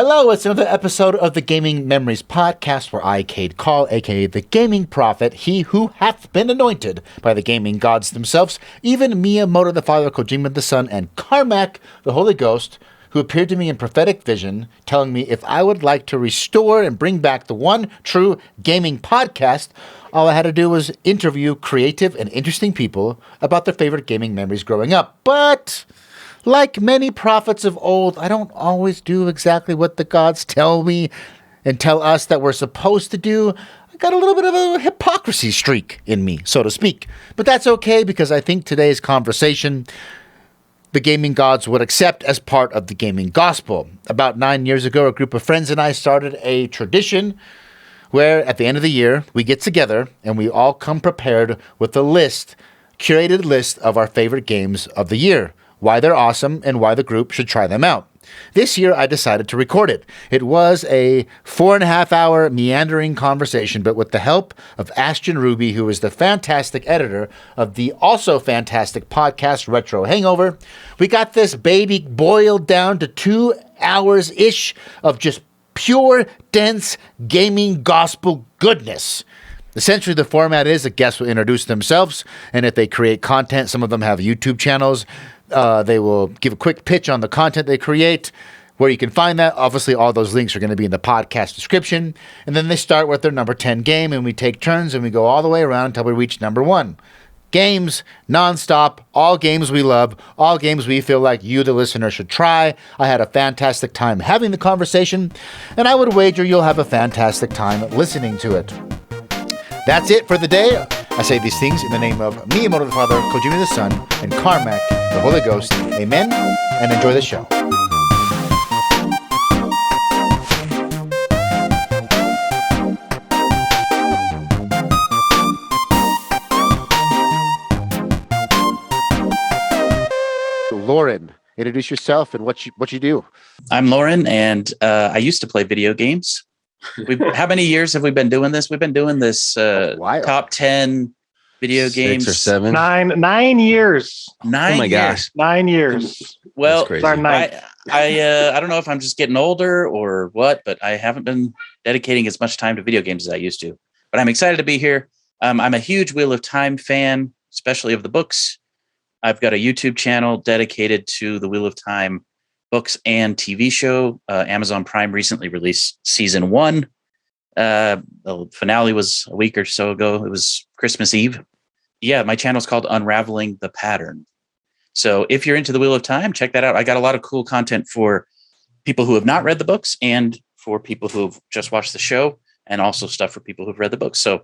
Hello, it's another episode of the Gaming Memories podcast where I, Cade Call, aka the Gaming Prophet, he who hath been anointed by the gaming gods themselves, even Miyamoto the Father, Kojima the Son, and Carmack the Holy Ghost, who appeared to me in prophetic vision, telling me if I would like to restore and bring back the one true gaming podcast, all I had to do was interview creative and interesting people about their favorite gaming memories growing up. But like many prophets of old, I don't always do exactly what the gods tell me and tell us that we're supposed to do. I got a little bit of a hypocrisy streak in me, so to speak. But that's okay, because I think today's conversation the gaming gods would accept as part of the gaming gospel. About 9 years ago, a group of friends and I started a tradition where at the end of the year, we get together and we all come prepared with a curated list of our favorite games of the year, why they're awesome, and why the group should try them out. This year, I decided to record it. It was a 4.5-hour meandering conversation, but with the help of Ashton Ruby, who is the fantastic editor of the also fantastic podcast Retro Hangover, we got this baby boiled down to 2 hours-ish of just pure, dense gaming gospel goodness. Essentially, the format is the guests will introduce themselves, and if they create content, some of them have YouTube channels, they will give a quick pitch on the content they create, where you can find that. Obviously, all those links are going to be in the podcast description. And then they start with their number 10 game, and we take turns, and we go all the way around until we reach number 1. Games, nonstop, all games we love, all games we feel like you, the listener, should try. I had a fantastic time having the conversation, and I would wager you'll have a fantastic time listening to it. That's it for the day. I say these things in the name of Miyamoto the Father, Kojima the Son, and Carmack the Holy Ghost. Amen, and enjoy the show. Lauren, introduce yourself and what you do. I'm Lauren, and I used to play video games. How many years have we been doing this? We've been doing this top 10 video games. 6 or 7. 9 years. 9 Oh my gosh. 9 years. Well, That's crazy. Our ninth. I don't know if I'm just getting older or what, but I haven't been dedicating as much time to video games as I used to. But I'm excited to be here. I'm a huge Wheel of Time fan, especially of the books. I've got a YouTube channel dedicated to the Wheel of Time books and TV show. Amazon Prime recently released season 1. The finale was a week or so ago. It was Christmas Eve. Yeah, my channel is called Unraveling the Pattern. So if you're into the Wheel of Time, check that out. I got a lot of cool content for people who have not read the books and for people who have just watched the show, and also stuff for people who've read the books. So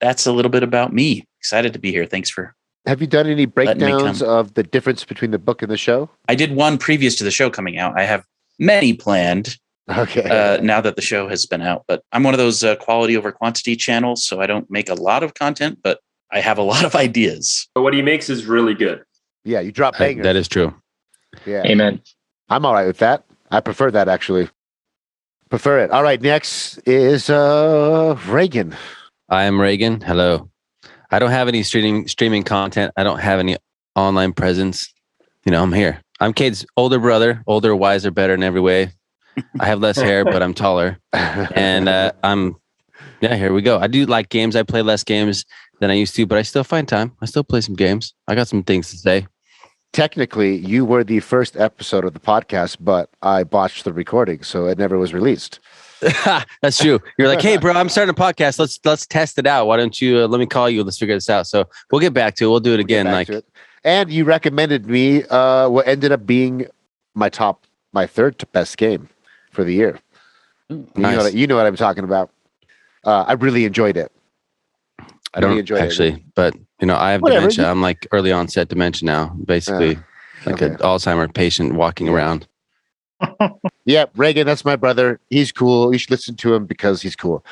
that's a little bit about me. Excited to be here. Thanks for... Have you done any breakdowns of the difference between the book and the show? I did one previous to the show coming out. I have many planned. Okay. Now that the show has been out, but I'm one of those quality over quantity channels, so I don't make a lot of content, but I have a lot of ideas. But what he makes is really good. Yeah, you drop bangers. That is true. Yeah. Amen. I'm all right with that. I prefer that, actually. Prefer it. All right, next is Reagan. I am Reagan. Hello. I don't have any streaming content. I don't have any online presence. I'm here. I'm Cade's older brother, older, wiser, better in every way. I have less hair, but I'm taller. And here we go. I do like games. I play less games than I used to, but I still find time. I still play some games. I got some things to say. Technically, you were the first episode of the podcast, but I botched the recording, so it never was released. That's true. You're like, hey, bro, I'm starting a podcast. Let's test it out. Why don't you let me call you? Let's figure this out. So we'll get back to it. We'll do it again. And you recommended me what ended up being my third best game for the year. Nice. You know what I'm talking about. I really enjoyed it. I don't enjoy actually, it. But I have dementia. I'm like early onset dementia now, basically an Alzheimer patient walking around. Yeah, Reagan, that's my brother. He's cool. You should listen to him because he's cool.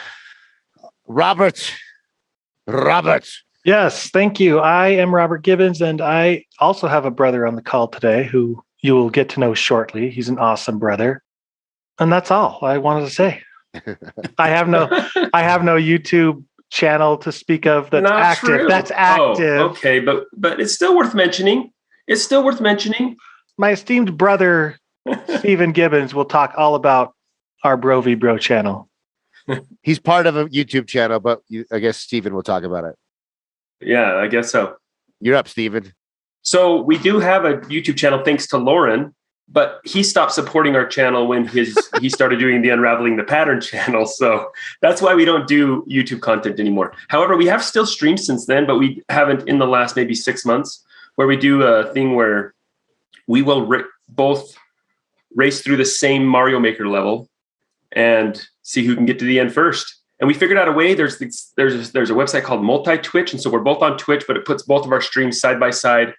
Robert. Yes, thank you. I am Robert Gibbons, and I also have a brother on the call today who you will get to know shortly. He's an awesome brother. And that's all I wanted to say. I have no YouTube channel to speak of that's Not active. true. That's active. Oh, okay, but it's still worth mentioning. My My esteemed brother Stephen Gibbons will talk all about our Bro v Bro channel. He's part of a YouTube channel, but I guess Steven will talk about it. Yeah, I guess so. You're up, Steven. So we do have a YouTube channel thanks to Lauren, but he stopped supporting our channel when he started doing the Unraveling the Pattern channel. So that's why we don't do YouTube content anymore. However, we have still streamed since then, but we haven't in the last maybe 6 months, where we do a thing where we will both race through the same Mario Maker level and see who can get to the end first. And we figured out a way. There's a website called Multi-Twitch. And so we're both on Twitch, but it puts both of our streams side by side.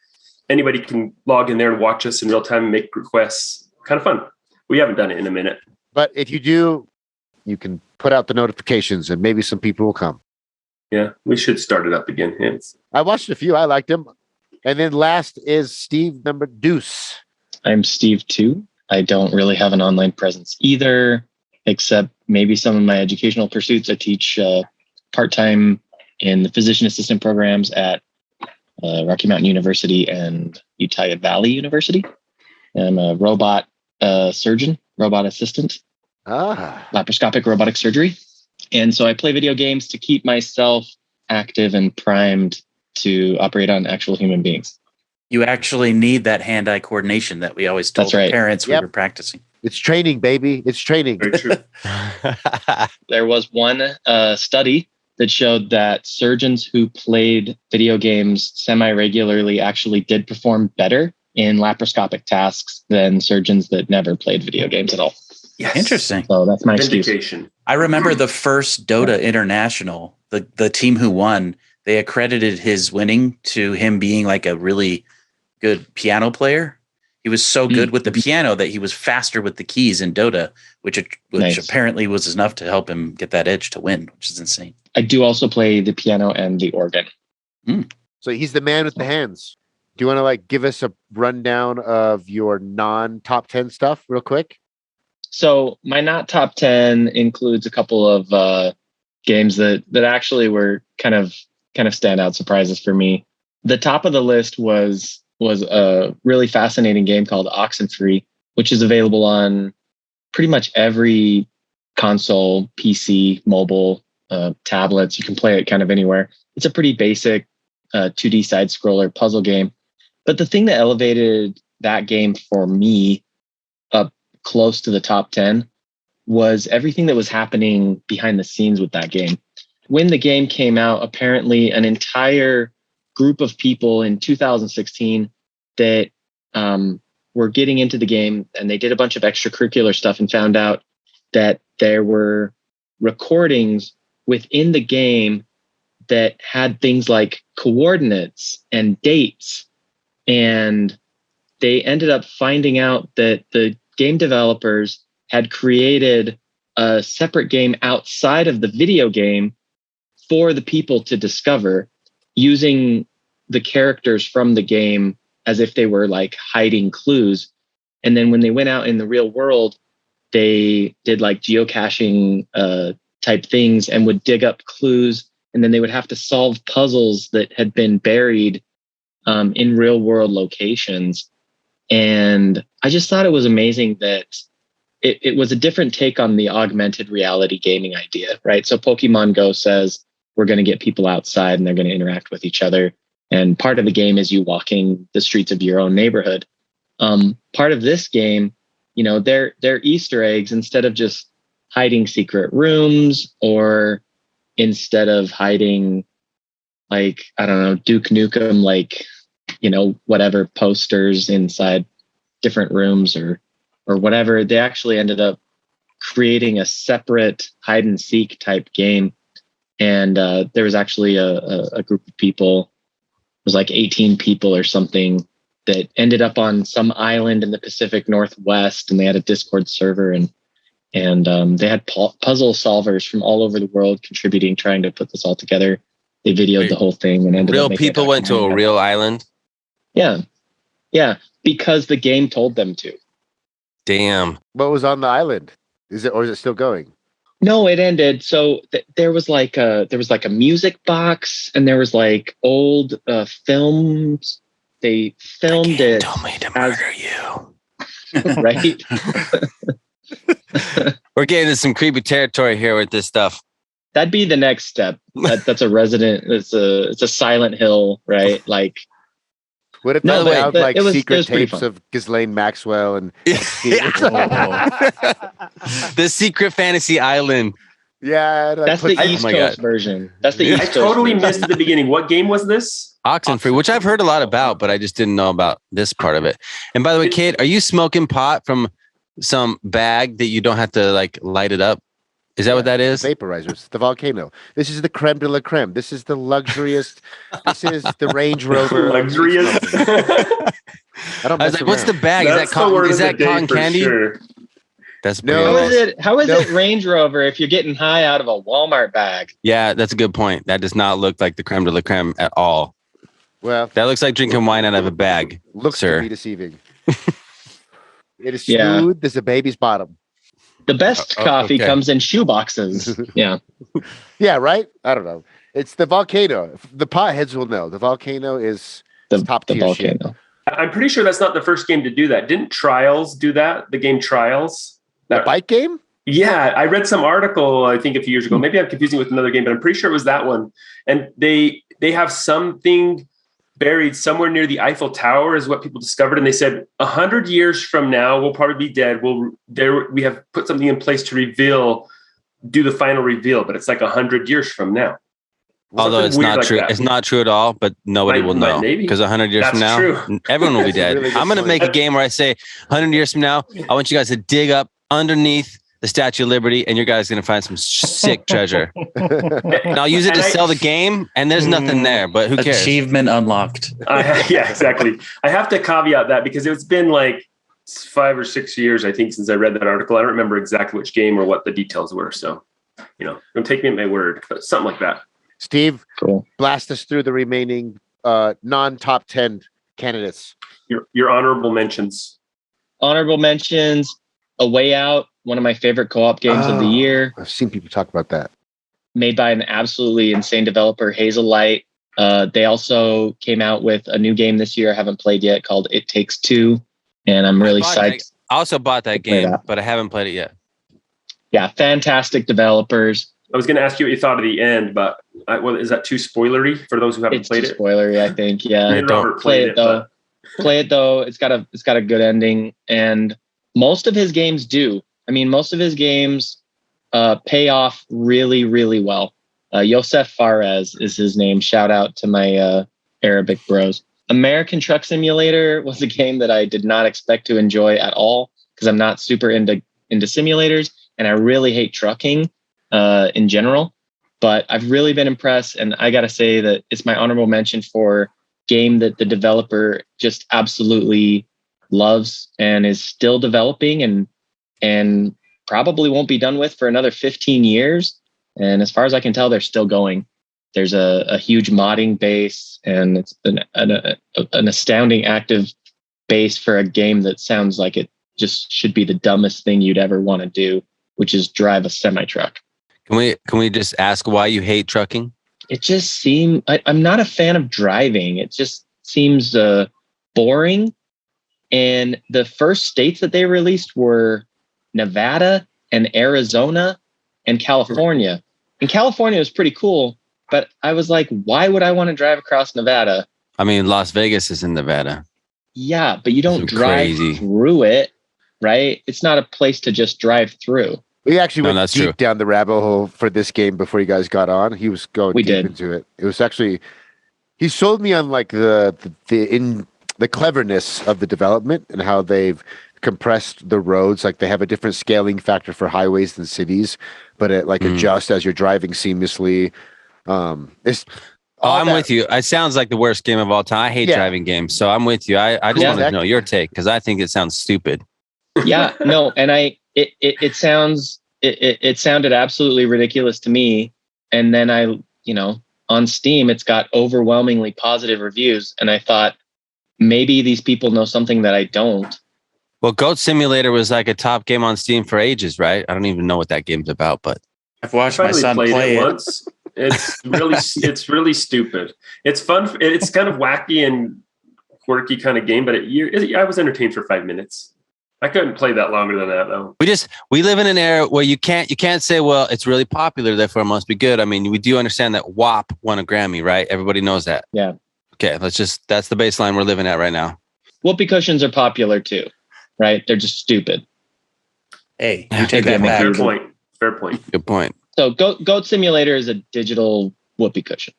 Anybody can log in there and watch us in real time and make requests. Kind of fun. We haven't done it in a minute. But if you do, you can put out the notifications and maybe some people will come. Yeah, we should start it up again. I watched a few. I liked them. And then last is Steve number Deuce. I'm Steve too. I don't really have an online presence either, except maybe some of my educational pursuits. I teach part-time in the physician assistant programs at Rocky Mountain University and Utah Valley University. I'm a robot surgeon, robot assistant, laparoscopic robotic surgery. And so I play video games to keep myself active and primed to operate on actual human beings. You actually need that hand-eye coordination that we always told parents we were practicing. It's training, baby. It's training. Very true. There was one study that showed that surgeons who played video games semi-regularly actually did perform better in laparoscopic tasks than surgeons that never played video games at all. Yes. Interesting. So that's my excuse. Vindication. I remember the first Dota International, the team who won, they accredited his winning to him being like a really good piano player. He was so good with the piano that he was faster with the keys in Dota, which apparently was enough to help him get that edge to win, which is insane. I do also play the piano and the organ. So he's the man with the hands. Do you want to give us a rundown of your non-top 10 stuff real quick? So my not top 10 includes a couple of games that actually were kind of standout surprises for me. The top of the list was a really fascinating game called Oxenfree, which is available on pretty much every console, PC, mobile, tablets. You can play it kind of anywhere. It's a pretty basic 2D side scroller puzzle game. But the thing that elevated that game for me up close to the top 10 was everything that was happening behind the scenes with that game. When the game came out, apparently an entire group of people in 2016 that were getting into the game, and they did a bunch of extracurricular stuff and found out that there were recordings within the game that had things like coordinates and dates. And they ended up finding out that the game developers had created a separate game outside of the video game for the people to discover, using the characters from the game as if they were hiding clues. And then when they went out in the real world, they did geocaching type things and would dig up clues. And then they would have to solve puzzles that had been buried in real world locations. And I just thought it was amazing that it was a different take on the augmented reality gaming idea, right? So Pokemon Go says we're going to get people outside and they're going to interact with each other. And part of the game is you walking the streets of your own neighborhood. Part of this game, they're Easter eggs. Instead of just hiding secret rooms, or instead of hiding Duke Nukem, whatever posters inside different rooms or whatever, they actually ended up creating a separate hide and seek type game. And there was actually a group of people, it was 18 people or something, that ended up on some island in the Pacific Northwest, and they had a Discord server, and they had puzzle solvers from all over the world contributing, trying to put this all together. They videoed the whole thing and ended up making people went to a real island. Yeah, because the game told them to. Damn. What was on the island? Is it still going? No, it ended. So there was a music box, and there was old films. They filmed it. Told me to murder you. right? We're getting into some creepy territory here with this stuff. That'd be the next step. That's a resident. It's a Silent Hill, right? Like, What if No, they but found it like was- it secret was pretty tapes fun. of Ghislaine Maxwell and The secret fantasy island. yeah, and I that's put- the East my Coast God. version. That's the Yeah. East I Coast totally version. missed the beginning. What game was this? Oxenfree, which I've heard a lot about, but I just didn't know about this part of it. And by the way, Kate, are you smoking pot from some bag that you don't have to like light it up? Is that what that is? vaporizers, the volcano. This is the creme de la creme. This is the luxurious. This is the Range Rover. Luxurious. I don't I was mess like, what's the around. bag? That's the word Is of that the day cotton for candy? sure. That's No. pretty How is nice. it Range Rover if you're getting high out of a Walmart bag? Yeah, that's a good point. That does not look like the creme de la creme at all. Well, That looks like drinking wine out of a bag. looks sir. to be deceiving. It is Yeah. smooth as a baby's bottom. The best coffee okay. comes in shoe boxes. Yeah. Yeah, right. I don't know. It's the volcano. The potheads will know. The volcano is The, top the tier shit. volcano. I'm pretty sure that's not the first game to do that. Didn't Trials do that? The game Trials? The bike game. Yeah, I read some article, I think a few years ago. Maybe I'm confusing with another game, but I'm pretty sure it was that one. And they have something buried somewhere near the Eiffel Tower is what people discovered. And they said 100 years from now, we'll probably be dead. We have put something in place to do the final reveal, but it's like 100 years from now. Although Something it's weird not like true. that. It's not true at all, but nobody will know. maybe. Because 100 years from That's now, true. everyone will be That's a dead. really good I'm going to point. make a game where I say 100 years from now, I want you guys to dig up underneath the Statue of Liberty and your guys going to find some sick treasure. And I'll use it to sell the game and there's nothing there, but who cares? Achievement unlocked. Yeah, exactly. I have to caveat that because it's been like 5 or 6 years, I think, since I read that article. I don't remember exactly which game or what the details were. So, don't take me at my word, but something like that. Steve, Cool. blast us through the remaining non-top 10 candidates. Your honorable mentions. Honorable mentions, A Way Out, one of my favorite co-op games of the Oh. year, I've seen people talk about that. made by an absolutely insane developer, Hazel Light. They also came out with a new game this year I haven't played yet called It Takes Two. And I'm really psyched. I also bought that play game, that. but I haven't played it yet. Yeah, fantastic developers. I was going to ask you what you thought of the end, but is that too spoilery for those who haven't It's played too it? spoilery, I think. Yeah. Me and don't Robert Play played it though. but- Play it though. It's got a good ending, and most of his games do. I mean, most of his games pay off really, really well. Yosef Fares is his name. Shout out to my Arabic bros. American Truck Simulator was a game that I did not expect to enjoy at all because I'm not super into simulators, and I really hate trucking in general. But I've really been impressed, and I got to say that it's my honorable mention for game that the developer just absolutely loves and is still developing and probably won't be done with for another 15 years. And as far as I can tell, they're still going. There's a huge modding base, and it's an astounding active base for a game that sounds like it just should be the dumbest thing you'd ever want to do, which is drive a semi-truck. Can we just ask why you hate trucking? It just seemed I'm not a fan of driving. It just seems boring. And the first states that they released were Nevada and Arizona and California. And California was pretty cool, but I was like, why would I want to drive across Nevada? I mean, Las Vegas is in Nevada. Yeah, but you don't That's drive crazy. through it, right? It's not a place to just drive through. We actually No, went that's deep true. down the rabbit hole for this game before you guys got on. He was going We deep did. into it. It was actually he sold me on like the cleverness of the development and how they've compressed the roads. Like they have a different scaling factor for highways than cities, but it like adjusts as you're driving seamlessly. It's Oh, all I'm that- with you. It sounds like the worst game of all time. I hate Yeah. driving games, so I'm with you. I just Cool. wanted to know your take because I think it sounds stupid. Yeah, no, and it sounded absolutely ridiculous to me. And then on Steam, it's got overwhelmingly positive reviews, and I thought maybe these people know something that I don't. Well, Goat Simulator was like a top game on Steam for ages, right? I don't even know what that game's about, but I've watched I my finally son played play it it. once. It's really stupid. It's fun. It's kind of wacky and quirky kind of game, but I was entertained for 5 minutes. I couldn't play that longer than that though. We live in an era where you can't say, well, it's really popular, therefore it must be good. I mean, we do understand that WAP won a Grammy, right? Everybody knows that. Yeah. Okay, that's the baseline we're living at right now. Whoopee cushions are popular too, right? They're just stupid. Hey, you take that Fair back. point. Fair point. Good point. So Goat Simulator is a digital whoopee cushion.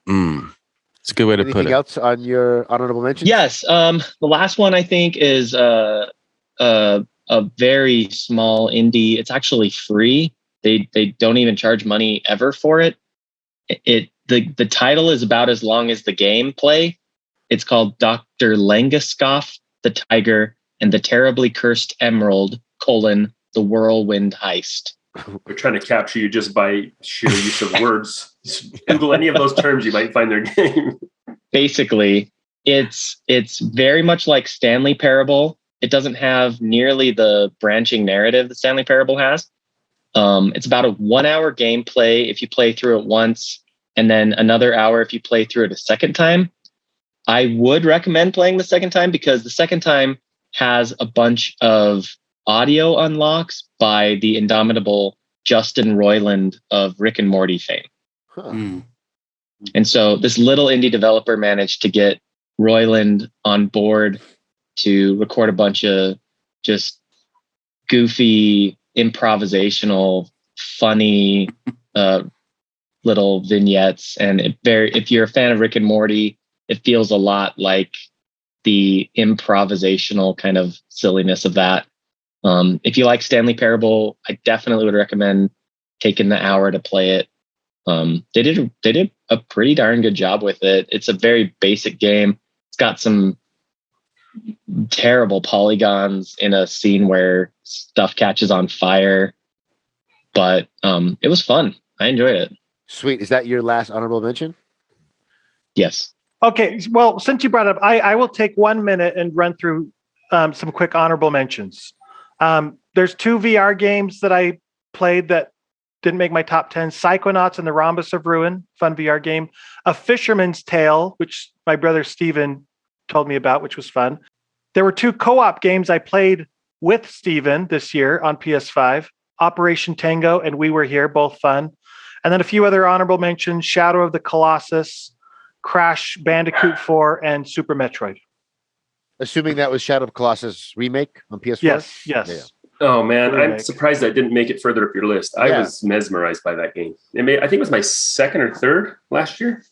It's a good way to put Anything it. else on your honorable mention? Yes. The last one I think is a very small indie. It's actually free. They don't even charge money ever for it. The title is about as long as the gameplay. It's called Dr. Langaskoff, the Tiger, and the Terribly Cursed Emerald, the Whirlwind Heist. They're trying to capture you just by sheer use of words. Just Google any of those terms, you might find their game. Basically, it's very much like Stanley Parable. It doesn't have nearly the branching narrative that Stanley Parable has. It's about a 1 hour gameplay if you play through it once, and then another hour if you play through it a second time. I would recommend playing the second time because the second time has a bunch of audio unlocks by the indomitable Justin Roiland of Rick and Morty fame. Huh. And so this little indie developer managed to get Roiland on board to record a bunch of just goofy, improvisational, funny little vignettes. And if you're a fan of Rick and Morty, it feels a lot like the improvisational kind of silliness of that. If you like Stanley Parable, I definitely would recommend taking the hour to play it. They did a pretty darn good job with it. It's a very basic game. It's got some terrible polygons in a scene where stuff catches on fire, but it was fun. I enjoyed it. Sweet. Is that your last honorable mention? Yes. Okay. Well, since you brought it up, I will take 1 minute and run through some quick honorable mentions. There's 2 VR games that I played that didn't make my top 10. Psychonauts and the Rhombus of Ruin, fun VR game. A Fisherman's Tale, which my brother Steven told me about, which was fun. There were 2 co-op games I played with Steven this year on PS5. Operation Tango and We Were Here, both fun. And then a few other honorable mentions, Shadow of the Colossus, Crash Bandicoot 4, and Super Metroid. Assuming that was Shadow of Colossus remake on PS4? Yes. Yeah. Oh man, I'm Remake. surprised I didn't make it further up your list. I was mesmerized by that game. I think it was my second or third last year.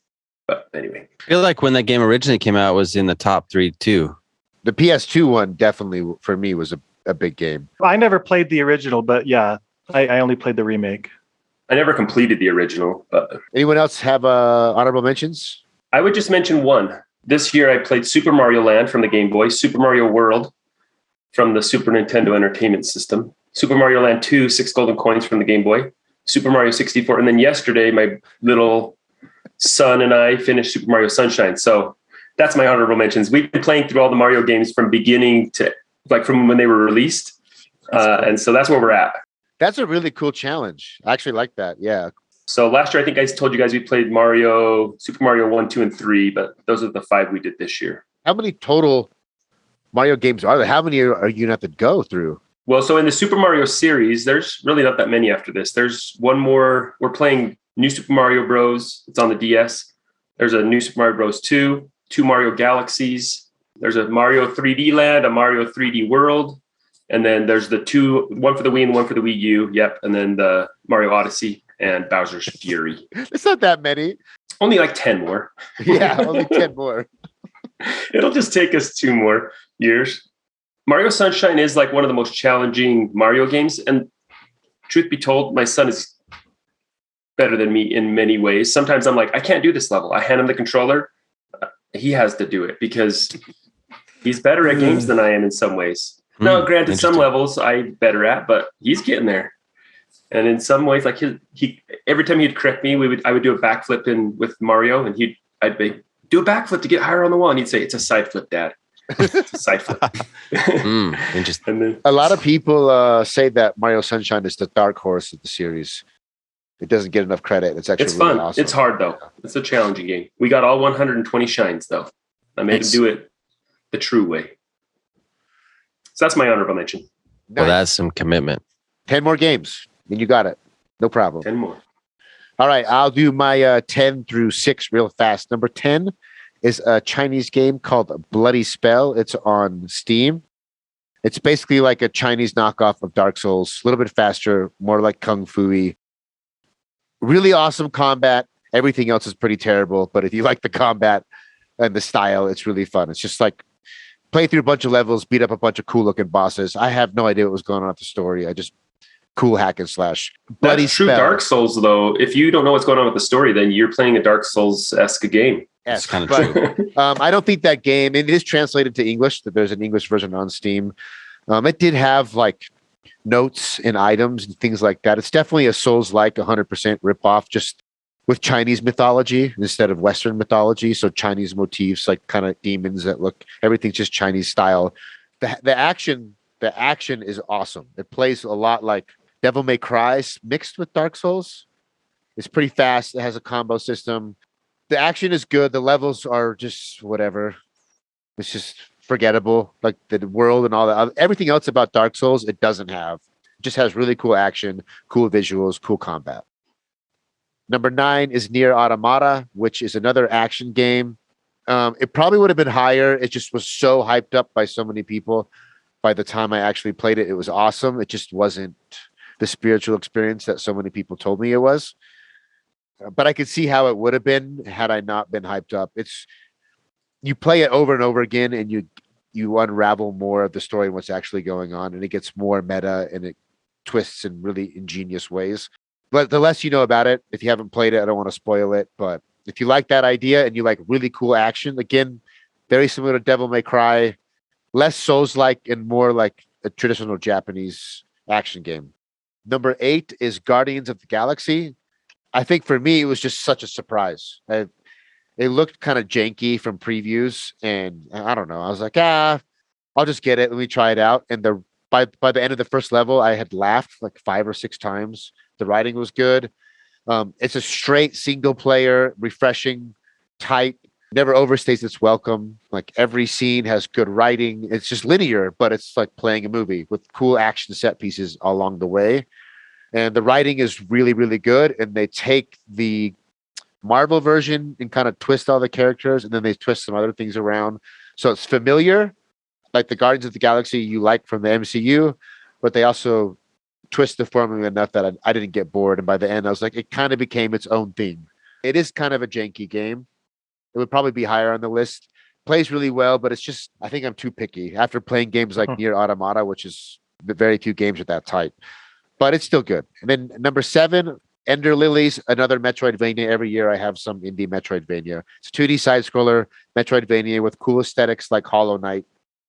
But anyway, I feel like when that game originally came out, it was in the top 3 too. The PS2 one definitely, for me, was a big game. I never played the original, but yeah, I only played the remake. I never completed the original, but Anyone else have honorable mentions? I would just mention one. This year I played Super Mario Land from the Game Boy, Super Mario World from the Super Nintendo Entertainment System, Super Mario Land 2, 6 golden coins from the Game Boy, Super Mario 64, and then yesterday my little son and I finished Super Mario Sunshine. So that's my honorable mentions. We've been playing through all the Mario games from beginning to from when they were released. And so that's where we're at. That's a really cool challenge. I actually like that. Yeah. So last year, I think I told you guys we played Super Mario 1, 2, and 3, but those are the 5 we did this year. How many total Mario games are there? How many are you going to have to go through? Well, so in the Super Mario series, there's really not that many after this. There's one more. We're playing New Super Mario Bros. It's on the DS. There's a New Super Mario Bros. 2, 2 Mario Galaxies. There's a Mario 3D Land, a Mario 3D World. And then there's the 2, one for the Wii and one for the Wii U. Yep. And then the Mario Odyssey and Bowser's Fury. It's not that many. Only like 10 more. Yeah, only 10 more. It'll just take us 2 more years. Mario Sunshine is like one of the most challenging Mario games. And truth be told, my son is better than me in many ways. Sometimes I'm like, I can't do this level. I hand him the controller. He has to do it because he's better at games than I am in some ways. Now, granted, some levels I'm better at, but he's getting there. And in some ways, like he every time he'd correct me, I would do a backflip with Mario, and I'd be do a backflip to get higher on the wall, and he'd say, "It's a side flip, Dad. It's a side flip." Interesting. And then, A lot of people say that Mario Sunshine is the dark horse of the series. It doesn't get enough credit. It's actually it's really fun. awesome. It's hard though. It's a challenging game. We got all 120 shines though. I made him do it the true way. So that's my honorable mention. Well, Nice. that's some commitment. 10 more games, and you got it. No problem. 10 more. All right, I'll do my 10 through 6 real fast. Number 10 is a Chinese game called Bloody Spell. It's on Steam. It's basically like a Chinese knockoff of Dark Souls, a little bit faster, more like Kung Fu-y. Really awesome combat. Everything else is pretty terrible, but if you like the combat and the style, it's really fun. It's just like play through a bunch of levels, beat up a bunch of cool-looking bosses. I have no idea what was going on with the story. I just cool hack and slash. Bloody That's true Spell. Dark Souls, though. If you don't know what's going on with the story, then you're playing a Dark Souls-esque game. Yes, It's kinda but, true. I don't think that game, it is translated to English, that there's an English version on Steam. It did have like notes and items and things like that. It's definitely a Souls-like 100% ripoff, just with Chinese mythology instead of Western mythology. So Chinese motifs, like kind of demons that look, everything's just Chinese style. The action is awesome. It plays a lot like Devil May Cry mixed with Dark Souls. It's pretty fast. It has a combo system. The action is good. The levels are just whatever. It's just forgettable. Like the world and all that. Everything else about Dark Souls, it doesn't have. It just has really cool action, cool visuals, cool combat. Number 9 is Nier Automata, which is another action game. It probably would have been higher. It just was so hyped up by so many people. By the time I actually played it, it was awesome. It just wasn't the spiritual experience that so many people told me it was. But I could see how it would have been had I not been hyped up. You play it over and over again, and you unravel more of the story and what's actually going on, and it gets more meta and it twists in really ingenious ways. But the less you know about it, if you haven't played it, I don't want to spoil it. But if you like that idea and you like really cool action, again, very similar to Devil May Cry, less Souls-like and more like a traditional Japanese action game. Number 8 is Guardians of the Galaxy. I think for me, it was just such a surprise. It looked kind of janky from previews, and I don't know. I was like, I'll just get it. Let me try it out. And by the end of the first level, I had laughed like 5 or 6 times. The writing was good. It's a straight single player, refreshing, tight, never overstays its welcome. Like every scene has good writing. It's just linear, but it's like playing a movie with cool action set pieces along the way. And the writing is really, really good. And they take the Marvel version and kind of twist all the characters, and then they twist some other things around. So it's familiar, like the Guardians of the Galaxy you like from the MCU, but they also twist the formula enough that I didn't get bored. And by the end, I was like, it kind of became its own thing. It is kind of a janky game. It would probably be higher on the list. Plays really well, but it's just, I think I'm too picky after playing games like Nier Automata, which is very few games are that tight. But it's still good. And then number 7, Ender Lilies, another Metroidvania. Every year I have some indie Metroidvania. It's a 2D side-scroller Metroidvania with cool aesthetics like Hollow Knight.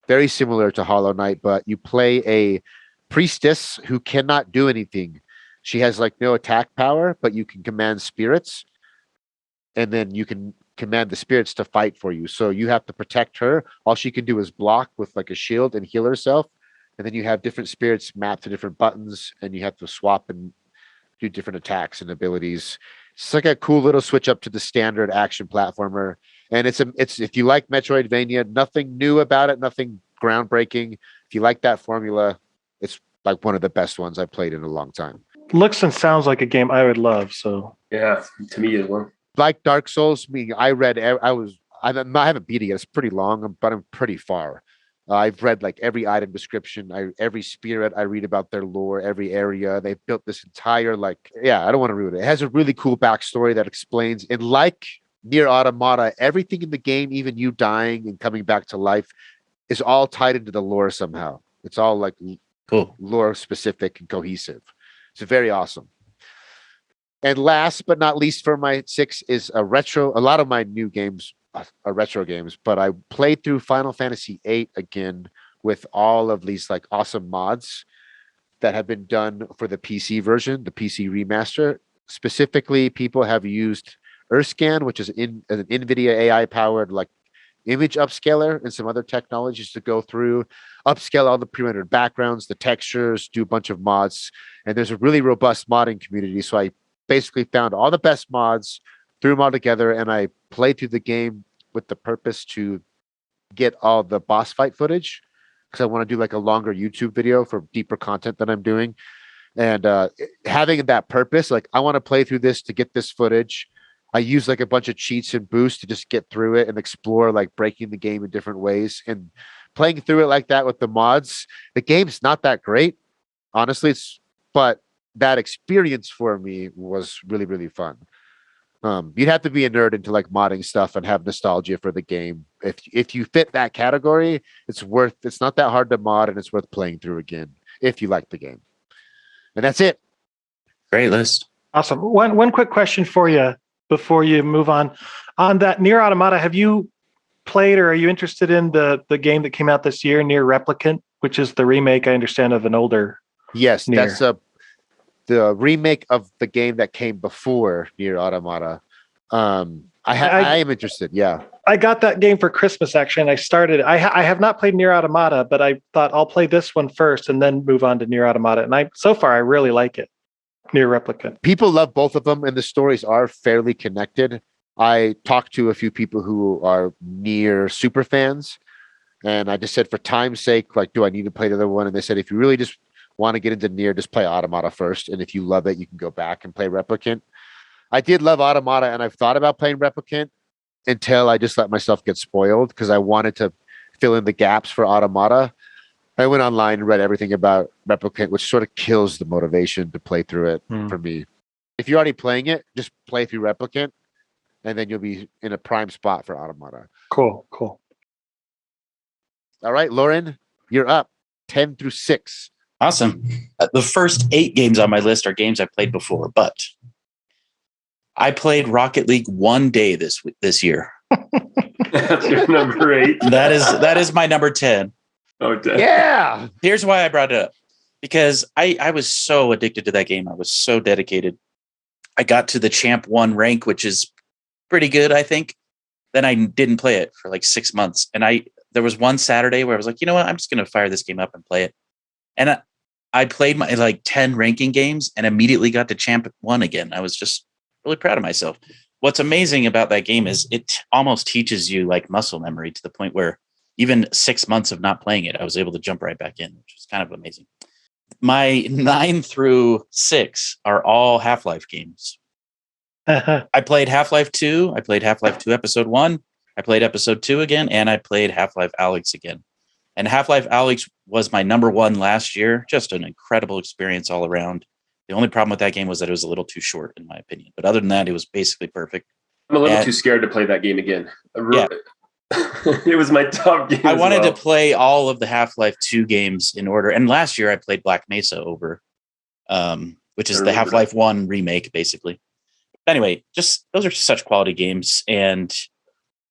Very similar to Hollow Knight, but you play a priestess who cannot do anything. She has like no attack power, but you can command spirits. And then you can command the spirits to fight for you. So you have to protect her. All she can do is block with like a shield and heal herself. And then you have different spirits mapped to different buttons, and you have to swap and do different attacks and abilities. It's like a cool little switch up to the standard action platformer. And it's if you like Metroidvania, nothing new about it, nothing groundbreaking. If you like that formula, it's like one of the best ones I've played in a long time. Looks and sounds like a game I would love. So Yeah, to me as well. Like Dark Souls, I haven't beat it yet. It's pretty long, but I'm pretty far. I've read like every item description, every spirit. I read about their lore, every area. They've built this entire I don't want to ruin it. It has a really cool backstory that explains. And like Nier Automata, everything in the game, even you dying and coming back to life, is all tied into the lore somehow. It's all like Cool. lore specific and cohesive. It's very awesome. And last but not least for my 6 is a retro. A lot of my new games are retro games, but I played through Final Fantasy VIII again with all of these like awesome mods that have been done for the PC version, the PC remaster. Specifically, people have used Earthscan, which is an NVIDIA AI powered like image upscaler, and some other technologies to go through, upscale all the pre-rendered backgrounds, the textures, do a bunch of mods. And there's a really robust modding community. So I basically found all the best mods, threw them all together, and I played through the game with the purpose to get all the boss fight footage, because I want to do like a longer YouTube video for deeper content that I'm doing. And having that purpose, like I want to play through this to get this footage. I use like a bunch of cheats and boosts to just get through it and explore like breaking the game in different ways. And playing through it like that with the mods, the game's not that great, honestly. But that experience for me was really, really fun. You'd have to be a nerd into like modding stuff and have nostalgia for the game. If you fit that category, it's not that hard to mod, and it's worth playing through again if you like the game. And that's it. Great list. Awesome. One quick question for you before you move on. On that Nier Automata, have you played or are you interested in the game that came out this year, Nier Replicant, which is the remake, I understand, of an older Yes, Nier? that's the remake of the game that came before Nier Automata. I am interested. Yeah. I got that game for Christmas, actually, and I started. I have not played Nier Automata, but I thought I'll play this one first and then move on to Nier Automata. And so far, I really like it. Nier Replicant. People love both of them, and the stories are fairly connected. I talked to a few people who are Nier super fans, and I just said, for time's sake, like, do I need to play the other one? And they said, if you really just want to get into Nier, just play Automata first, and if you love it, you can go back and play Replicant. I did love Automata, and I've thought about playing Replicant until I just let myself get spoiled because I wanted to fill in the gaps for Automata. I went online and read everything about Replicant, which sort of kills the motivation to play through it for me. If you're already playing it, just play through Replicant, and then you'll be in a prime spot for Automata. Cool. All right, Lauren, you're up. 10 through 6. Awesome. The first 8 games on my list are games I played before, but I played Rocket League one day this year. That's your number 8. That is my number 10. Oh, damn. Yeah. Here's why I brought it up. Because I was so addicted to that game. I was so dedicated. I got to the Champ 1 rank, which is pretty good, I think. Then I didn't play it for like 6 months. And there was one Saturday where I was like, you know what? I'm just going to fire this game up and play it. And I played my like 10 ranking games and immediately got to Champ 1 again. I was just really proud of myself. What's amazing about that game is it almost teaches you like muscle memory to the point where even 6 months of not playing it, I was able to jump right back in, which is kind of amazing. My 9 through 6 are all Half-Life games. I played Half-Life 2. I played Half-Life 2 Episode 1. I played Episode 2 again, and I played Half-Life Alyx again. And Half-Life Alyx was my number 1 last year. Just an incredible experience all around. The only problem with that game was that it was a little too short, in my opinion. But other than that, it was basically perfect. I'm a little too scared to play that game again. Yeah. It was my top game. I wanted to play all of the Half-Life 2 games in order. And last year I played Black Mesa over, which is the Half-Life 1 remake, basically. Anyway, just those are such quality games. And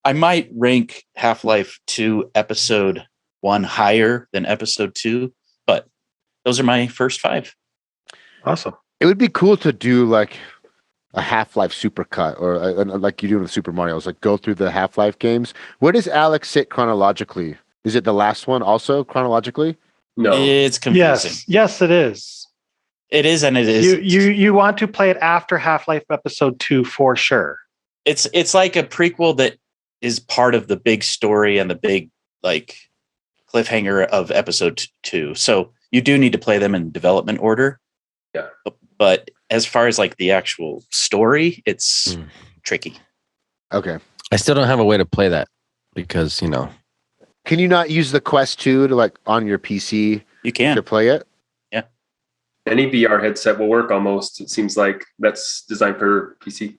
I might rank Half-Life 2 Episode 1 higher than Episode 2, but those are my first 5. Awesome. It would be cool to do like a Half-Life supercut or like you do with Super Mario. It's like go through the Half-Life games. Where does Alyx sit chronologically? Is it the last one also chronologically? No. It's confusing. Yes, it is. It is, and it is. You want to play it after Half-Life Episode 2 for sure. It's like a prequel that is part of the big story and the big like cliffhanger of Episode 2. So you do need to play them in development order. Yeah. But as far as like the actual story, it's tricky. Okay. I still don't have a way to play that because, Can you not use the Quest 2 to like on your PC You can. to play it? Yeah. Any VR headset will work almost. It seems like that's designed for PC.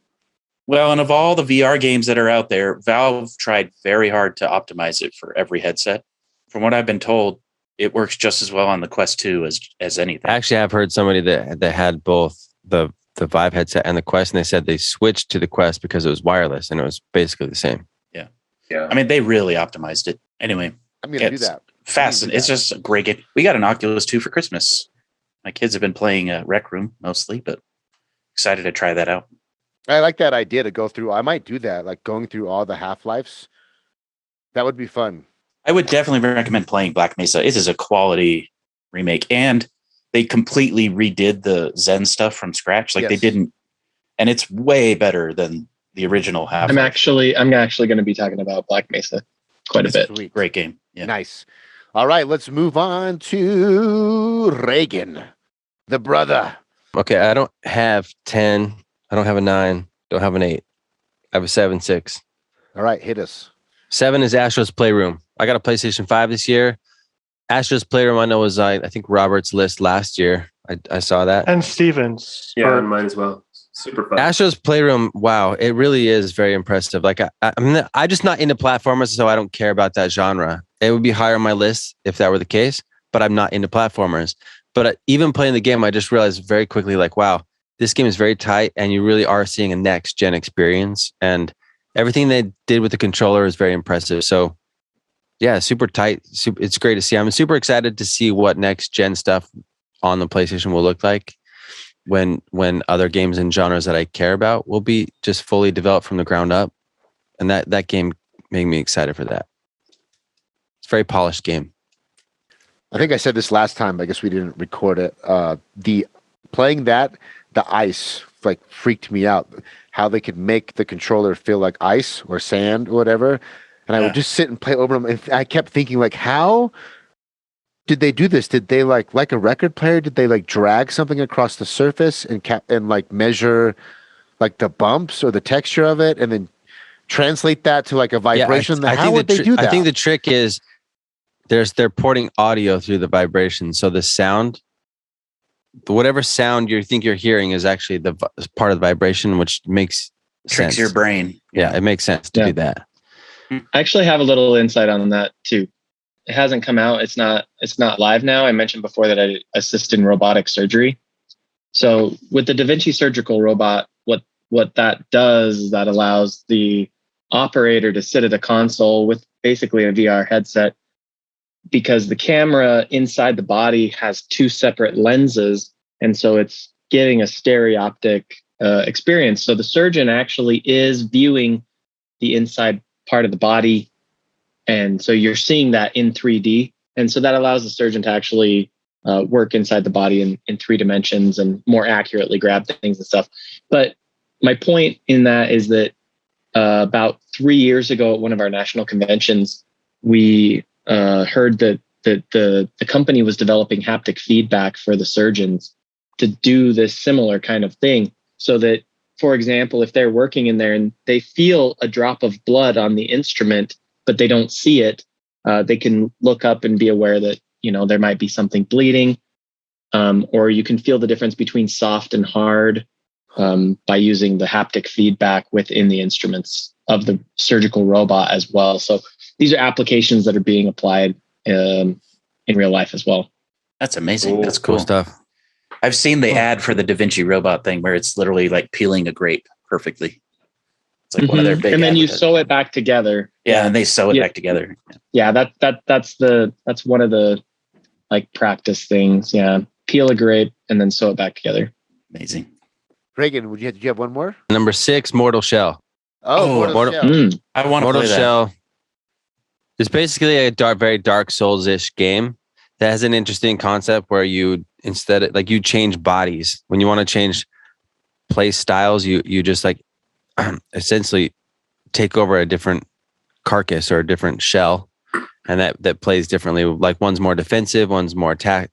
Well, and of all the VR games that are out there, Valve tried very hard to optimize it for every headset. From what I've been told, it works just as well on the Quest 2 as anything. Actually, I've heard somebody that had both the Vive headset and the Quest, and they said they switched to the Quest because it was wireless and it was basically the same. Yeah. I mean, they really optimized it. Anyway, I'm going to do that. fascinating. It's just a great game. We got an Oculus 2 for Christmas. My kids have been playing Rec Room mostly, but excited to try that out. I like that idea to go through. I might do that, like going through all the Half-Lives. That would be fun. I would definitely recommend playing Black Mesa. It is a quality remake, and they completely redid the Zen stuff from scratch. Like they didn't, and it's way better than the original Half-Life. I'm actually going to be talking about Black Mesa quite a bit. Sweet. Great game. Yeah. Nice. All right, let's move on to Reagan, the brother. Okay, I don't have 10. I don't have a 9. Don't have an 8. I have a 7, 6. All right, hit us. 7 is Astro's Playroom. I got a PlayStation 5 this year. Astro's Playroom, I know, was I think Robert's list last year. I saw that. And Stevens. Yeah, and mine as well. Super fun. Astro's Playroom, wow, it really is very impressive. Like I'm just not into platformers, so I don't care about that genre. It would be higher on my list if that were the case, but I'm not into platformers. But even playing the game, I just realized very quickly, like, wow, this game is very tight, and you really are seeing a next gen experience. And everything they did with the controller is very impressive. So, yeah, super tight. It's great to see. I'm super excited to see what next gen stuff on the PlayStation will look like when other games and genres that I care about will be just fully developed from the ground up. And that game made me excited for that. It's a very polished game. I think I said this last time, but I guess we didn't record it. Playing that, the ice like freaked me out. How they could make the controller feel like ice or sand or whatever. And I would just sit and play over them. And I kept thinking, like, how did they do this? Did they like a record player? Did they like drag something across the surface and like measure like the bumps or the texture of it, and then translate that to like a vibration? Yeah, how would they do that? I think the trick is they're porting audio through the vibration, so the sound, whatever sound you think you're hearing, is actually the part of the vibration, which makes Tricks sense. your brain. Yeah, it makes sense to do that. I actually have a little insight on that too. It hasn't come out. It's not live now. I mentioned before that I assist in robotic surgery. So with the Da Vinci surgical robot, what that does is that allows the operator to sit at a console with basically a VR headset, because the camera inside the body has 2 separate lenses. And so it's getting a stereoptic experience. So the surgeon actually is viewing the inside part of the body. And so you're seeing that in 3D. And so that allows the surgeon to actually work inside the body in 3 dimensions and more accurately grab things and stuff. But my point in that is that about 3 years ago at one of our national conventions, we heard that the company was developing haptic feedback for the surgeons to do this similar kind of thing, so that, for example, if they're working in there and they feel a drop of blood on the instrument, but they don't see it, they can look up and be aware that, there might be something bleeding, or you can feel the difference between soft and hard by using the haptic feedback within the instruments of the surgical robot as well. So these are applications that are being applied in real life as well. That's amazing. That's cool stuff. I've seen the ad for the Da Vinci robot thing where it's literally like peeling a grape perfectly. It's like one of their big. And then you sew it back together. Yeah, and they sew it back together. Yeah, that's one of the like practice things. Yeah, peel a grape and then sew it back together. Amazing. Reagan, did you have one more? Number 6, Mortal Shell. Mortal Shell. I want to Mortal play that. Shell. It's basically a very Dark Souls-ish game that has an interesting concept where you change bodies. When you want to change play styles, you just like essentially take over a different carcass or a different shell, and that plays differently. Like one's more defensive, one's more attack.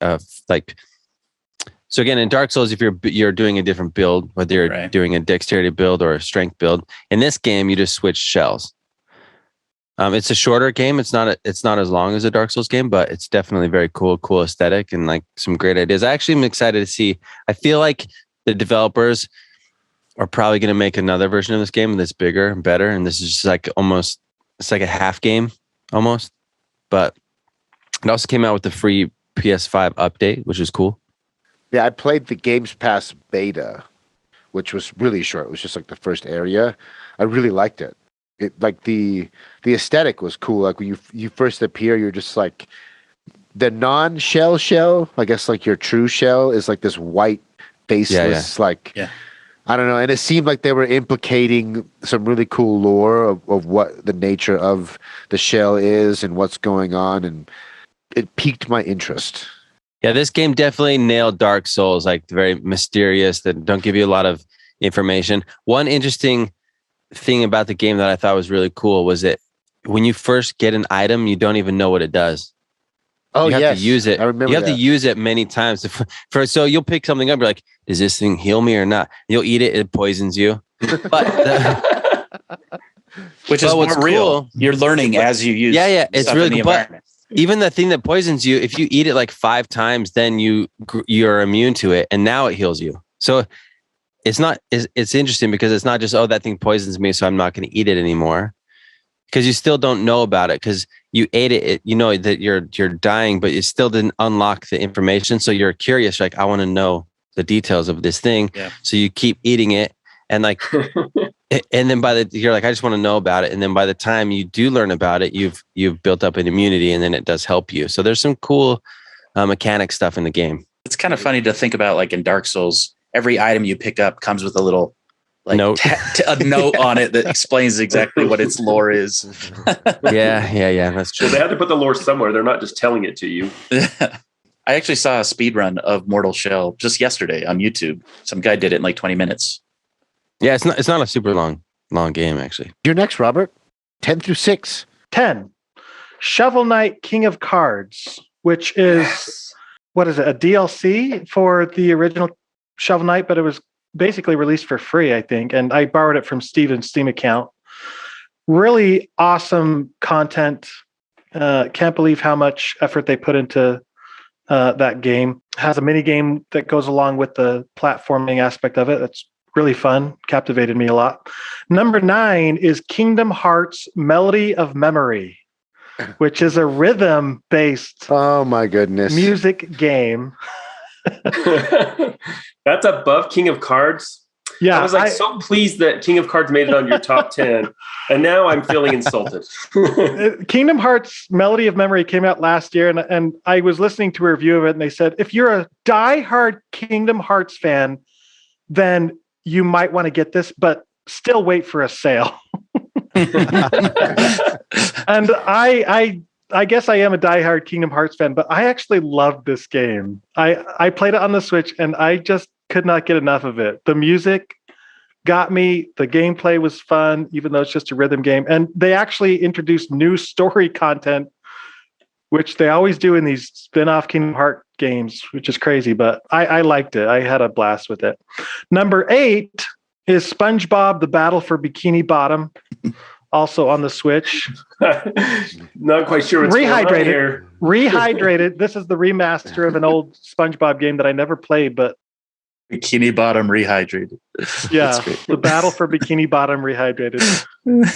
So again, in Dark Souls, if you're doing a different build, whether you're doing a dexterity build or a strength build, in this game you just switch shells. It's a shorter game. It's not as long as a Dark Souls game, but it's definitely very cool aesthetic and like some great ideas. I actually am excited to see. I feel like the developers are probably going to make another version of this game that's bigger and better. And this is just like it's like a half game almost. But it also came out with the free PS5 update, which is cool. Yeah, I played the Games Pass beta, which was really short. It was just like the first area. I really liked it. It like the aesthetic was cool. Like when you first appear, you're just like the non-shell shell. I guess like your true shell is like this white faceless I don't know. And it seemed like they were implicating some really cool lore of what the nature of the shell is and what's going on, and it piqued my interest. Yeah, this game definitely nailed Dark Souls, like very mysterious, that don't give you a lot of information. One interesting thing about the game that I thought was really cool was that when you first get an item, you don't even know what it does. Oh, you have yes. to use it. I remember You have to that. use it many times. So you'll pick something up. You're like, does this thing heal me or not? You'll eat it. It poisons you. But Which is But what's more real. cool- You're learning as you use. Yeah, it's stuff really in the cool, but- environment. even the thing that poisons you, if you eat it like 5 times, then you're immune to it, and now it heals you. So it's interesting because it's not just, oh, that thing poisons me, so I'm not going to eat it anymore. Because you still don't know about it because you ate it, you know that you're dying, but it still didn't unlock the information. So you're curious, like, I want to know the details of this thing. Yeah. So you keep eating it, and like, and then you're like, I just want to know about it. And then by the time you do learn about it, you've built up an immunity, and then it does help you. So there's some cool mechanic stuff in the game. It's kind of funny to think about, like in Dark Souls, every item you pick up comes with a little like Note. a note on it that explains exactly what its lore is. Yeah. That's true. So they have to put the lore somewhere. They're not just telling it to you. I actually saw a speed run of Mortal Shell just yesterday on YouTube. Some guy did it in like 20 minutes. Yeah, it's not a super long game actually. You're next, Robert. 10 through 6. 10. Shovel Knight King of Cards, which is, what is it, a DLC for the original Shovel Knight, but it was basically released for free, I think. And I borrowed it from Steven's Steam account. Really awesome content. Can't believe how much effort they put into that game. Has a mini game that goes along with the platforming aspect of it. That's really fun. Captivated me a lot. Number 9 is Kingdom Hearts Melody of Memory, which is a rhythm-based Oh, my goodness. music game. That's above King of Cards. Yeah, I was like so pleased that King of Cards made it on your top 10. And now I'm feeling insulted. Kingdom Hearts Melody of Memory came out last year, and I was listening to a review of it, and they said, if you're a diehard Kingdom Hearts fan, then you might want to get this, but still wait for a sale. And I guess I am a diehard Kingdom Hearts fan, but I actually loved this game. I played it on the Switch, and I just could not get enough of it. The music got me. The gameplay was fun, even though it's just a rhythm game. And they actually introduced new story content, which they always do in these spin-off Kingdom Hearts games, which is crazy, but I liked it. I had a blast with it. Number 8 is SpongeBob: The Battle for Bikini Bottom, also on the Switch. Not quite sure what's going on Rehydrated. here. Rehydrated. This is the remaster of an old SpongeBob game that I never played, but Bikini Bottom rehydrated. yeah, That's great. the Battle for Bikini Bottom Rehydrated.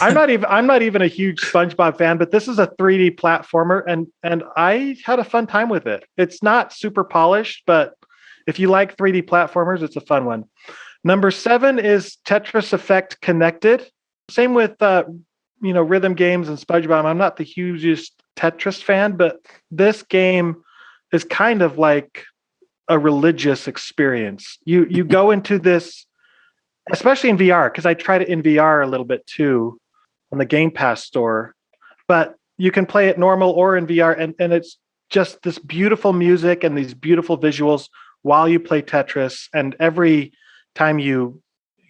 I'm not even a huge SpongeBob fan, but this is a 3D platformer, and I had a fun time with it. It's not super polished, but if you like 3D platformers, it's a fun one. Number 7 is Tetris Effect Connected. Same with rhythm games and SpongeBob. I'm not the hugest Tetris fan, but this game is kind of like a religious experience. You go into this, especially in VR, because I tried it in VR a little bit too on the Game Pass store, but you can play it normal or in VR, and it's just this beautiful music and these beautiful visuals while you play Tetris. And every time you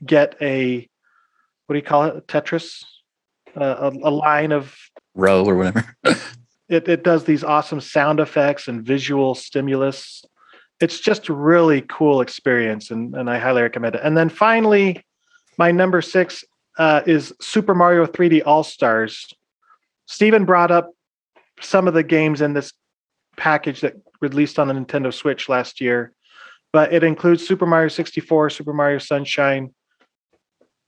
get a, what do you call it, Tetris? A line of Row or whatever. it does these awesome sound effects and visual stimulus. It's just a really cool experience, and I highly recommend it. And then finally, my number 6 is Super Mario 3D All-Stars. Steven brought up some of the games in this package that released on the Nintendo Switch last year, but it includes Super Mario 64, Super Mario Sunshine,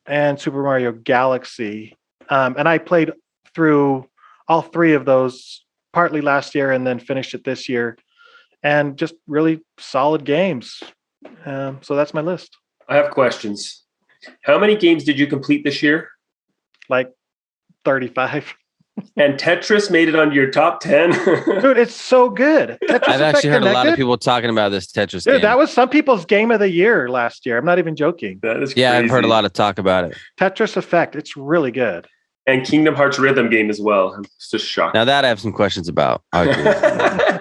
and Super Mario Galaxy. And I played through all 3 of those partly last year and then finished it this year. And just really solid games. So that's my list. I have questions. How many games did you complete this year? Like 35. And Tetris made it on your top 10? Dude, it's so good. Tetris I've Effect actually heard a lot of Connected? people talking about this Tetris Dude, game. that was some people's game of the year last year. I'm not even joking. That is Yeah, crazy. I've heard a lot of talk about it. Tetris Effect, it's really good. And Kingdom Hearts rhythm game as well. I'm just shocked. Now that I have some questions about. I agree.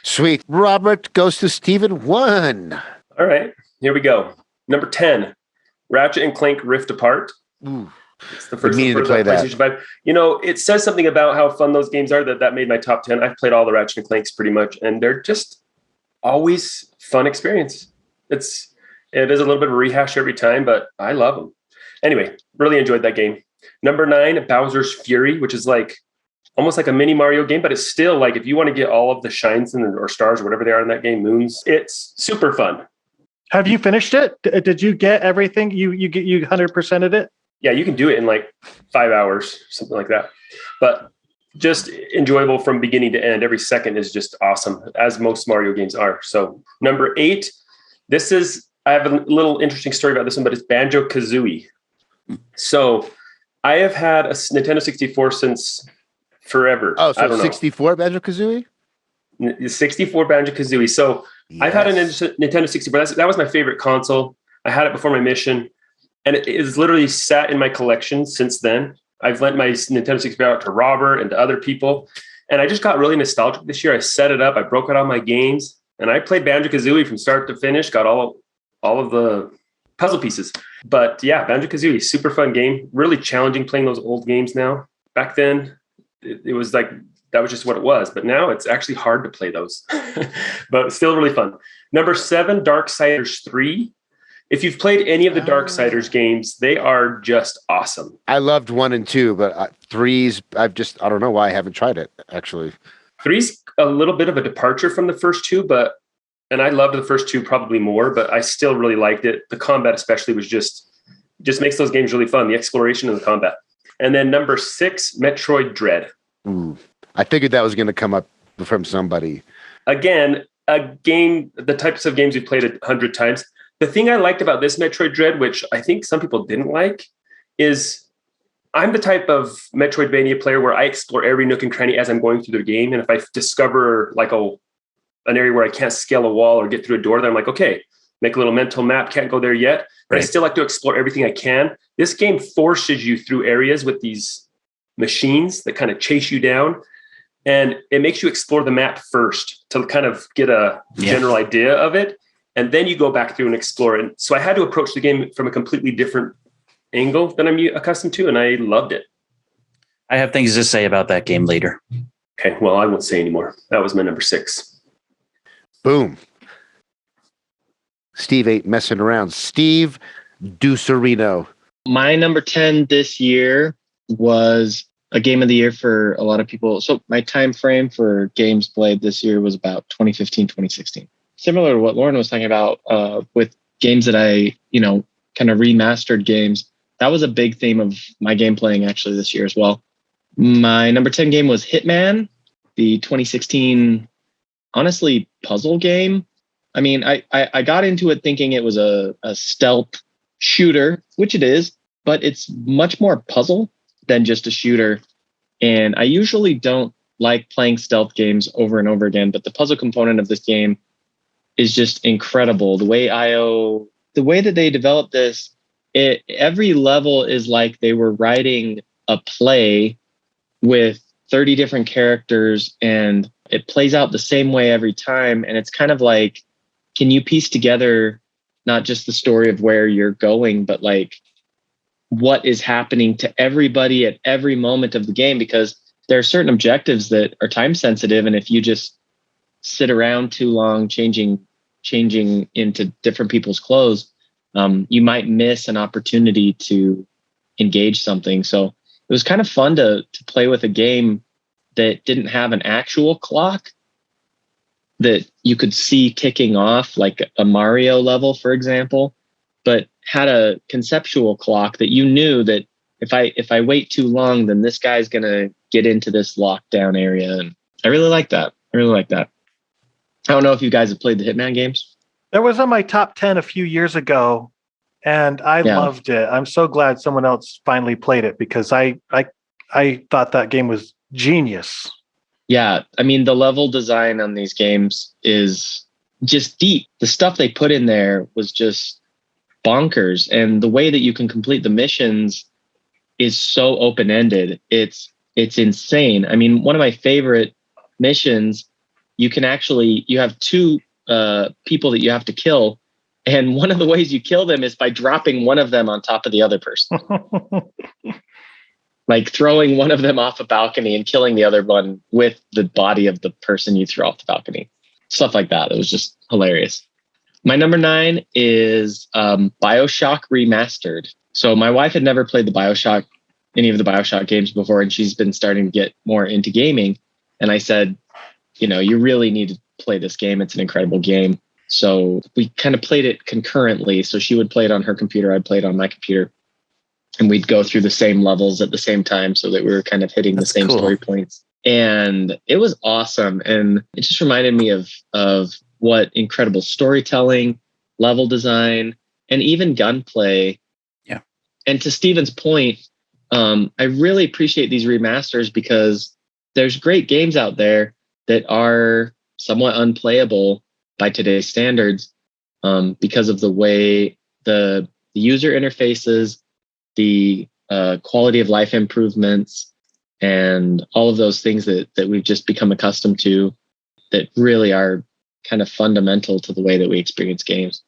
Sweet. Robert goes to Steven 1. All right, here we go. Number 10, Ratchet and Clank Rift Apart. Ooh. It's the first meaning one to for play the that. PlayStation 5. You know, it says something about how fun those games are that made my top 10. I've played all the Ratchet and Clanks pretty much, and they're just always fun experience. It is a little bit of a rehash every time, but I love them. Anyway, really enjoyed that game. Number 9, Bowser's Fury, which is like almost like a mini Mario game, but it's still like if you want to get all of the shines or stars or whatever they are in that game, moons, it's super fun. Have you finished it? Did you get everything? You 100%ed it? Yeah, you can do it in like 5 hours, something like that. But just enjoyable from beginning to end. Every second is just awesome, as most Mario games are. So number 8, I have a little interesting story about this one, but it's Banjo-Kazooie. So I have had a Nintendo 64 since forever. Oh, I don't so 64 Banjo-Kazooie? 64 Banjo-Kazooie. So Yes. I've had a Nintendo 64. That was my favorite console. I had it before my mission, and it is literally sat in my collection since then. I've lent my Nintendo 64 out to Robert and to other people, and I just got really nostalgic this year. I set it up, I broke out all my games, and I played Banjo-Kazooie from start to finish, got all of the puzzle pieces. But yeah, Banjo-Kazooie, super fun game, really challenging playing those old games now. Back then, it was like, that was just what it was. But now it's actually hard to play those, but still really fun. Number 7, Darksiders 3. If you've played any of the Darksiders games, they are just awesome. I loved 1 and 2, but 3's, I don't know why I haven't tried it, actually. 3's a little bit of a departure from the first 2, and I loved the first 2 probably more, but I still really liked it. The combat especially was just makes those games really fun, the exploration and the combat. And then number 6, Metroid Dread. Ooh, I figured that was going to come up from somebody. Again, a game, the types of games we've played 100 times. The thing I liked about this Metroid Dread, which I think some people didn't like, is I'm the type of Metroidvania player where I explore every nook and cranny as I'm going through the game. And if I discover like an area where I can't scale a wall or get through a door, then I'm like, okay, make a little mental map, can't go there yet. But I still like to explore everything I can. This game forces you through areas with these machines that kind of chase you down. And it makes you explore the map first to kind of get a general idea of it. And then you go back through and explore it. So I had to approach the game from a completely different angle than I'm accustomed to, and I loved it. I have things to say about that game later. Okay, well, I won't say anymore. That was my number 6. Boom. Steve ain't messing around. Steve Ducerino. My number 10 this year was a game of the year for a lot of people. So my time frame for games played this year was about 2015, 2016. Similar to what Lauren was talking about with games that I, kind of remastered games. That was a big theme of my game playing actually this year as well. My number 10 game was Hitman, the 2016, honestly, puzzle game. I mean, I got into it thinking it was a stealth shooter, which it is, but it's much more puzzle than just a shooter. And I usually don't like playing stealth games over and over again, but the puzzle component of this game is just incredible. The way that they developed this, every level is like they were writing a play with 30 different characters, and it plays out the same way every time. And it's kind of like, can you piece together not just the story of where you're going, but like what is happening to everybody at every moment of the game? Because there are certain objectives that are time sensitive, and if you just sit around too long changing into different people's clothes, you might miss an opportunity to engage something. So it was kind of fun to play with a game that didn't have an actual clock that you could see kicking off, like a Mario level, for example, but had a conceptual clock that you knew that if I wait too long, then this guy's going to get into this lockdown area. And I really like that. I don't know if you guys have played the Hitman games. There was on my top 10 a few years ago, and I loved it. I'm so glad someone else finally played it because I thought that game was genius. Yeah, I mean, the level design on these games is just deep. The stuff they put in there was just bonkers. And the way that you can complete the missions is so open-ended. It's insane. I mean, one of my favorite missions, you have 2 people that you have to kill, And one of the ways you kill them is by dropping one of them on top of the other person. Like throwing one of them off a balcony and killing the other one with the body of the person you threw off the balcony. Stuff like that. It was just hilarious. My number 9 is BioShock Remastered. So my wife had never played any of the BioShock games before, and she's been starting to get more into gaming. And I said, you really need to play this game. It's an incredible game. So we kind of played it concurrently. So she would play it on her computer. I'd play it on my computer. And we'd go through the same levels at the same time so that we were kind of hitting the same story points. And it was awesome. And it just reminded me of what incredible storytelling, level design, and even gunplay. Yeah. And to Steven's point, I really appreciate these remasters because there's great games out there that are somewhat unplayable by today's standards because of the way the user interfaces, the quality of life improvements, and all of those things that we've just become accustomed to that really are kind of fundamental to the way that we experience games.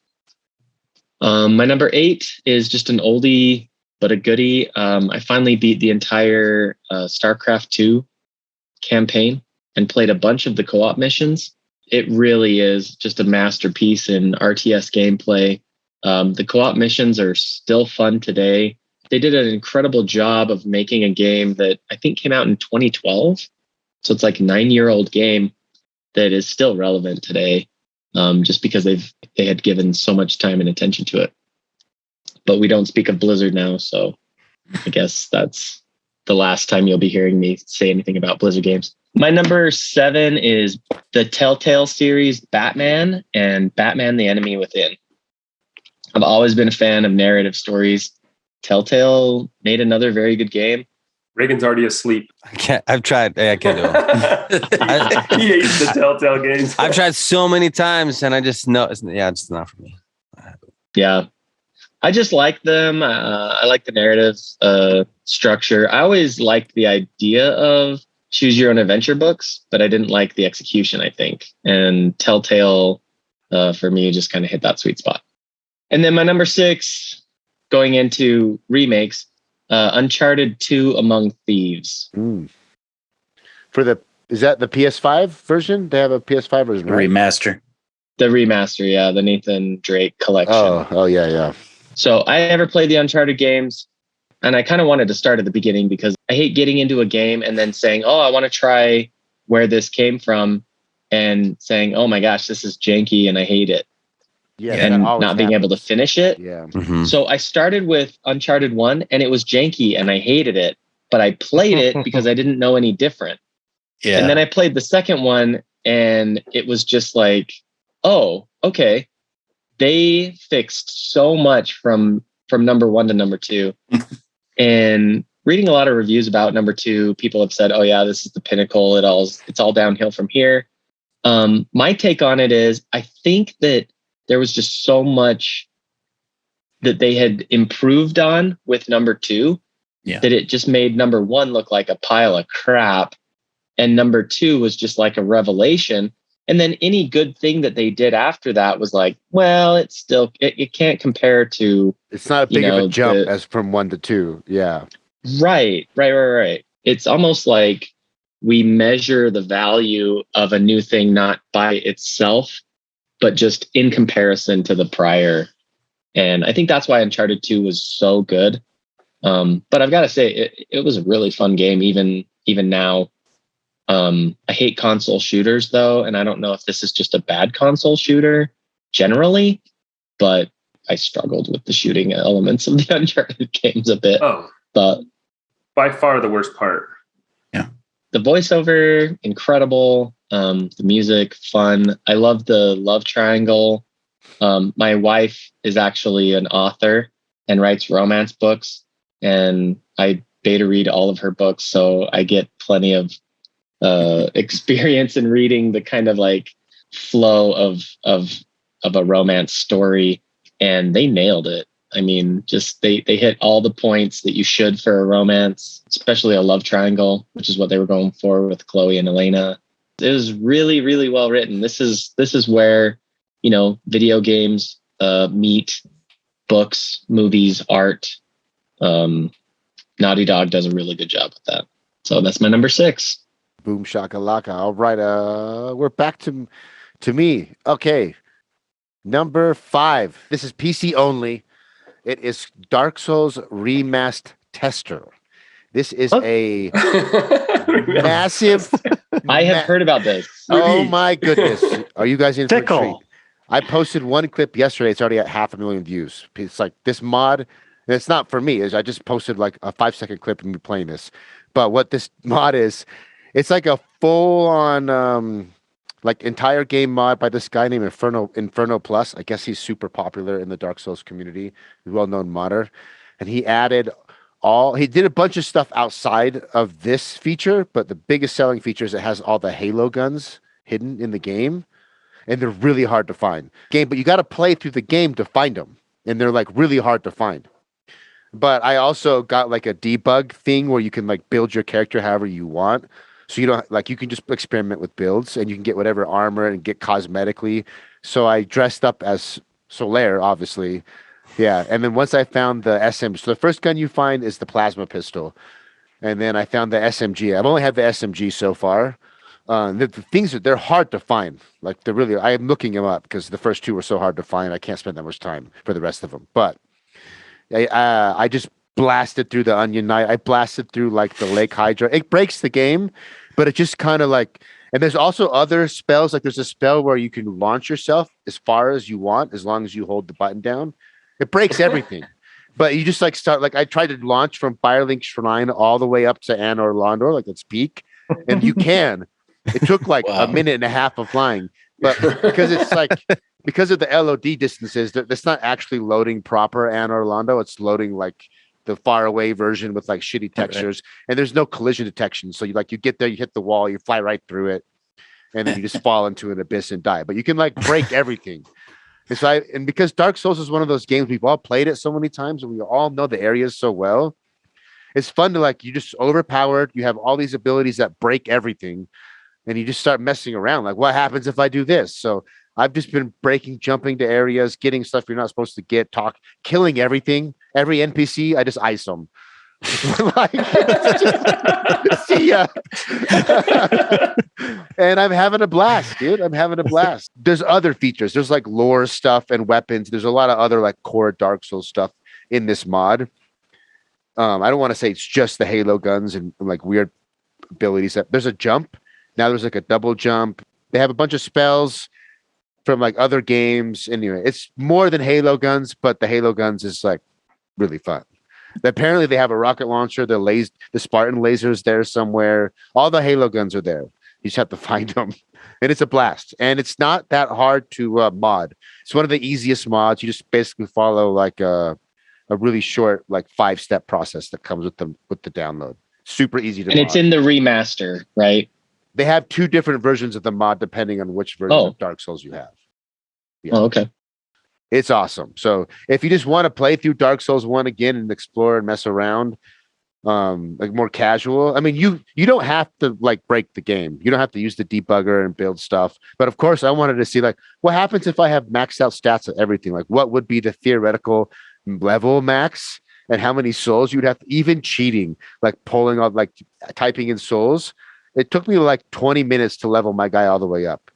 My number 8 is just an oldie but a goodie. I finally beat the entire StarCraft 2 campaign and played a bunch of the co-op missions. It really is just a masterpiece in RTS gameplay. The co-op missions are still fun today. They did an incredible job of making a game that I think came out in 2012. So it's like a 9-year-old game that is still relevant today, just because they had given so much time and attention to it. But we don't speak of Blizzard now, so I guess that's the last time you'll be hearing me say anything about Blizzard games. My number 7 is the Telltale series Batman and Batman: The Enemy Within. I've always been a fan of narrative stories. Telltale made another very good game. Reagan's already asleep. I've tried. I can't do it. He hates the Telltale games. I've tried so many times, and I just know it's not for me. Yeah, I just like them. I like the narrative structure. I always liked the idea of choose your own adventure books, but I didn't like the execution, I think. And Telltale, for me, just kind of hit that sweet spot. And then my number 6, going into remakes, Uncharted 2 Among Thieves. Is that the PS5 version? They have a PS5 version, right? Remaster. The remaster, yeah, the Nathan Drake collection. Oh, yeah. So I never played the Uncharted games, and I kind of wanted to start at the beginning because I hate getting into a game and then saying, oh, I want to try where this came from, and saying, oh my gosh, this is janky and I hate it. Yeah, and not being able to finish it. Yeah. Mm-hmm. So I started with Uncharted 1 and it was janky and I hated it, but I played it because I didn't know any different. Yeah. And then I played the second one and it was just like, oh, okay. They fixed so much from number 1 to number 2. And reading a lot of reviews about number 2, people have said, oh yeah, this is the pinnacle. It's all downhill from here. My take on it is I think that there was just so much that they had improved on with number 2 that it just made number 1 look like a pile of crap. And number 2 was just like a revelation. And then any good thing that they did after that was like, well, it's still, it can't compare to. It's not a big of a jump as from 1 to 2. Yeah. Right. It's almost like we measure the value of a new thing not by itself, but just in comparison to the prior. And I think that's why Uncharted 2 was so good. But I've got to say, it was a really fun game, even now. I hate console shooters, though, and I don't know if this is just a bad console shooter generally, but I struggled with the shooting elements of the Uncharted games a bit. Oh, but by far the worst part. Yeah. The voiceover, incredible. The music, fun. I love the love triangle. My wife is actually an author and writes romance books, and I beta read all of her books, so I get plenty of experience in reading the kind of like flow of a romance story, and they nailed it. I mean, just they hit all the points that you should for a romance, especially a love triangle, which is what they were going for with Chloe and Elena. It was really, really well written. This is where, video games meet books, movies, art. Naughty Dog does a really good job with that. So that's my number 6. Boom shakalaka. All right. We're back to me. Okay. Number 5. This is PC only. It is Dark Souls Remastered Tester. This is a massive. I have heard about this. Oh my goodness! Are you guys in for a treat? Tickle. I posted one clip yesterday. It's already at 500,000 views. It's like this mod. And it's not for me. I just posted like a 5-second clip of me playing this. But what this mod is, it's like a full-on like entire game mod by this guy named Inferno Plus. I guess he's super popular in the Dark Souls community. He's a well-known modder, and he did a bunch of stuff outside of this feature, but the biggest selling feature is it has all the Halo guns hidden in the game, and they're really hard to find. But you got to play through the game to find them, and they're like really hard to find. But I also got like a debug thing where you can like build your character however you want. So you don't like, you can just experiment with builds and you can get whatever armor and get cosmetically. So I dressed up as Solaire, obviously. Yeah. And then once I found the SMG, so the first gun you find is the plasma pistol. And then I found the SMG. I've only had the SMG so far. The things they're hard to find. Like they're really, I am looking them up because the first 2 were so hard to find. I can't spend that much time for the rest of them. But I just blasted through the Onion Knight. I blasted through like the Lake Hydra. It breaks the game, but it just kind of like, and there's also other spells. Like there's a spell where you can launch yourself as far as you want, as long as you hold the button down. It breaks everything. But you just like start, like I tried to launch from Firelink Shrine all the way up to Anor Londo, like its peak. And you can. It took like a minute and a half of flying. But because it's like, because of the LOD distances, that's not actually loading proper Anor Londo. It's loading like the far away version with like shitty textures, and there's no collision detection. So you get there, you hit the wall, you fly right through it, and then you just fall into an abyss and die. But you can like break everything. And because Dark Souls is one of those games we've all played it so many times, and we all know the areas so well, it's fun to like, you just overpowered. You have all these abilities that break everything, and you just start messing around. Like, what happens if I do this? So I've just been jumping to areas, getting stuff you're not supposed to get, killing everything. Every NPC, I just ice them. Like, see ya. And I'm having a blast, dude. I'm having a blast. There's other features. There's like lore stuff and weapons. There's a lot of other like core Dark Souls stuff in this mod. I don't want to say it's just the Halo guns and like weird abilities. There's a jump. Now there's like a double jump. They have a bunch of spells from like other games. Anyway, it's more than Halo guns, but the Halo guns is like really fun. Apparently they have a rocket launcher. The Spartan lasers there somewhere. All the Halo guns are there. You just have to find them, and it's a blast. And it's not that hard to mod. It's one of the easiest mods. You just basically follow like a really short like 5-step process that comes with the download. Super easy to. And mod. It's in the remaster, right? They have 2 different versions of the mod depending on which version of Dark Souls you have. Yeah. Oh, okay. It's awesome. So if you just want to play through Dark Souls 1 again and explore and mess around, like more casual, I mean, you don't have to like break the game. You don't have to use the debugger and build stuff. But of course, I wanted to see like what happens if I have maxed out stats of everything. Like what would be the theoretical level max and how many souls you'd have to, even cheating, like pulling up, like typing in souls. It took me like 20 minutes to level my guy all the way up.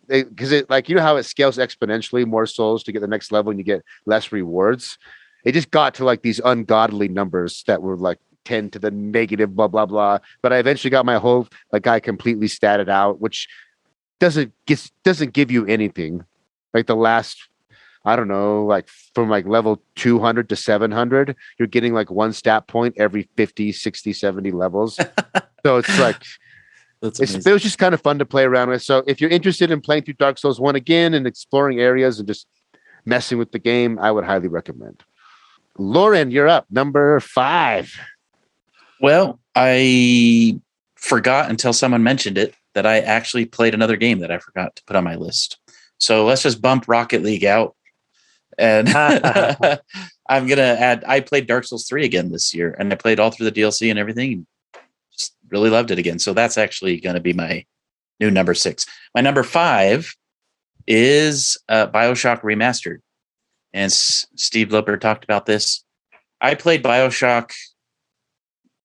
Because it like, you know how it scales exponentially, more souls to get the next level and you get less rewards. It just got to like these ungodly numbers that were like 10 to the negative blah blah blah. But I eventually got my whole like guy completely statted out, which doesn't give you anything. Like the last, I don't know, like from like level 200 to 700, you're getting like 1 stat point every 50, 60, 70 levels. So it's like it was just kind of fun to play around with. So if you're interested in playing through Dark Souls 1 again and exploring areas and just messing with the game, I would highly recommend. Lauren, you're up. Number 5. Well, I forgot until someone mentioned it that I actually played another game that I forgot to put on my list. So let's just bump Rocket League out. And I'm going to add, I played Dark Souls 3 again this year, and I played all through the DLC and everything. Just really loved it again. So that's actually going to be my new number 6. My number 5 is BioShock Remastered. and Steve Loper talked about this. I played BioShock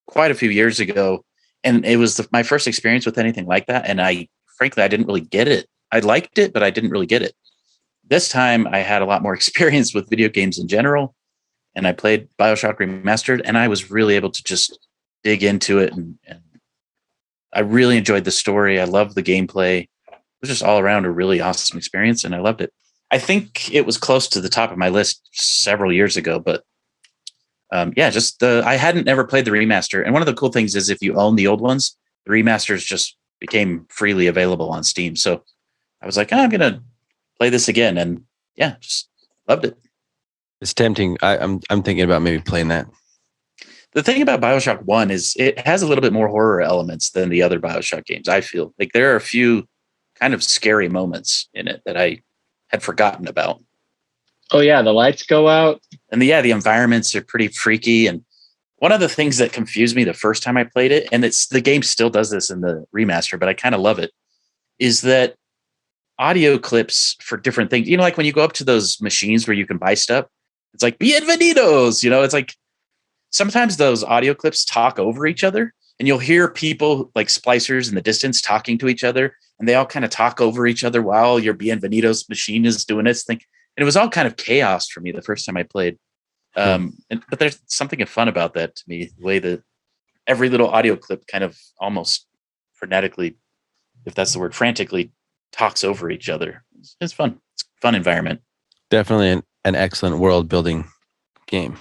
quite a few years ago, and it was my first experience with anything like that. And frankly, I didn't really get it. I liked it, but I didn't really get it. This time I had a lot more experience with video games in general, and I played BioShock Remastered, and I was really able to just dig into it. And I really enjoyed the story. I loved the gameplay. It was just all around a really awesome experience, and I loved it. I think it was close to the top of my list several years ago, but I hadn't never played the remaster. And one of the cool things is if you own the old ones, the remasters just became freely available on Steam. So I was like, I'm going to play this again. And yeah, just loved it. It's tempting. I'm thinking about maybe playing that. The thing about BioShock 1 is it has a little bit more horror elements than the other BioShock games. I feel like there are a few kind of scary moments in it that I had forgotten about. Oh yeah, the lights go out. And the environments are pretty freaky. And one of the things that confused me the first time I played it, and the game still does this in the remaster, but I kind of love it, is that audio clips for different things. You know, like when you go up to those machines where you can buy stuff, it's like bienvenidos, it's like sometimes those audio clips talk over each other, and you'll hear people like splicers in the distance talking to each other, and they all kind of talk over each other while your bienvenidos machine is doing its thing. And it was all kind of chaos for me the first time I played. But there's something fun about that to me, the way that every little audio clip kind of almost frenetically, if that's the word, frantically talks over each other. It's fun. It's a fun environment. Definitely an excellent world building game.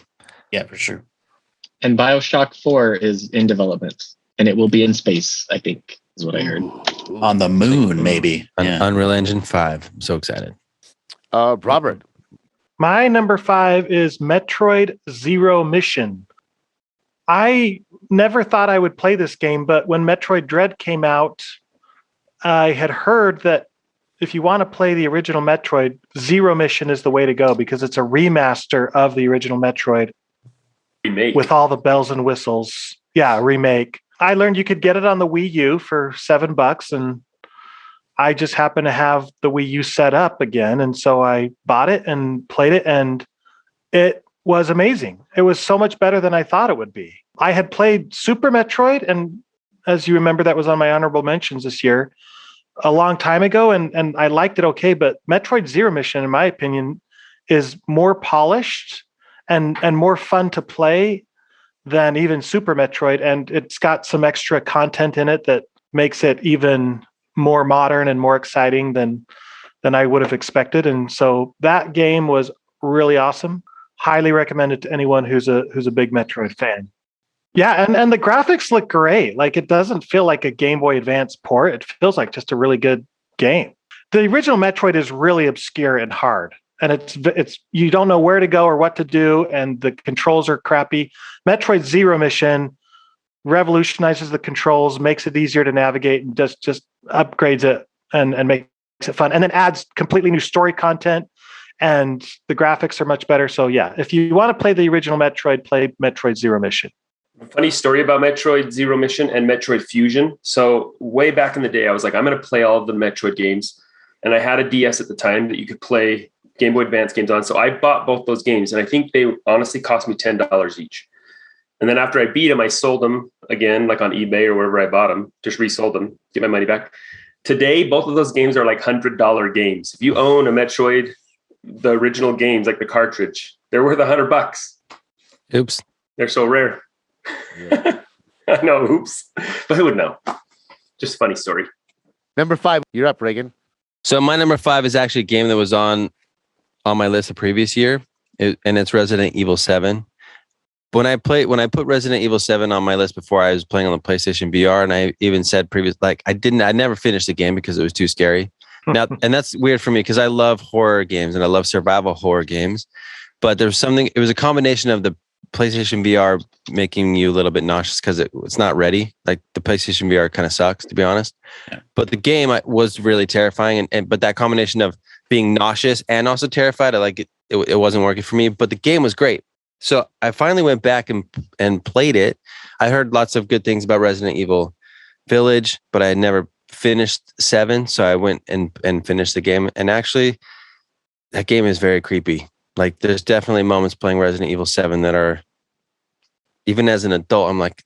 Yeah, for sure. And BioShock 4 is in development, and it will be in space, I think, is what I heard. On the moon, maybe. Yeah. Unreal Engine 5. I'm so excited. Robert. My number 5 is Metroid Zero Mission. I never thought I would play this game, but when Metroid Dread came out, I had heard that if you want to play the original Metroid, Zero Mission is the way to go because it's a remaster of the original Metroid. Remake. With all the bells and whistles. Yeah, remake. I learned you could get it on the Wii U for $7, and I just happened to have the Wii U set up again. And so I bought it and played it, and it was amazing. It was so much better than I thought it would be. I had played Super Metroid, and as you remember, that was on my honorable mentions this year, a long time ago, and I liked it okay. But Metroid Zero Mission, in my opinion, is more polished and more fun to play than even Super Metroid. And it's got some extra content in it that makes it even more modern and more exciting than I would have expected. And so that game was really awesome. Highly recommended to anyone who's a big Metroid fan. Yeah, and the graphics look great. Like, it doesn't feel like a Game Boy Advance port. It feels like just a really good game. The original Metroid is really obscure and hard, and it's you don't know where to go or what to do, and the controls are crappy. Metroid Zero Mission revolutionizes the controls, makes it easier to navigate, and just upgrades it and makes it fun, and then adds completely new story content, and the graphics are much better. So yeah, if you want to play the original Metroid, play Metroid Zero Mission. Funny story about Metroid Zero Mission and Metroid Fusion. So way back in the day, I was like, I'm going to play all of the Metroid games. And I had a DS at the time that you could play Game Boy Advance games on. So I bought both those games, and I think they honestly cost me $10 each. And then after I beat them, I sold them again, like on eBay or wherever I bought them, just resold them, get my money back. Today, both of those games are like $100 games. If you own a Metroid, the original games, like the cartridge, they're worth $100. Oops. They're so rare. Yeah. I know, oops. But who would know? Just a funny story. Number 5, you're up, Reagan. So my number 5 is actually a game that was on my list the previous year, and it's Resident Evil 7. When I put Resident Evil 7 on my list before, I was playing on the PlayStation VR, and I even said I never finished the game because it was too scary. Now, and that's weird for me because I love horror games and I love survival horror games, but there's something. It was a combination of the PlayStation VR making you a little bit nauseous because it's not ready. Like, the PlayStation VR kind of sucks, to be honest. Yeah. But the game was really terrifying, but that combination of being nauseous and also terrified, it wasn't working for me. But the game was great. So I finally went back and played it. I heard lots of good things about Resident Evil Village, but I had never finished 7. So I went and finished the game. And actually, that game is very creepy. Like, there's definitely moments playing Resident Evil 7 that are, even as an adult, I'm like,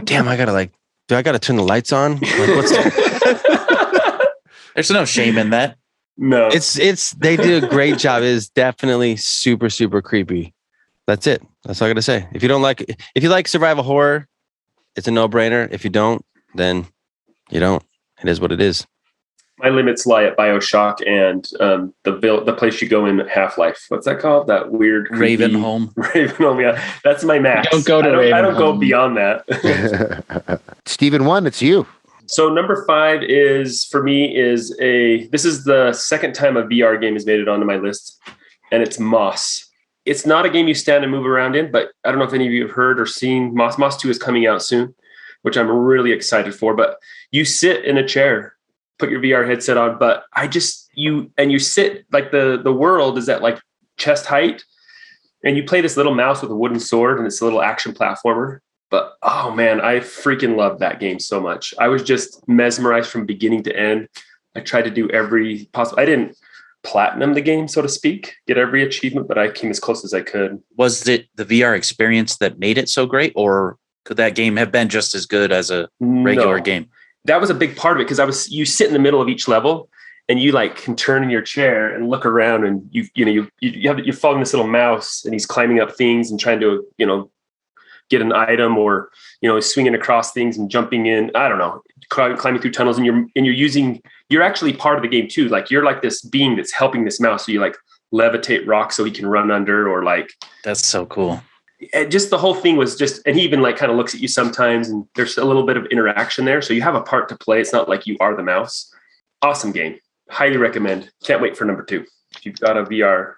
damn, do I gotta turn the lights on? Like, what's There's no shame in that. No. they do a great job. It is definitely super, super creepy. That's it. That's all I gotta say. If you like survival horror, it's a no-brainer. If you don't, then you don't. It is what it is. My limits lie at BioShock and the place you go in Half-Life. What's that called? That weird Ravenholm. Ravenholm, yeah. That's my max. Don't go to I don't go Ravenholm. beyond that. Steven 1, it's you. So number 5 is this is the second time a VR game has made it onto my list, and it's Moss. It's not a game you stand and move around in, but I don't know if any of you have heard or seen Moss. Moss 2 is coming out soon, which I'm really excited for. But you sit in a chair, put your VR headset on, but you sit like the world is at like chest height, and you play this little mouse with a wooden sword, and it's a little action platformer. But oh man, I freaking loved that game so much. I was just mesmerized from beginning to end. I tried to do every possible. I didn't platinum the game, so to speak, get every achievement, but I came as close as I could. Was it the VR experience that made it so great, or could that game have been just as good as a regular game? That was a big part of it, because you sit in the middle of each level and you like can turn in your chair and look around, and you're following this little mouse, and he's climbing up things and trying to get an item, or swinging across things and jumping in. I don't know, climbing through tunnels, and you're actually part of the game too. Like you're like this being that's helping this mouse. So you like levitate rocks so he can run under, or like that's so cool. Just the whole thing was and he even like kind of looks at you sometimes, and there's a little bit of interaction there. So you have a part to play. It's not like you are the mouse. Awesome game. Highly recommend. Can't wait for number 2. If you've got a VR,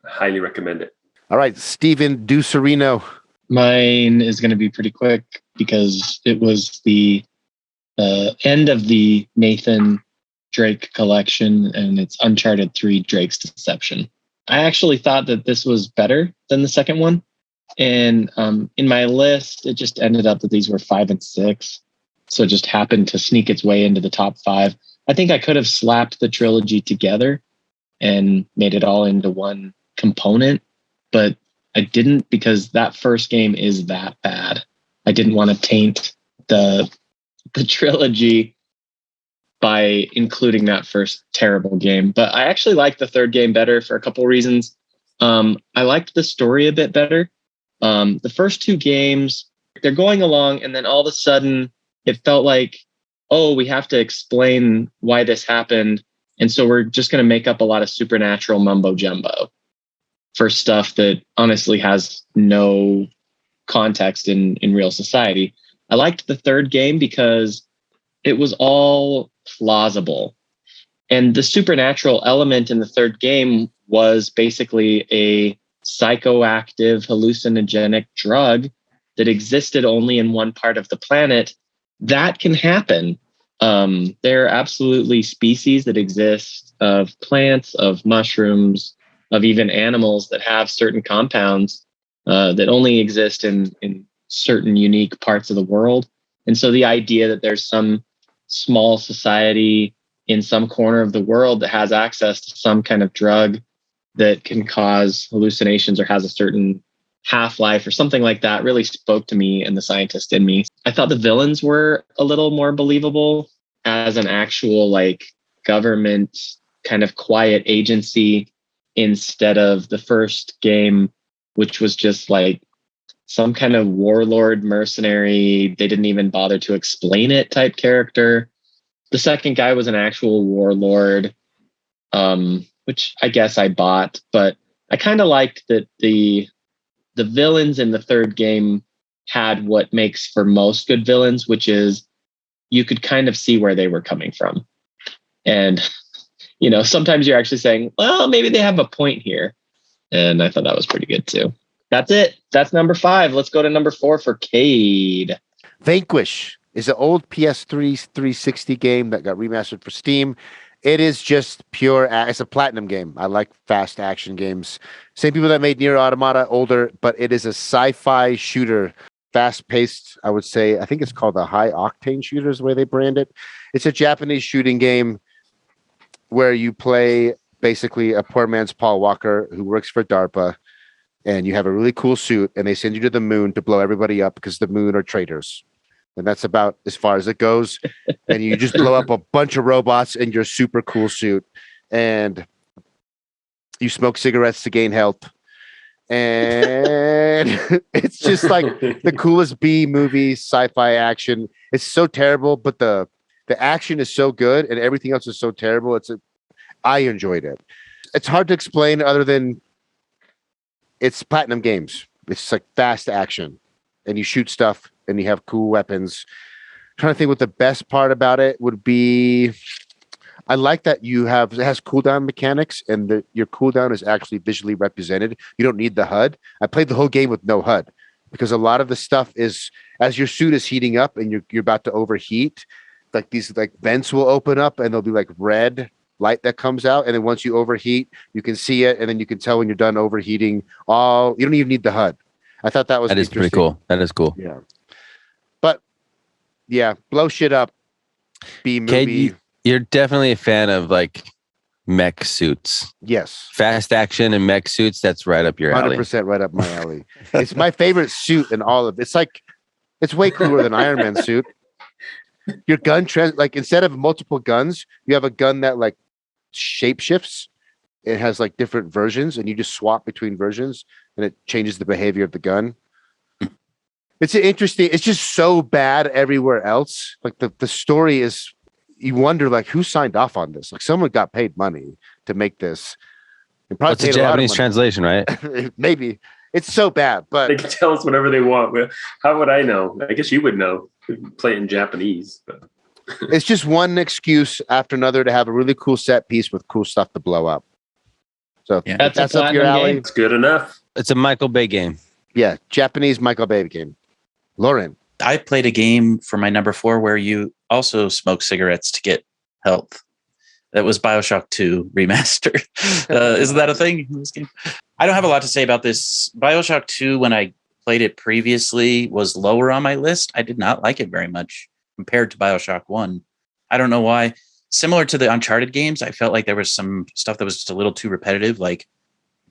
I highly recommend it. All right, Steven Ducerino. Mine is going to be pretty quick because it was the end of the Nathan Drake collection, and it's Uncharted 3 Drake's Deception. I actually thought that this was better than the second one. And in my list, it just ended up that these were 5 and 6. So it just happened to sneak its way into the top 5. I think I could have slapped the trilogy together and made it all into one component, but I didn't, because that first game is that bad. I didn't want to taint the trilogy by including that first terrible game. But I actually liked the third game better for a couple of reasons. I liked the story a bit better. The first 2 games, they're going along, and then all of a sudden it felt like, oh, we have to explain why this happened. And so we're just going to make up a lot of supernatural mumbo jumbo for stuff that honestly has no context in real society. I liked the third game because it was all plausible. And the supernatural element in the third game was basically a psychoactive hallucinogenic drug that existed only in one part of the planet. That can happen. There are absolutely species that exist of plants, of mushrooms, of even animals that have certain compounds that only exist in certain unique parts of the world. And so the idea that there's some small society in some corner of the world that has access to some kind of drug that can cause hallucinations or has a certain half-life or something like that really spoke to me and the scientist in me. I thought the villains were a little more believable as an actual like government kind of quiet agency, instead of the first game, which was just like some kind of warlord mercenary. They didn't even bother to explain it type character. The second guy was an actual warlord, which I guess I bought, but I kind of liked that the villains in the third game had what makes for most good villains, which is you could kind of see where they were coming from. And sometimes you're actually saying, well, maybe they have a point here. And I thought that was pretty good too. That's it. That's number 5. Let's go to number 4 for Cade. Vanquish is an old PS3 360 game that got remastered for Steam. It is just pure, it's a platinum game. I like fast action games. Same people that made Nier Automata, older, but it is a sci-fi shooter. Fast-paced, I would say. I think it's called a high-octane shooter is the way they brand it. It's a Japanese shooting game where you play basically a poor man's Paul Walker who works for DARPA, and you have a really cool suit, and they send you to the moon to blow everybody up because the moon are traitors. And that's about as far as it goes. And you just blow up a bunch of robots in your super cool suit, and you smoke cigarettes to gain health. And it's just like the coolest B movie sci-fi action. It's so terrible, but the action is so good and everything else is so terrible. I enjoyed it. It's hard to explain other than it's Platinum Games. It's just like fast action, and you shoot stuff and you have cool weapons. I'm trying to think what the best part about it would be. I like that it has cooldown mechanics, and your cooldown is actually visually represented. You don't need the HUD. I played the whole game with no HUD because a lot of the stuff is as your suit is heating up and you're about to overheat, like these like vents will open up and there'll be like red light that comes out, and then once you overheat, you can see it, and then you can tell when you're done overheating. You don't even need the HUD. I thought that is pretty cool. That is cool. Yeah, but yeah, blow shit up. B movie. You're definitely a fan of like mech suits. Yes. Fast action and mech suits. That's right up your alley. 100% right up my alley. It's my favorite suit in all of it. It's way cooler than Iron Man suit. Your gun, like instead of multiple guns, you have a gun that like shapeshifts. It has like different versions, and you just swap between versions, and it changes the behavior of the gun. It's just so bad everywhere else. Like the story is, you wonder like who signed off on this. Like someone got paid money to make this. It's a Japanese translation, right? Maybe. It's so bad, but they can tell us whatever they want. How would I know? I guess you would know. Play it in Japanese, but it's just one excuse after another to have a really cool set piece with cool stuff to blow up. So yeah. that's up your alley. It's good enough. It's a Michael Bay game. Yeah, Japanese Michael Bay game. Lauren. I played a game for my number 4 where you also smoke cigarettes to get health. That was BioShock 2 remastered. Isn't that a thing in this game? I don't have a lot to say about this. BioShock 2, when I played it previously, was lower on my list. I did not like it very much compared to BioShock 1. I don't know why. Similar to the Uncharted games, I felt like there was some stuff that was just a little too repetitive, like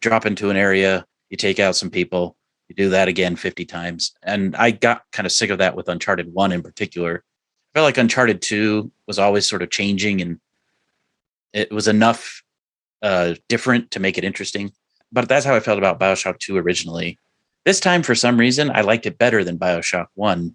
drop into an area, you take out some people, you do that again 50 times. And I got kind of sick of that with Uncharted 1 in particular. I felt like Uncharted 2 was always sort of changing, and it was enough different to make it interesting. But that's how I felt about BioShock 2 originally. This time, for some reason, I liked it better than BioShock 1.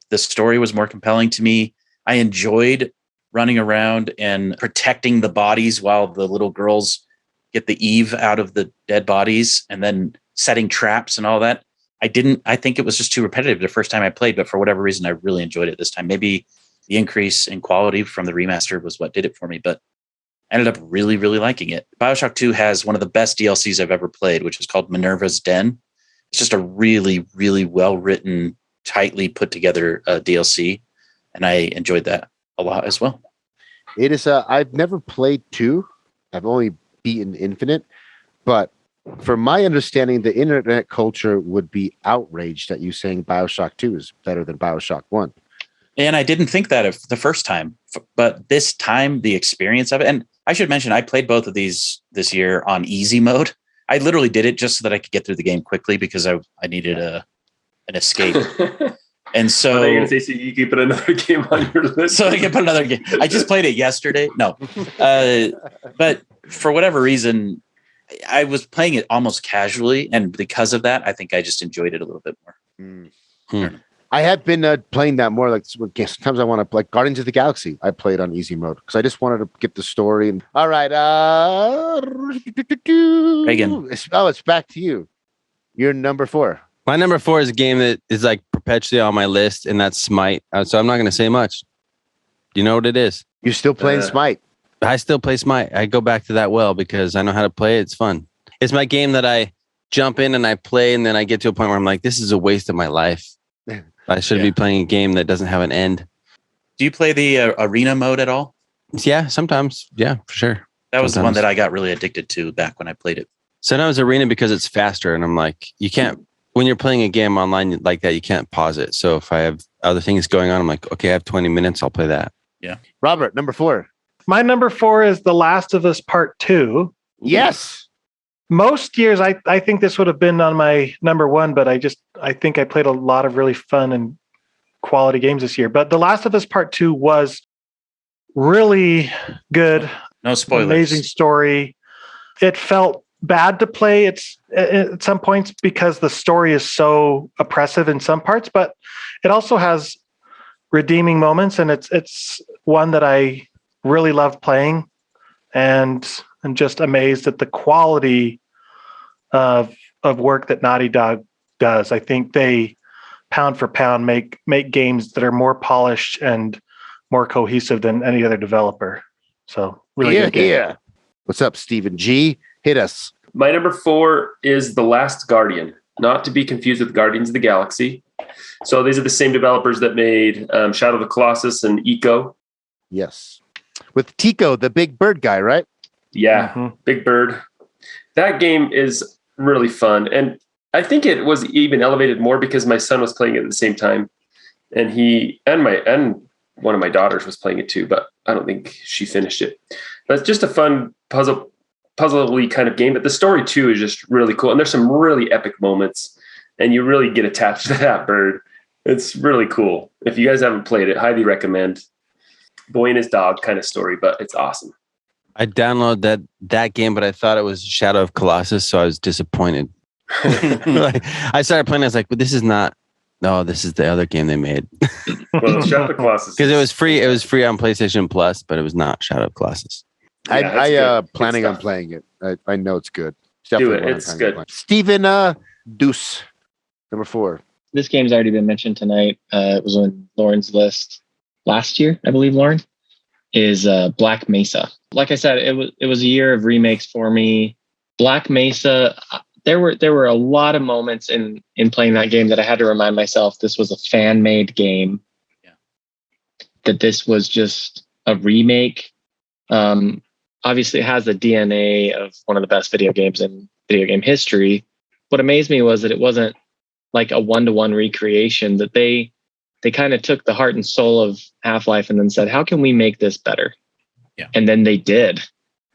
The story was more compelling to me. I enjoyed running around and protecting the bodies while the little girls get the Eve out of the dead bodies and then setting traps and all that. I think it was just too repetitive the first time I played, but for whatever reason, I really enjoyed it this time. Maybe the increase in quality from the remaster was what did it for me, but I ended up really, really liking it. BioShock 2 has one of the best DLCs I've ever played, which is called Minerva's Den. It's just a really, really well-written, tightly put together DLC, and I enjoyed that a lot as well. It is I've never played 2. I've only beaten Infinite, but from my understanding, the internet culture would be outraged at you saying BioShock 2 is better than BioShock 1. And I didn't think that the first time, but this time, the experience of it, and I should mention, I played both of these this year on easy mode. I literally did it just so that I could get through the game quickly because I needed an escape. And so, are you going to say so you can put another game on your list? So I can put another game. I just played it yesterday. No, but for whatever reason, I was playing it almost casually, and because of that, I think I just enjoyed it a little bit more. I have been playing that more. Like sometimes I want to play Guardians of the Galaxy. I played on easy mode because I just wanted to get the story. And all right, Reagan. It's back to you. You're number 4. My number 4 is a game that is like perpetually on my list, and that's Smite. So I'm not going to say much. You know what it is? You're still playing Smite. I still play Smite. I go back to that well because I know how to play it. It's fun. It's my game that I jump in and I play, and then I get to a point where I'm like, this is a waste of my life. I should be playing a game that doesn't have an end. Do you play the arena mode at all? Yeah, sometimes. Yeah, for sure. That was the one that I got really addicted to back when I played it. Sometimes arena because it's faster, and I'm like, you can't, when you're playing a game online like that, you can't pause it. So if I have other things going on, I'm like, okay, I have 20 minutes, I'll play that. Yeah. Robert, number 4. My number 4 is The Last of Us Part 2. Yes. Most years, I think this would have been on my number 1, but I think I played a lot of really fun and quality games this year. But The Last of Us Part 2 was really good. No spoilers. Amazing story. It felt bad to play at some points because the story is so oppressive in some parts, but it also has redeeming moments, and it's one that I really love playing, and I'm just amazed at the quality of work that Naughty Dog does. I think they pound for pound make games that are more polished and more cohesive than any other developer. So really good game. Yeah. What's up, Stephen G? Hit us. My number 4 is The Last Guardian, not to be confused with Guardians of the Galaxy. So these are the same developers that made Shadow of the Colossus and Eco. Yes. With Tico, the big bird guy, right? Yeah, Big Bird. That game is really fun. And I think it was even elevated more because my son was playing it at the same time. And he and one of my daughters was playing it too, but I don't think she finished it. But it's just a fun puzzle-y kind of game. But the story too is just really cool. And there's some really epic moments. And you really get attached to that bird. It's really cool. If you guys haven't played it, highly recommend. Boy and his dog kind of story, but it's awesome. I downloaded that game, but I thought it was Shadow of Colossus, so I was disappointed. Like, I started playing. I was like, "But this is not. No, this is the other game they made." Well, Shadow of the Colossus Because it was free. It was free on PlayStation Plus, but it was not Shadow of Colossus. Yeah, I good. planning Good on stuff. playing it. I know it's good. It's Do definitely it. one I'm It's planning on good. playing. Stephen Deuce, number 4. This game's already been mentioned tonight. It was on Lauren's list last year, I believe. Lauren is Black Mesa. Like I said, it was a year of remakes for me. Black Mesa. There were a lot of moments in playing that game that I had to remind myself this was a fan-made game. Yeah. That this was just a remake. Obviously, it has the DNA of one of the best video games in video game history. What amazed me was that it wasn't like a one-to-one recreation, that they kind of took the heart and soul of Half-Life and then said, how can we make this better? Yeah. And then they did.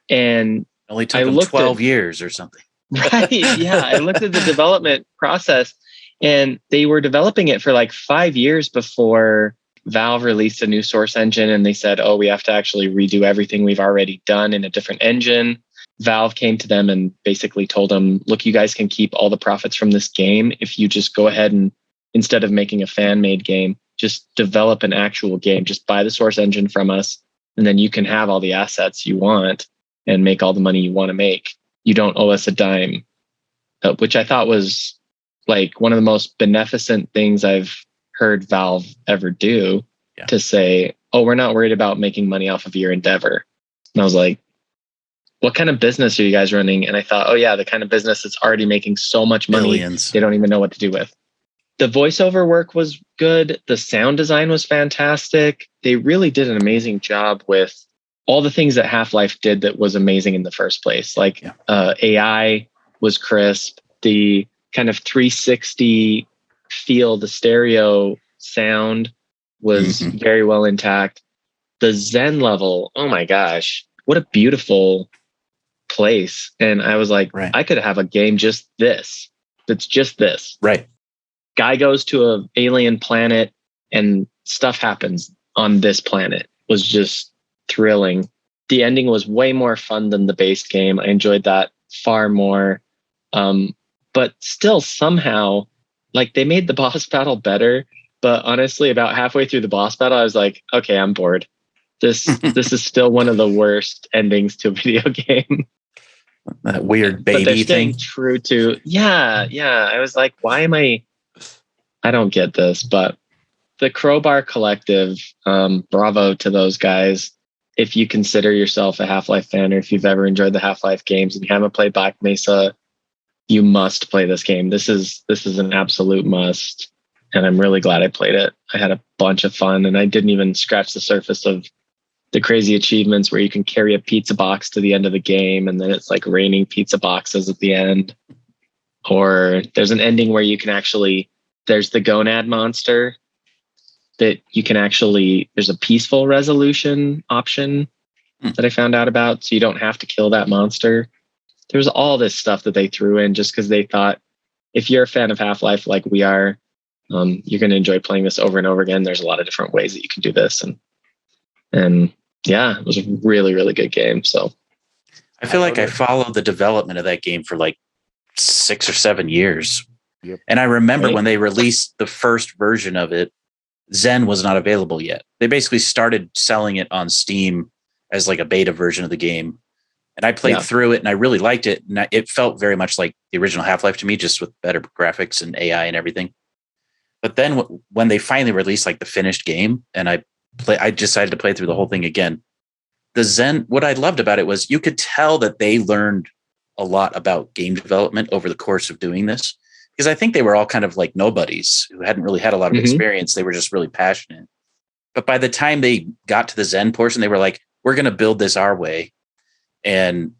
And It only took them 12 years or something. right. Yeah. I looked at the development process, and they were developing it for like 5 years before Valve released a new Source engine. And they said, oh, we have to actually redo everything we've already done in a different engine. Valve came to them and basically told them, look, you guys can keep all the profits from this game if you just go ahead and, instead of making a fan-made game, just develop an actual game. Just buy the Source engine from us, and then you can have all the assets you want and make all the money you want to make. You don't owe us a dime, which I thought was like one of the most beneficent things I've heard Valve ever do, to say, oh, we're not worried about making money off of your endeavor. And I was like, what kind of business are you guys running? And I thought, oh yeah, the kind of business that's already making so much money, Billions. they don't even know what to do with. The voiceover work was good. The sound design was fantastic. They really did an amazing job with all the things that Half-Life did that was amazing in the first place. Like AI was crisp. The kind of 360 feel, the stereo sound was very well intact. The Zen level, oh my gosh, what a beautiful place. And I was like, I could have a game just this. That's just this. Right. Guy goes to an alien planet and stuff happens on this planet. Was just thrilling. The ending was way more fun than the base game. I enjoyed that far more. But still somehow, like, they made the boss battle better. But honestly, about halfway through the boss battle, I was like, okay, I'm bored. This is still one of the worst endings to a video game. That weird But they're baby staying thing. true to, yeah. I was like, why am I don't get this. But the Crowbar Collective, bravo to those guys. If you consider yourself a Half-Life fan, or if you've ever enjoyed the Half-Life games and you haven't played Black Mesa, you must play this game. This is an absolute must. And I'm really glad I played it. I had a bunch of fun, and I didn't even scratch the surface of the crazy achievements where you can carry a pizza box to the end of the game, and then it's like raining pizza boxes at the end. Or there's an ending where you can actually, there's the gonad monster that you can actually, there's a peaceful resolution option that I found out about. So you don't have to kill that monster. There's all this stuff that they threw in just because they thought if you're a fan of Half-Life like we are, you're going to enjoy playing this over and over again. There's a lot of different ways that you can do this. And yeah, it was a really, really good game. So I feel like I followed the development of that game for like 6 or 7 years. Yep. And I remember Right. when they released the first version of it, Zen was not available yet. They basically started selling it on Steam as like a beta version of the game. And I played Yeah. through it and I really liked it. And it felt very much like the original Half-Life to me, just with better graphics and AI and everything. But then when they finally released like the finished game and I decided to play through the whole thing again. The Zen, what I loved about it was you could tell that they learned a lot about game development over the course of doing this. Because I think they were all kind of like nobodies who hadn't really had a lot of Mhm. experience. They were just really passionate. But by the time they got to the Zen portion, they were like, we're going to build this our way. And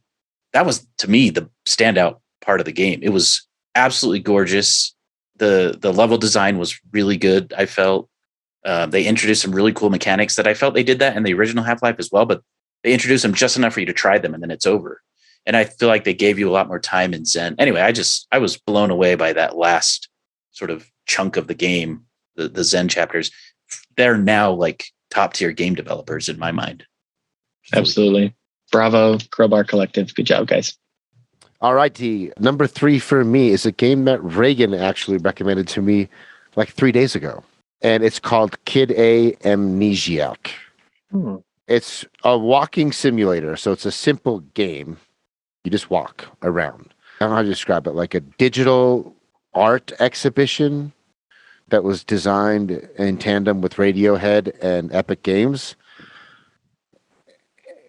that was, to me, the standout part of the game. It was absolutely gorgeous. The level design was really good, I felt. They introduced some really cool mechanics that I felt they did that in the original Half-Life as well, but they introduced them just enough for you to try them and then it's over. And I feel like they gave you a lot more time in Zen. Anyway, I was blown away by that last sort of chunk of the game, the Zen chapters. They're now like top tier game developers in my mind. absolutely. Bravo, Crowbar Collective. Good job, guys. All righty. Number 3 for me is a game that Reagan actually recommended to me like 3 days ago. And it's called Kid A Amnesiac. Hmm. It's a walking simulator. So it's a simple game. You just walk around. I don't know how to describe it. Like a digital art exhibition that was designed in tandem with Radiohead and Epic Games.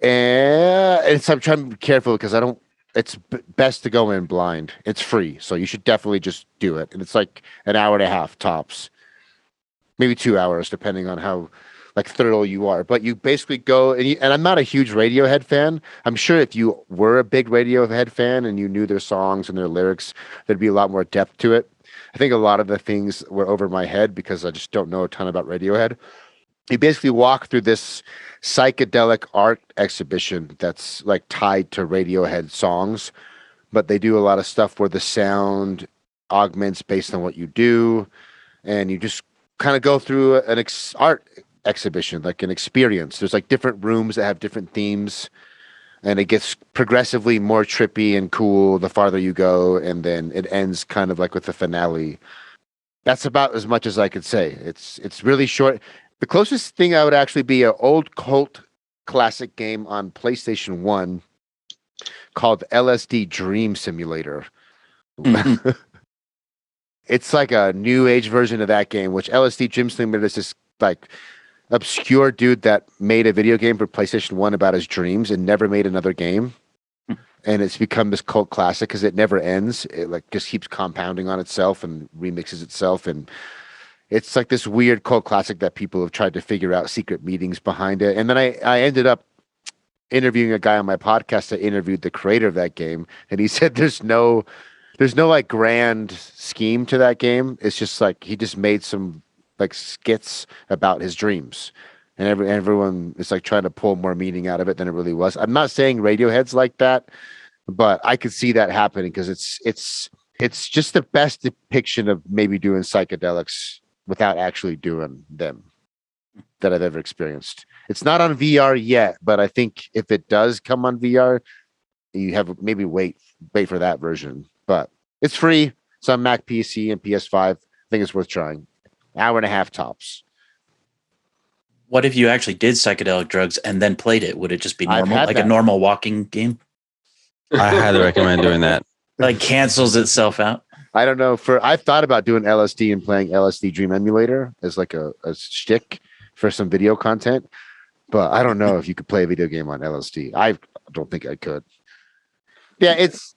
And so I'm trying to be careful because it's best to go in blind. It's free. So you should definitely just do it. And it's like an hour and a half tops, maybe 2 hours, depending on how like thorough you are. But you basically go and I'm not a huge Radiohead fan. I'm sure if you were a big Radiohead fan and you knew their songs and their lyrics, there'd be a lot more depth to it. I think a lot of the things were over my head because I just don't know a ton about Radiohead. You basically walk through this psychedelic art exhibition that's like tied to Radiohead songs, but they do a lot of stuff where the sound augments based on what you do, and you just kind of go through an art exhibition, like an experience. There's like different rooms that have different themes, and it gets progressively more trippy and cool the farther you go, and then it ends kind of like with the finale. That's about as much as I could say. It's really short. The closest thing I would actually be an old cult classic game on PlayStation 1 called LSD Dream Simulator. Mhm. It's like a new age version of that game, which LSD Dream Simulator is this like obscure dude that made a video game for PlayStation 1 about his dreams and never made another game. And it's become this cult classic because it never ends. It like just keeps compounding on itself and remixes itself, and it's like this weird cult classic that people have tried to figure out secret meetings behind it. And then I ended up interviewing a guy on my podcast that interviewed the creator of that game, and he said there's no like grand scheme to that game. It's just like he just made some like skits about his dreams, and everyone is like trying to pull more meaning out of it than it really was. I'm not saying Radiohead's like that, but I could see that happening because it's just the best depiction of maybe doing psychedelics without actually doing them that I've ever experienced. It's not on VR yet, but I think if it does come on VR, you have maybe wait for that version. But it's free. It's on Mac, PC, and PS5. I think it's worth trying. Hour and a half tops. What if you actually did psychedelic drugs and then played it? Would it just be I've normal, had like that. a normal walking game? I highly recommend doing that. Like cancels itself out. I don't know. I've thought about doing LSD and playing LSD Dream Emulator as like a shtick for some video content, but I don't know if you could play a video game on LSD. I don't think I could. Yeah, it's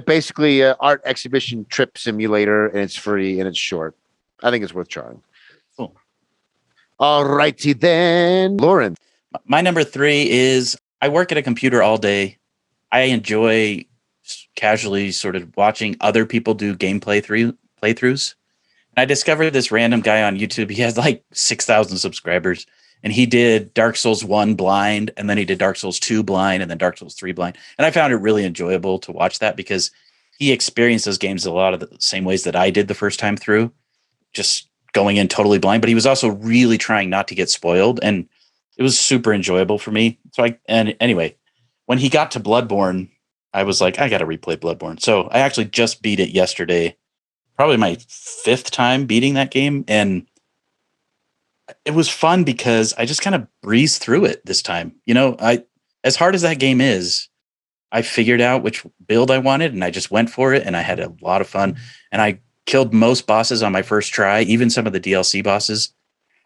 basically an art exhibition trip simulator, and it's free and it's short. I think it's worth trying. Cool. All righty then, Lauren. My number 3 is I work at a computer all day. I enjoy casually sort of watching other people do game playthroughs. And I discovered this random guy on YouTube. He has like 6,000 subscribers. and he did Dark Souls 1 blind, and then he did Dark Souls 2 blind, and then Dark Souls 3 blind. And I found it really enjoyable to watch that because he experienced those games a lot of the same ways that I did the first time through, just going in totally blind. But he was also really trying not to get spoiled, and it was super enjoyable for me. And anyway, when he got to Bloodborne, I was like, I got to replay Bloodborne. So I actually just beat it yesterday, probably my 5th time beating that game, and it was fun because I just kind of breezed through it this time. As hard as that game is, I figured out which build I wanted and I just went for it, and I had a lot of fun, and I killed most bosses on my first try, even some of the DLC bosses.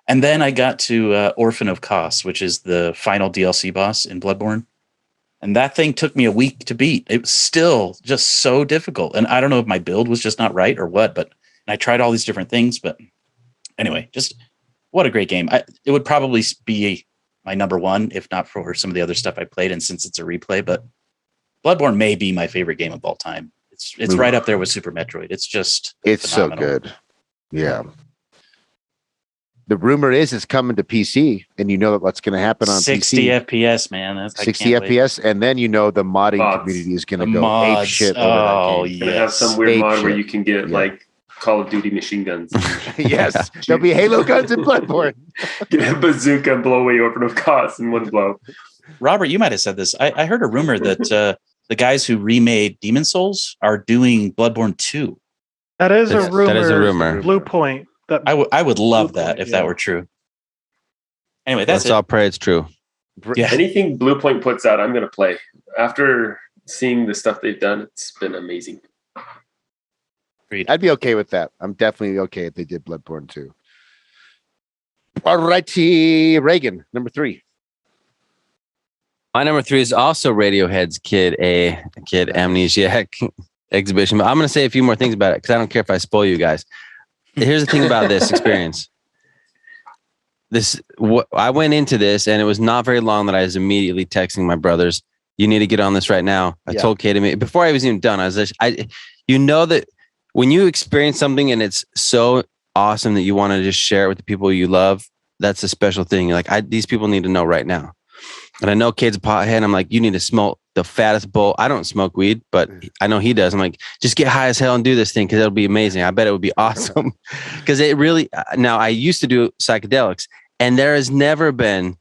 And then I got to Orphan of Kos, which is the final DLC boss in Bloodborne. And that thing took me a week to beat. It was still just so difficult. And I don't know if my build was just not right or what, but I tried all these different things. But anyway, just what a great game. It would probably be my number one, if not for some of the other stuff I played. And since it's a replay, but Bloodborne may be my favorite game of all time. It's right up there with Super Metroid. It's phenomenal. So good. Yeah. The rumor is it's coming to PC, and you know what's going to happen on 60 PC. FPS, man. 60 FPS, and then you know the modding community is going to go ape shit over that game. Gonna have some weird mod where you can get like Call of Duty machine guns. Yes, there'll be Halo guns in Bloodborne. Get a bazooka and blow away Orphan of Kos in one blow. Robert, you might have said this. I heard a rumor that the guys who remade Demon Souls are doing Bloodborne 2. That is a rumor. That is a rumor. Blue Point. I would love that if that were true. Anyway, Let's all pray it's true. Yeah. Anything Blue Point puts out, I'm going to play. After seeing the stuff they've done, it's been amazing. I'd be okay with that. I'm definitely okay if they did Bloodborne 2. All righty, Reagan, number 3. My number 3 is also Radiohead's Kid Amnesiac exhibition. But I'm going to say a few more things about it because I don't care if I spoil you guys. Here's the thing about this experience. I went into this, and it was not very long that I was immediately texting my brothers, "You need to get on this right now." I told Kate before I was even done. I was that when you experience something and it's so awesome that you want to just share it with the people you love, that's a special thing. You're like, these people need to know right now. And I know Kate's a pothead. I'm like, you need to smoke the fattest bowl. I don't smoke weed, but I know he does. I'm like, just get high as hell and do this thing because it'll be amazing. I bet it would be awesome. Because it really, now I used to do psychedelics, and there has never been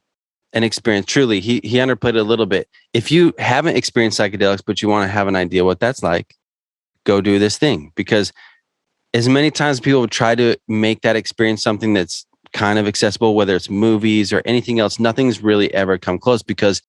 an experience. Truly, he underplayed it a little bit. If you haven't experienced psychedelics, but you want to have an idea what that's like, go do this thing. Because as many times people try to make that experience something that's kind of accessible, whether it's movies or anything else, nothing's really ever come close. Because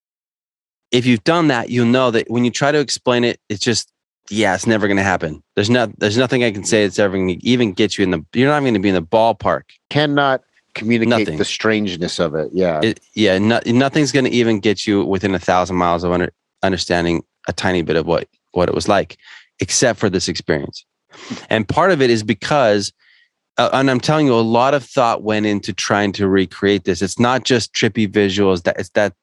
if you've done that, you'll know that when you try to explain it, it's just, it's never going to happen. There's nothing I can say that's ever going to even get you you're not going to be in the ballpark. Cannot communicate the strangeness of it. Yeah. Nothing's going to even get you within 1,000 miles of understanding a tiny bit of what it was like, except for this experience. And part of it is because and I'm telling you, a lot of thought went into trying to recreate this. It's not just trippy visuals.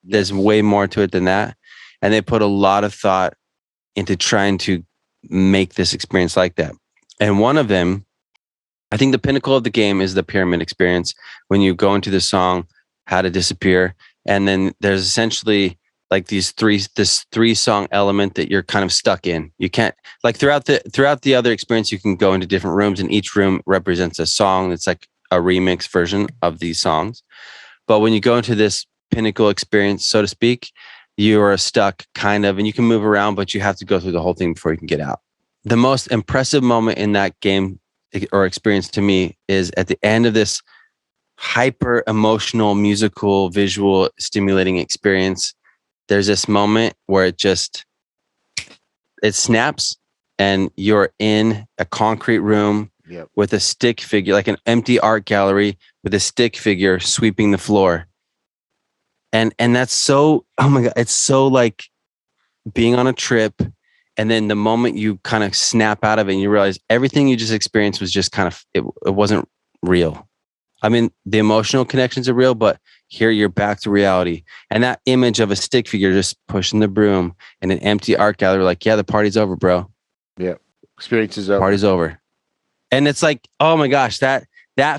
There's way more to it than that. And they put a lot of thought into trying to make this experience like that. And one of them, I think the pinnacle of the game is the pyramid experience. When you go into the song, How to Disappear. And then there's essentially like this 3-song element that you're kind of stuck in. You can't, like throughout the other experience, you can go into different rooms, and each room represents a song. It's like a remix version of these songs. But when you go into this pinnacle experience, so to speak, you are stuck kind of, and you can move around, but you have to go through the whole thing before you can get out. The most impressive moment in that game or experience to me is at the end of this hyper emotional, musical, visual, stimulating experience. There's this moment where it snaps, and you're in a concrete room with a stick figure, like an empty art gallery with a stick figure sweeping the floor. And that's so, oh my God, it's so like being on a trip. And then the moment you kind of snap out of it and you realize everything you just experienced was just kind of, it wasn't real. I mean, the emotional connections are real, but here you're back to reality. And that image of a stick figure just pushing the broom in an empty art gallery, like, the party's over, bro. Yeah. Experience is over. Party's over. And it's like, oh my gosh, that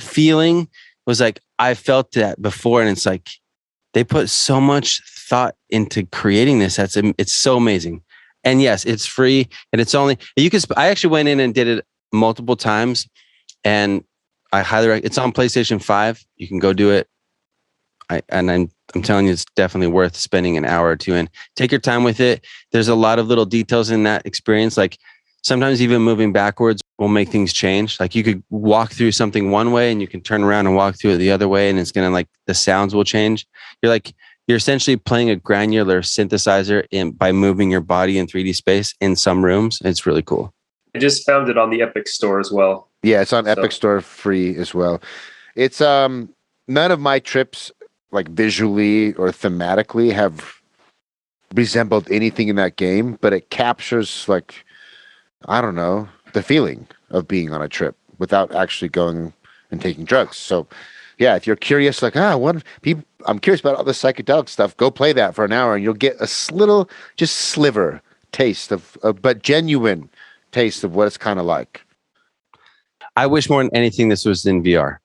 feeling was like, I felt that before, and it's like they put so much thought into creating this. It's so amazing. And yes, it's free, and it's only I actually went in and did it multiple times, and I highly recommend. It's on PlayStation 5. You can go do it. I'm telling you, it's definitely worth spending an hour or two in. Take your time with it. There's a lot of little details in that experience. Like sometimes even moving backwards will make things change. Like you could walk through something one way and you can turn around and walk through it the other way, and it's gonna the sounds will change. You're essentially playing a granular synthesizer by moving your body in 3D space in some rooms. It's really cool. I just found it on the Epic Store as well. Yeah, it's on Epic Store free as well. It's none of my trips, like visually or thematically, have resembled anything in that game, but it captures I don't know, the feeling of being on a trip without actually going and taking drugs. So yeah, if you're curious, I'm curious about all this psychedelic stuff, go play that for an hour and you'll get a little, just sliver taste of but genuine taste of what it's kind of like. I wish more than anything this was in VR.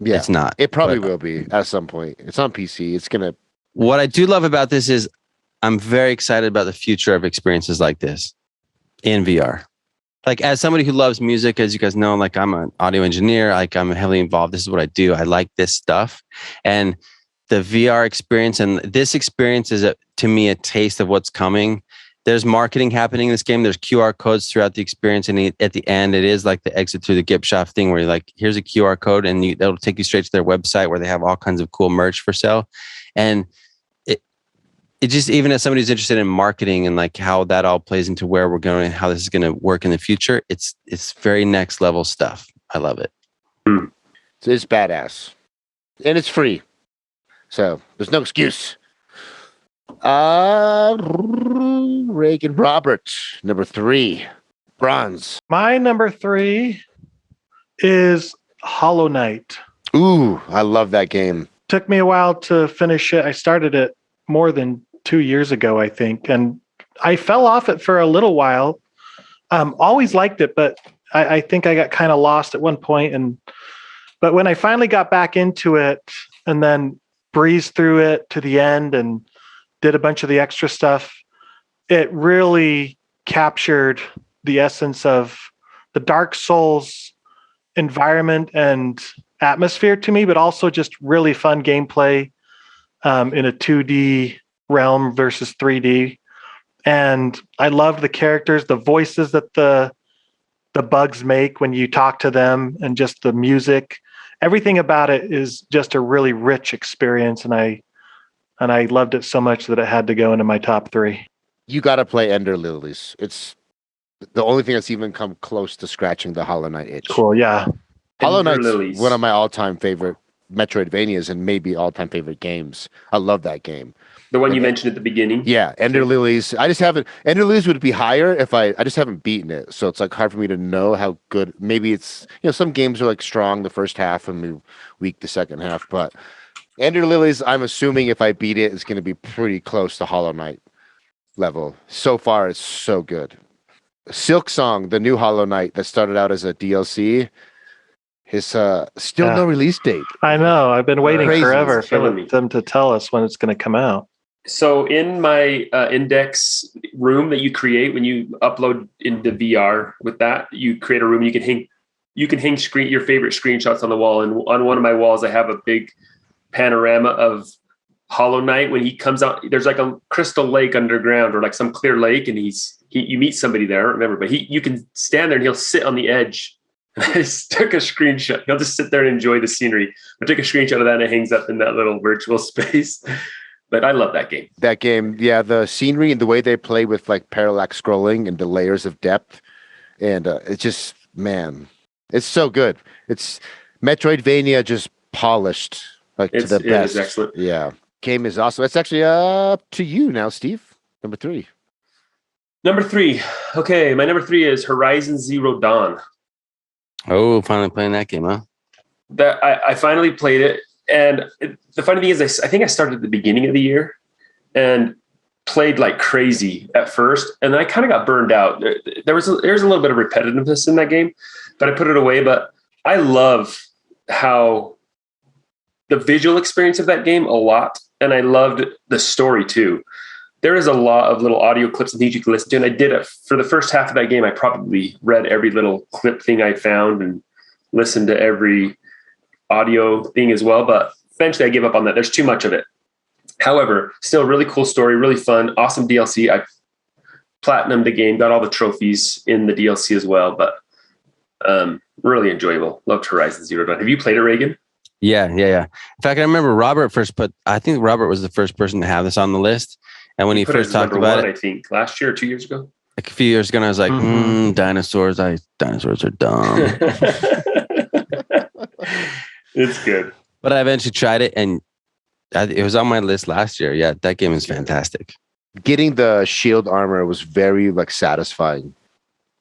Yeah, it's not. It probably will be at some point. It's on PC. It's gonna. What I do love about this is I'm very excited about the future of experiences like this in VR. Like as somebody who loves music, as you guys know, like I'm an audio engineer, like I'm heavily involved. This is what I do. I like this stuff. And the VR experience and this experience is to me a taste of what's coming. There's marketing happening in this game. There's QR codes throughout the experience. And at the end, it is like the exit through the gift shop thing where you're like, here's a QR code and that'll take you straight to their website where they have all kinds of cool merch for sale. And it just, even as somebody who's interested in marketing and like how that all plays into where we're going and how this is going to work in the future, it's very next level stuff. I love it. It's badass. And it's free. So there's no excuse. Reagan Roberts, number 3, bronze. My number 3 is Hollow Knight. Ooh, I love that game. Took me a while to finish it. I started it more than 2 years ago, I think, and I fell off it for a little while. Always liked it, but I think I got kind of lost at one point. But when I finally got back into it and then breezed through it to the end and did a bunch of the extra stuff, it really captured the essence of the Dark Souls environment and atmosphere to me, but also just really fun gameplay in a 2D realm versus 3D. And I loved the characters, the voices that the bugs make when you talk to them, and just the music. Everything about it is just a really rich experience, and I loved it so much that it had to go into my top 3. You got to play Ender Lilies. It's the only thing that's even come close to scratching the Hollow Knight itch. Cool, yeah. Hollow Knight's one of my all-time favorite Metroidvanias and maybe all-time favorite games. I love that game. The one you mentioned at the beginning. Yeah, Ender Lilies. Ender Lilies would be higher if I just haven't beaten it. So it's like hard for me to know how good. Maybe it's, some games are like strong the first half and weak the second half. But Ender Lilies, I'm assuming if I beat it, it's going to be pretty close to Hollow Knight level. So far, it's so good. Silk Song, the new Hollow Knight that started out as a DLC, is still no release date. I know. I've been waiting forever for me. them to tell us when it's going to come out. So in my index room that you create when you upload into VR with that, you create a room. You can hang your favorite screenshots on the wall. And on one of my walls, I have a big panorama of Hollow Knight when he comes out. There's like a crystal lake underground or like some clear lake, and you meet somebody there. I don't remember, but you can stand there and he'll sit on the edge. I just took a screenshot. He'll just sit there and enjoy the scenery. I took a screenshot of that and it hangs up in that little virtual space. But I love that game. That game, yeah, the scenery and the way they play with like parallax scrolling and the layers of depth. And it's just, man, it's so good. It's Metroidvania just polished to the best. It is excellent. Yeah. Game is awesome. It's actually up to you now, Steve. Number 3. Number 3. Okay, my number 3 is Horizon Zero Dawn. Oh, finally playing that game, huh? That I finally played it. And the funny thing is, I think I started at the beginning of the year and played like crazy at first. And then I kind of got burned out. There's a little bit of repetitiveness in that game, but I put it away. But I love how the visual experience of that game a lot, and I loved the story too. There is a lot of little audio clips and things you can listen to, and I did it for the first half of that game. I probably read every little clip thing I found and listened to every audio thing as well, but eventually I gave up on that. There's too much of it. However, still a really cool story, really fun, awesome DLC. I platinumed the game, got all the trophies in the DLC as well, but really enjoyable. Loved Horizon Zero Dawn. Have you played it, Reagan? Yeah. In fact, I remember I think Robert was the first person to have this on the list. And when he put it first as talked number about one, it, I think last year or 2 years ago. like a few years ago, I was like, dinosaurs are dumb. It's good. But I eventually tried it, and it was on my list last year. Yeah, that game is fantastic. Getting the shield armor was very like satisfying.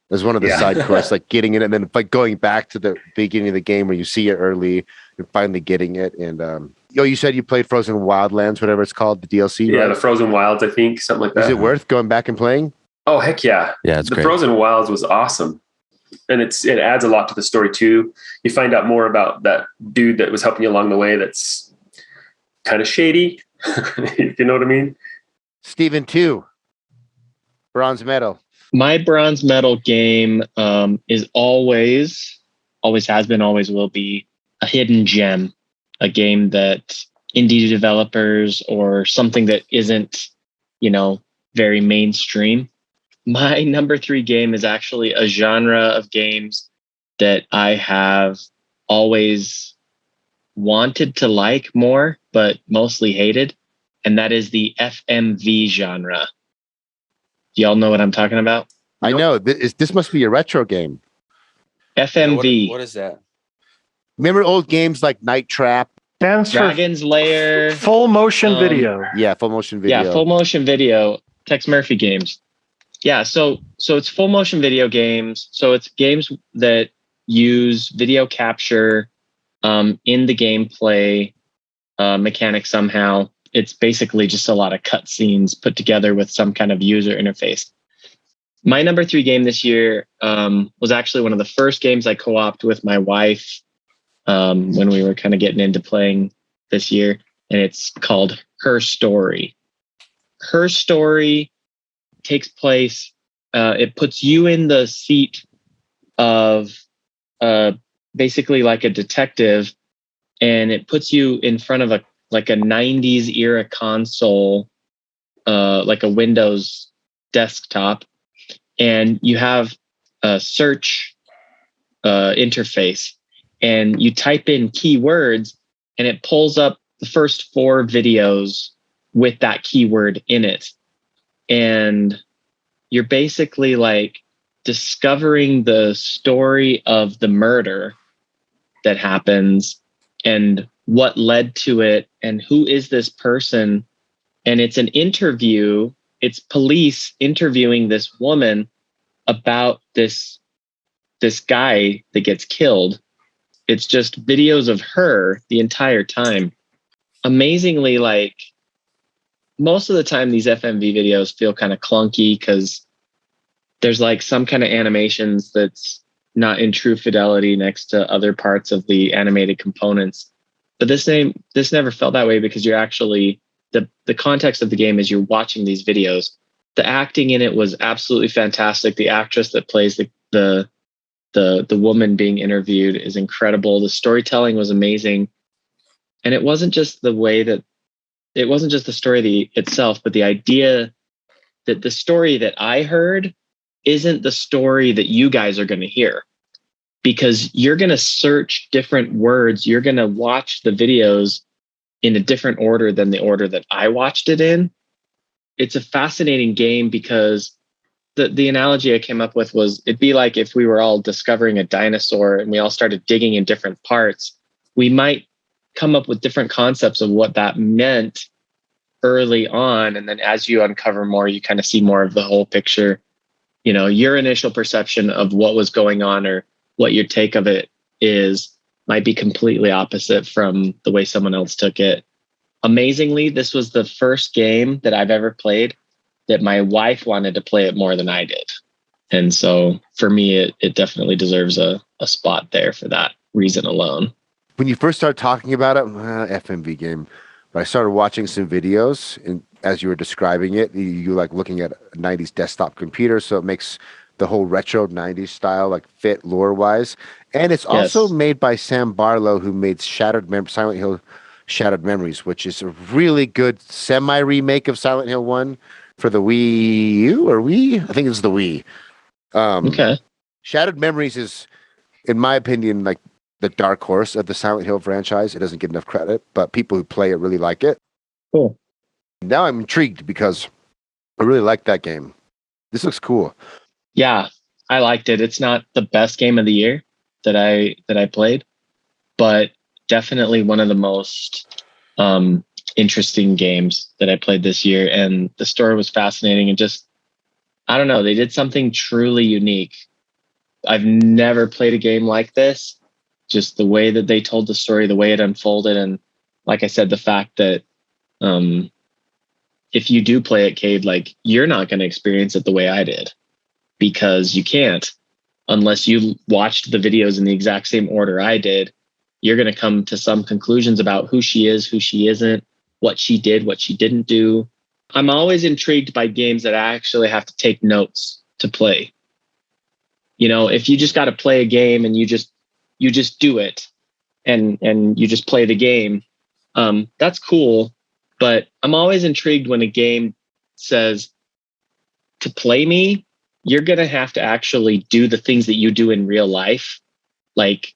It was one of the side quests, like getting it, and then like going back to the beginning of the game where you see it early, you're finally getting it. And you said you played Frozen Wildlands, whatever it's called, the DLC. Yeah, right? the Frozen Wilds, I think, something like that. Is it worth going back and playing? Oh, heck yeah. Yeah, it's the great. Frozen Wilds was awesome. And it adds a lot to the story too. You find out more about that dude that was helping you along the way that's kind of shady, if you know what I mean. Steven 2, bronze medal. My bronze medal game is always has been, always will be a hidden gem, a game that indie developers or something that isn't, very mainstream. My number 3 game is actually a genre of games that I have always wanted to like more, but mostly hated. And that is the FMV genre. Do y'all know what I'm talking about? I know. This must be a retro game. FMV. What is that? Remember old games like Night Trap? Stands for Dragon's Lair. full motion video. Yeah, full motion video. Yeah, full motion video. Tex Murphy games. Yeah, so it's full motion video games. So it's games that use video capture in the gameplay mechanic somehow. It's basically just a lot of cutscenes put together with some kind of user interface. My number 3 game this year was actually one of the first games I co-opted with my wife when we were kind of getting into playing this year, and it's called Her Story. Her Story takes place, it puts you in the seat of basically like a detective, and it puts you in front of a 90s era console, like a Windows desktop, and you have a search interface, and you type in keywords, and it pulls up the first 4 videos with that keyword in it. And you're basically like discovering the story of the murder that happens and what led to it and who is this person. And it's an interview. It's police interviewing this woman about this guy that gets killed. It's just videos of her the entire time. Amazingly, like, most of the time these FMV videos feel kind of clunky because there's like some kind of animations that's not in true fidelity next to other parts of the animated components. But this never felt that way because you're actually, the context of the game is you're watching these videos. The acting in it was absolutely fantastic. The actress that plays the woman being interviewed is incredible. The storytelling was amazing. And it wasn't just the story itself, but the idea that the story that I heard isn't the story that you guys are going to hear, because you're going to search different words. You're going to watch the videos in a different order than the order that I watched it in. It's a fascinating game because the analogy I came up with was, it'd be like if we were all discovering a dinosaur and we all started digging in different parts, we might come up with different concepts of what that meant early on. And then as you uncover more, you kind of see more of the whole picture. Your initial perception of what was going on or what your take of it might be completely opposite from the way someone else took it. Amazingly, this was the first game that I've ever played that my wife wanted to play it more than I did. And so for me, it definitely deserves a spot there for that reason alone. when you first started talking about it, FMV game. But I started watching some videos, and as you were describing it, you like looking at a 90s desktop computer, so it makes the whole retro 90s style like fit lore wise. And it's also made by Sam Barlow, who made Silent Hill Shattered Memories, which is a really good semi remake of Silent Hill 1 for the Wii U or Wii? I think it's the Wii. Okay. Shattered Memories is, in my opinion, like the dark horse of the Silent Hill franchise. It doesn't get enough credit, but people who play it really like it. Cool. Now I'm intrigued because I really like that game. This looks cool. Yeah, I liked it. It's not the best game of the year that I played, but definitely one of the most interesting games that I played this year. And the story was fascinating, and just, I don't know, they did something truly unique. I've never played a game like this. Just the way that they told the story, the way it unfolded, and like I said, the fact that if you do play it, Cade, like, you're not going to experience it the way I did, because you can't unless you watched the videos in the exact same order I did. You're going to come to some conclusions about who she is, who she isn't, what she did, what she didn't do. I'm always intrigued by games that I actually have to take notes to play. You know, if you just got to play a game and you just do it and you just play the game, that's cool. But I'm always intrigued when a game says, to play me, you're going to have to actually do the things that you do in real life. Like,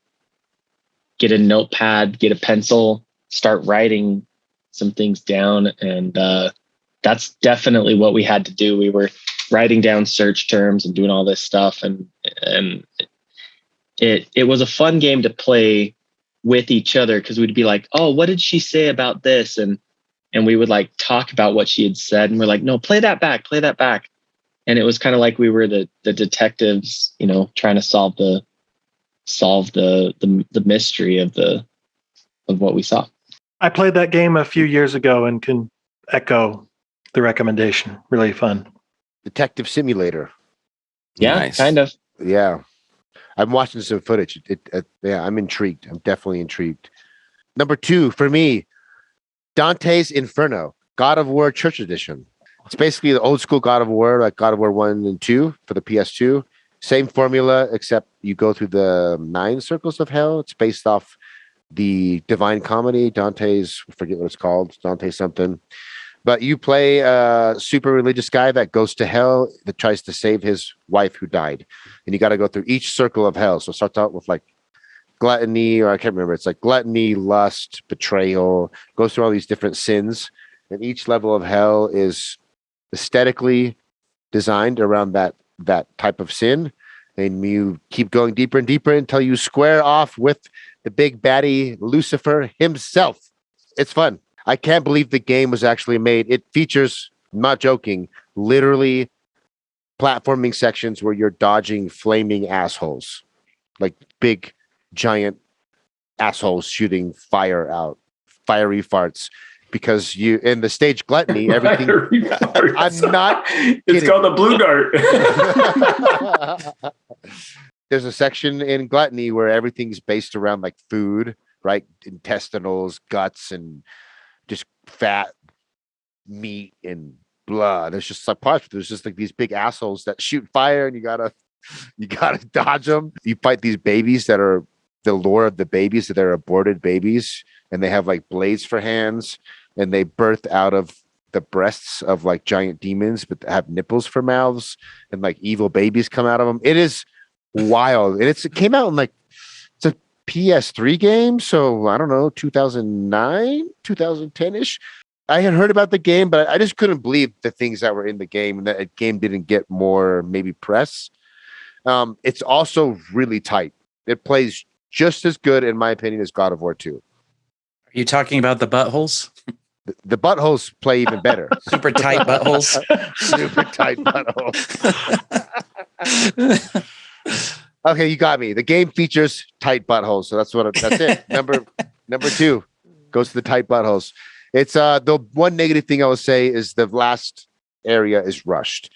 get a notepad, get a pencil, start writing some things down. And that's definitely what we had to do. We were writing down search terms and doing all this stuff. And it was a fun game to play with each other, because we'd be like, oh, what did she say about this? And we would like talk about what she had said. And we're like, no, play that back. And it was kind of like we were the detectives, you know, trying to solve the mystery of what we saw. I played that game a few years ago and can echo the recommendation. Really fun. Detective Simulator. Yeah, Nice. kind of. Yeah. I'm watching some footage. Yeah, I'm intrigued. I'm definitely intrigued. Number 2 for me, Dante's Inferno, God of War Church Edition. It's basically the old school God of War, like God of War 1 and 2 for the PS2. Same formula, except you go through the 9 circles of hell. It's based off the Divine Comedy, Dante's, I forget what it's called, Dante something. But you play a super religious guy that goes to hell that tries to save his wife who died. And you got to go through each circle of hell. So it starts out with like gluttony, or I can't remember. It's like gluttony, lust, betrayal, goes through all these different sins. And each level of hell is aesthetically designed around that type of sin. And you keep going deeper and deeper until you square off with the big baddie Lucifer himself. It's fun. I can't believe the game was actually made. It features, I'm not joking, literally platforming sections where you're dodging flaming assholes, like big, giant assholes shooting fire out, fiery farts. Because you in the stage gluttony, everything. I'm not. It's called the blue dart. There's a section in gluttony where everything's based around like food, right? Intestinals, guts, and just fat, meat, and blood. There's just like parts. There's just like these big assholes that shoot fire, and you gotta dodge them. You fight these babies that are the lore of the babies, that they're aborted babies, and they have like blades for hands, and they birth out of the breasts of like giant demons, but have nipples for mouths, and like evil babies come out of them. It is wild, and it came out in like, it's a PS3 game, so I don't know, 2009, 2010-ish. I had heard about the game, but I just couldn't believe the things that were in the game, and that the game didn't get more maybe press. It's also really tight. It plays just as good, in my opinion, as God of War 2. Are you talking about the buttholes? The buttholes play even better. Super tight buttholes. Super tight buttholes. Okay, you got me. The game features tight buttholes, so that's it. Number 2 goes to the tight buttholes. It's the one negative thing I will say is the last area is rushed.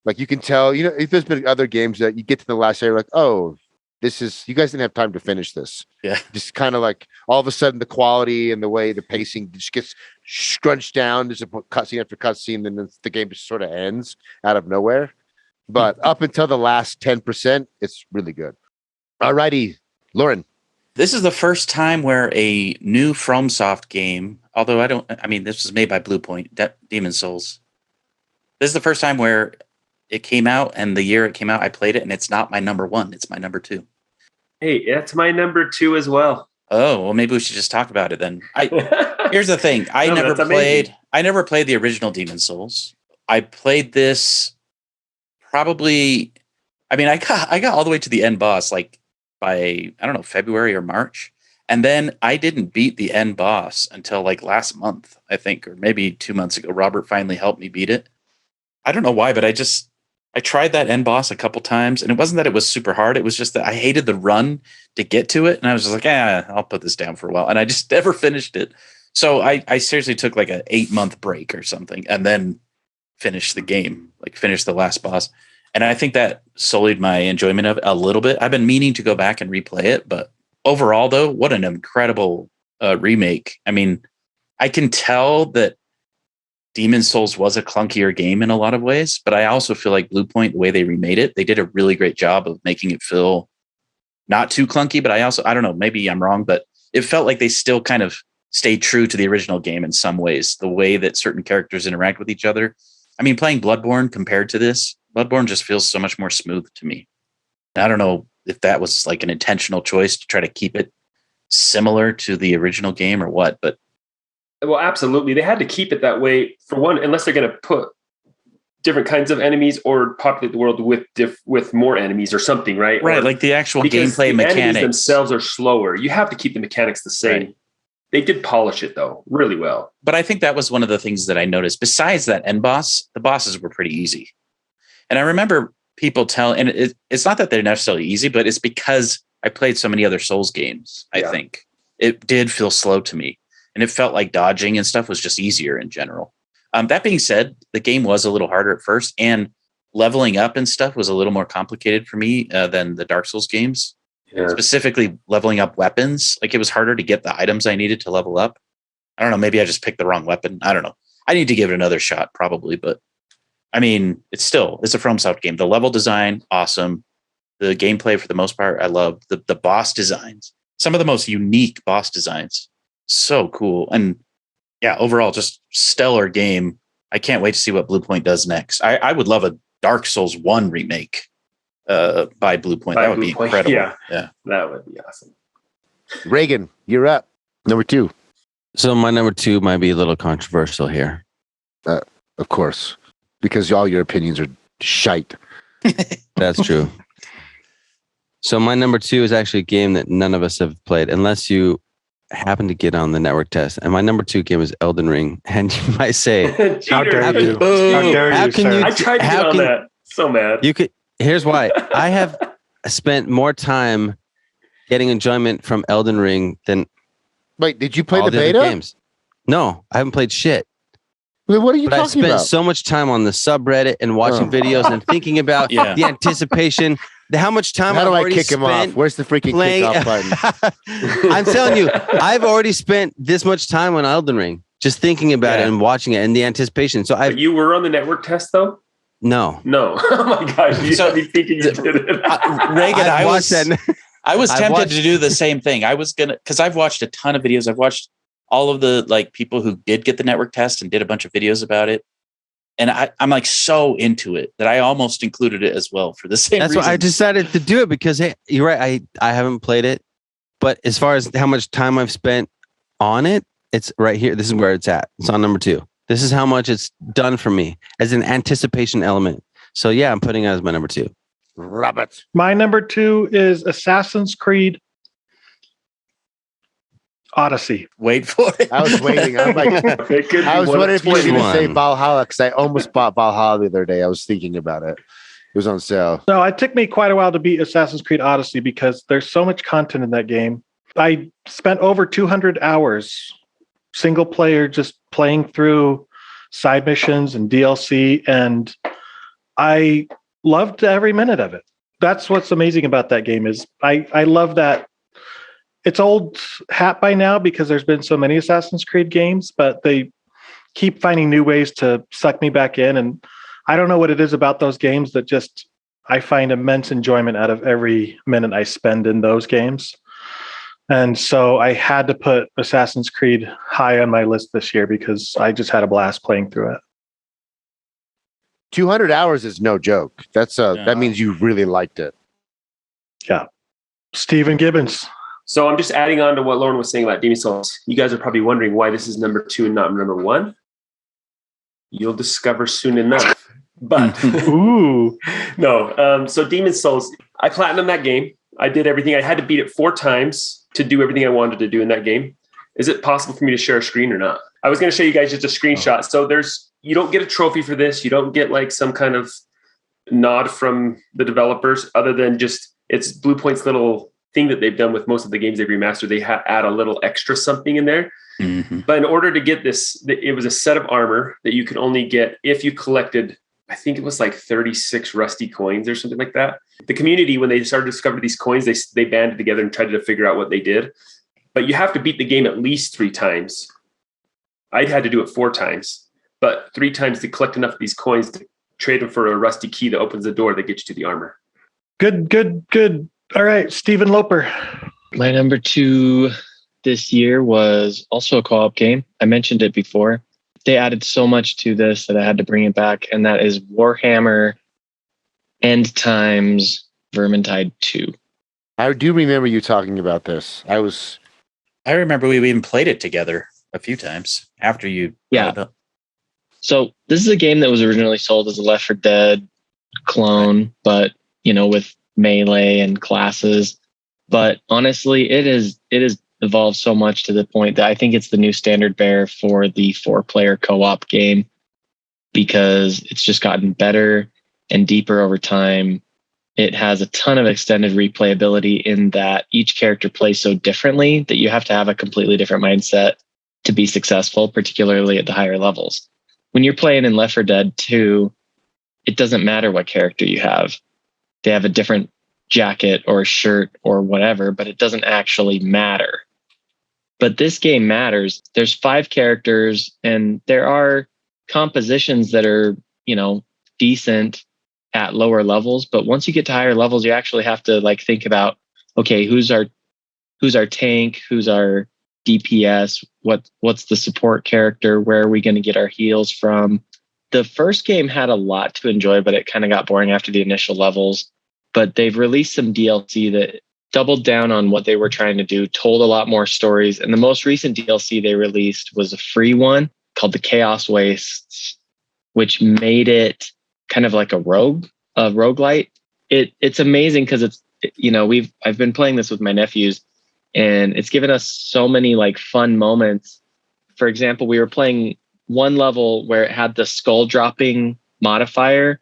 Like, you can tell, you know, if there's been other games that you get to the last area, like, oh, you guys didn't have time to finish this. Yeah. Just kind of like all of a sudden the quality and the way the pacing just gets scrunched down. There's a cutscene after cutscene, and then the game just sort of ends out of nowhere. But up until the last 10%, it's really good. All righty, Lauren. This is the first time where a new FromSoft game, although this was made by Bluepoint, Demon's Souls. This is the first time where it came out, and the year it came out, I played it, and it's not my number one. It's my number two. Hey, that's my number two as well. Oh, well, maybe we should just talk about it then. Here's the thing. I never played the original Demon's Souls. I played this probably, I got all the way to the end boss, like by, I don't know, February or March. And then I didn't beat the end boss until like last month, I think, or maybe 2 months ago. Robert finally helped me beat it. I don't know why, but I tried that end boss a couple times, and it wasn't that it was super hard. It was just that I hated the run to get to it. And I was just like, I'll put this down for a while. And I just never finished it. So I seriously took like an 8-month break or something and then finished the game, like finished the last boss. And I think that sullied my enjoyment of it a little bit. I've been meaning to go back and replay it, but overall though, what an incredible remake. I mean, I can tell that Demon's Souls was a clunkier game in a lot of ways, but I also feel like Bluepoint, the way they remade it, they did a really great job of making it feel not too clunky, but I don't know, maybe I'm wrong, but it felt like they still kind of stayed true to the original game in some ways, the way that certain characters interact with each other. I mean, playing Bloodborne compared to this, Bloodborne just feels so much more smooth to me. I don't know if that was like an intentional choice to try to keep it similar to the original game or what, but well, absolutely. They had to keep it that way for one, unless they're going to put different kinds of enemies or populate the world with more enemies or something, right? Right, or, like the actual gameplay the mechanics enemies themselves are slower. You have to keep the mechanics the same. Right. They did polish it though, really well. But I think that was one of the things that I noticed. Besides that end boss, the bosses were pretty easy. And I remember people and it's not that they're necessarily easy, but it's because I played so many other Souls games. I think it did feel slow to me. And it felt like dodging and stuff was just easier in general. That being said, the game was a little harder at first, and leveling up and stuff was a little more complicated for me than the Dark Souls games. Yeah. Specifically, leveling up weapons. Like it was harder to get the items I needed to level up. I don't know. Maybe I just picked the wrong weapon. I don't know. I need to give it another shot probably, but I mean, it's a FromSoft game. The level design, awesome. The gameplay, for the most part, I love the boss designs. Some of the most unique boss designs. So cool. And yeah, overall, just stellar game. I can't wait to see what Bluepoint does next. I would love a Dark Souls 1 remake by Bluepoint. That would be incredible. Yeah, that would be awesome. Reagan, you're up. Number 2. So my number 2 might be a little controversial here. Of course, because all your opinions are shite. That's true. So my number 2 is actually a game that none of us have played, unless you happen to get on the network test. And my number 2 game is Elden Ring. And you might say, how dare you? How dare you, sir? I tried to get on that. So mad. You could. Here's why. I have spent more time getting enjoyment from Elden Ring than. Wait, did you play all the beta? Other games. No, I haven't played shit. Well, what are you talking about? I spent so much time on the subreddit and watching videos and thinking about the anticipation. How much time? How do I kick him off? Where's the freaking kickoff button? I'm telling you, I've already spent this much time on Elden Ring, just thinking about it and watching it and the anticipation. So you were on the network test though? No. Oh my gosh! You should be thinking you did it. Reagan, I was tempted to do the same thing. I was gonna, because I've watched a ton of videos. I've watched all of the people who did get the network test and did a bunch of videos about it. And I'm like so into it that I almost included it as well for the same reason. That's why I decided to do it, because you're right. I haven't played it, but as far as how much time I've spent on it, it's right here. This is where it's at. It's on number 2. This is how much it's done for me as an anticipation element. So yeah, I'm putting it as my number 2. Robert. My number 2 is Assassin's Creed Odyssey. Wait for it. I was waiting. I'm like, I was wondering if you were going to say Valhalla, because I almost bought Valhalla the other day. I was thinking about it. It was on sale. No, it took me quite a while to beat Assassin's Creed Odyssey because there's so much content in that game. I spent over 200 hours single player just playing through side missions and DLC, and I loved every minute of it. That's what's amazing about that game is I love that. It's old hat by now because there's been so many Assassin's Creed games, but they keep finding new ways to suck me back in. And I don't know what it is about those games that just I find immense enjoyment out of every minute I spend in those games. And so I had to put Assassin's Creed high on my list this year because I just had a blast playing through it. 200 hours is no joke. That means you really liked it. Yeah. Stephen Gibbons. So I'm just adding on to what Lauren was saying about Demon Souls. You guys are probably wondering why this is number 2 and not number 1. You'll discover soon enough. But Ooh. No. So Demon Souls, I platinumed that game. I did everything. I had to beat it 4 times to do everything I wanted to do in that game. Is it possible for me to share a screen or not? I was going to show you guys just a screenshot. So you don't get a trophy for this. You don't get like some kind of nod from the developers other than just it's Bluepoint's little thing that they've done with most of the games they've remastered. They add a little extra something in there. Mm-hmm. But in order to get this, it was a set of armor that you could only get if you collected, I think it was like 36 rusty coins or something like that. The community, when they started to discover these coins, they banded together and tried to figure out what they did. But you have to beat the game at least 3 times. I'd had to do it 4 times, but 3 times to collect enough of these coins to trade them for a rusty key that opens the door that gets you to the armor. Good. All right, Stephen Loper. My number 2 this year was also a co-op game. I mentioned it before. They added so much to this that I had to bring it back, and that is Warhammer End Times Vermintide 2. I do remember you talking about this. I remember we even played it together a few times after you. Yeah. So this is a game that was originally sold as a Left 4 Dead clone, but with melee and classes. But honestly, it is evolved so much to the point that I think it's the new standard bearer for the 4-player co-op game because it's just gotten better and deeper over time. It has a ton of extended replayability in that each character plays so differently that you have to have a completely different mindset to be successful, particularly at the higher levels. When you're playing in Left 4 Dead 2, it doesn't matter what character you have. They have a different jacket or shirt or whatever, but it doesn't actually matter. But this game matters. There's 5 characters and there are compositions that are, decent at lower levels. But once you get to higher levels, you actually have to think about, okay, who's our tank? Who's our DPS? What's the support character? Where are we going to get our heals from? The first game had a lot to enjoy, but it kind of got boring after the initial levels. But they've released some DLC that doubled down on what they were trying to do, told a lot more stories. And the most recent DLC they released was a free one called the Chaos Wastes, which made it kind of like a roguelite. It's amazing because I've been playing this with my nephews and it's given us so many fun moments. For example, we were playing one level where it had the skull dropping modifier.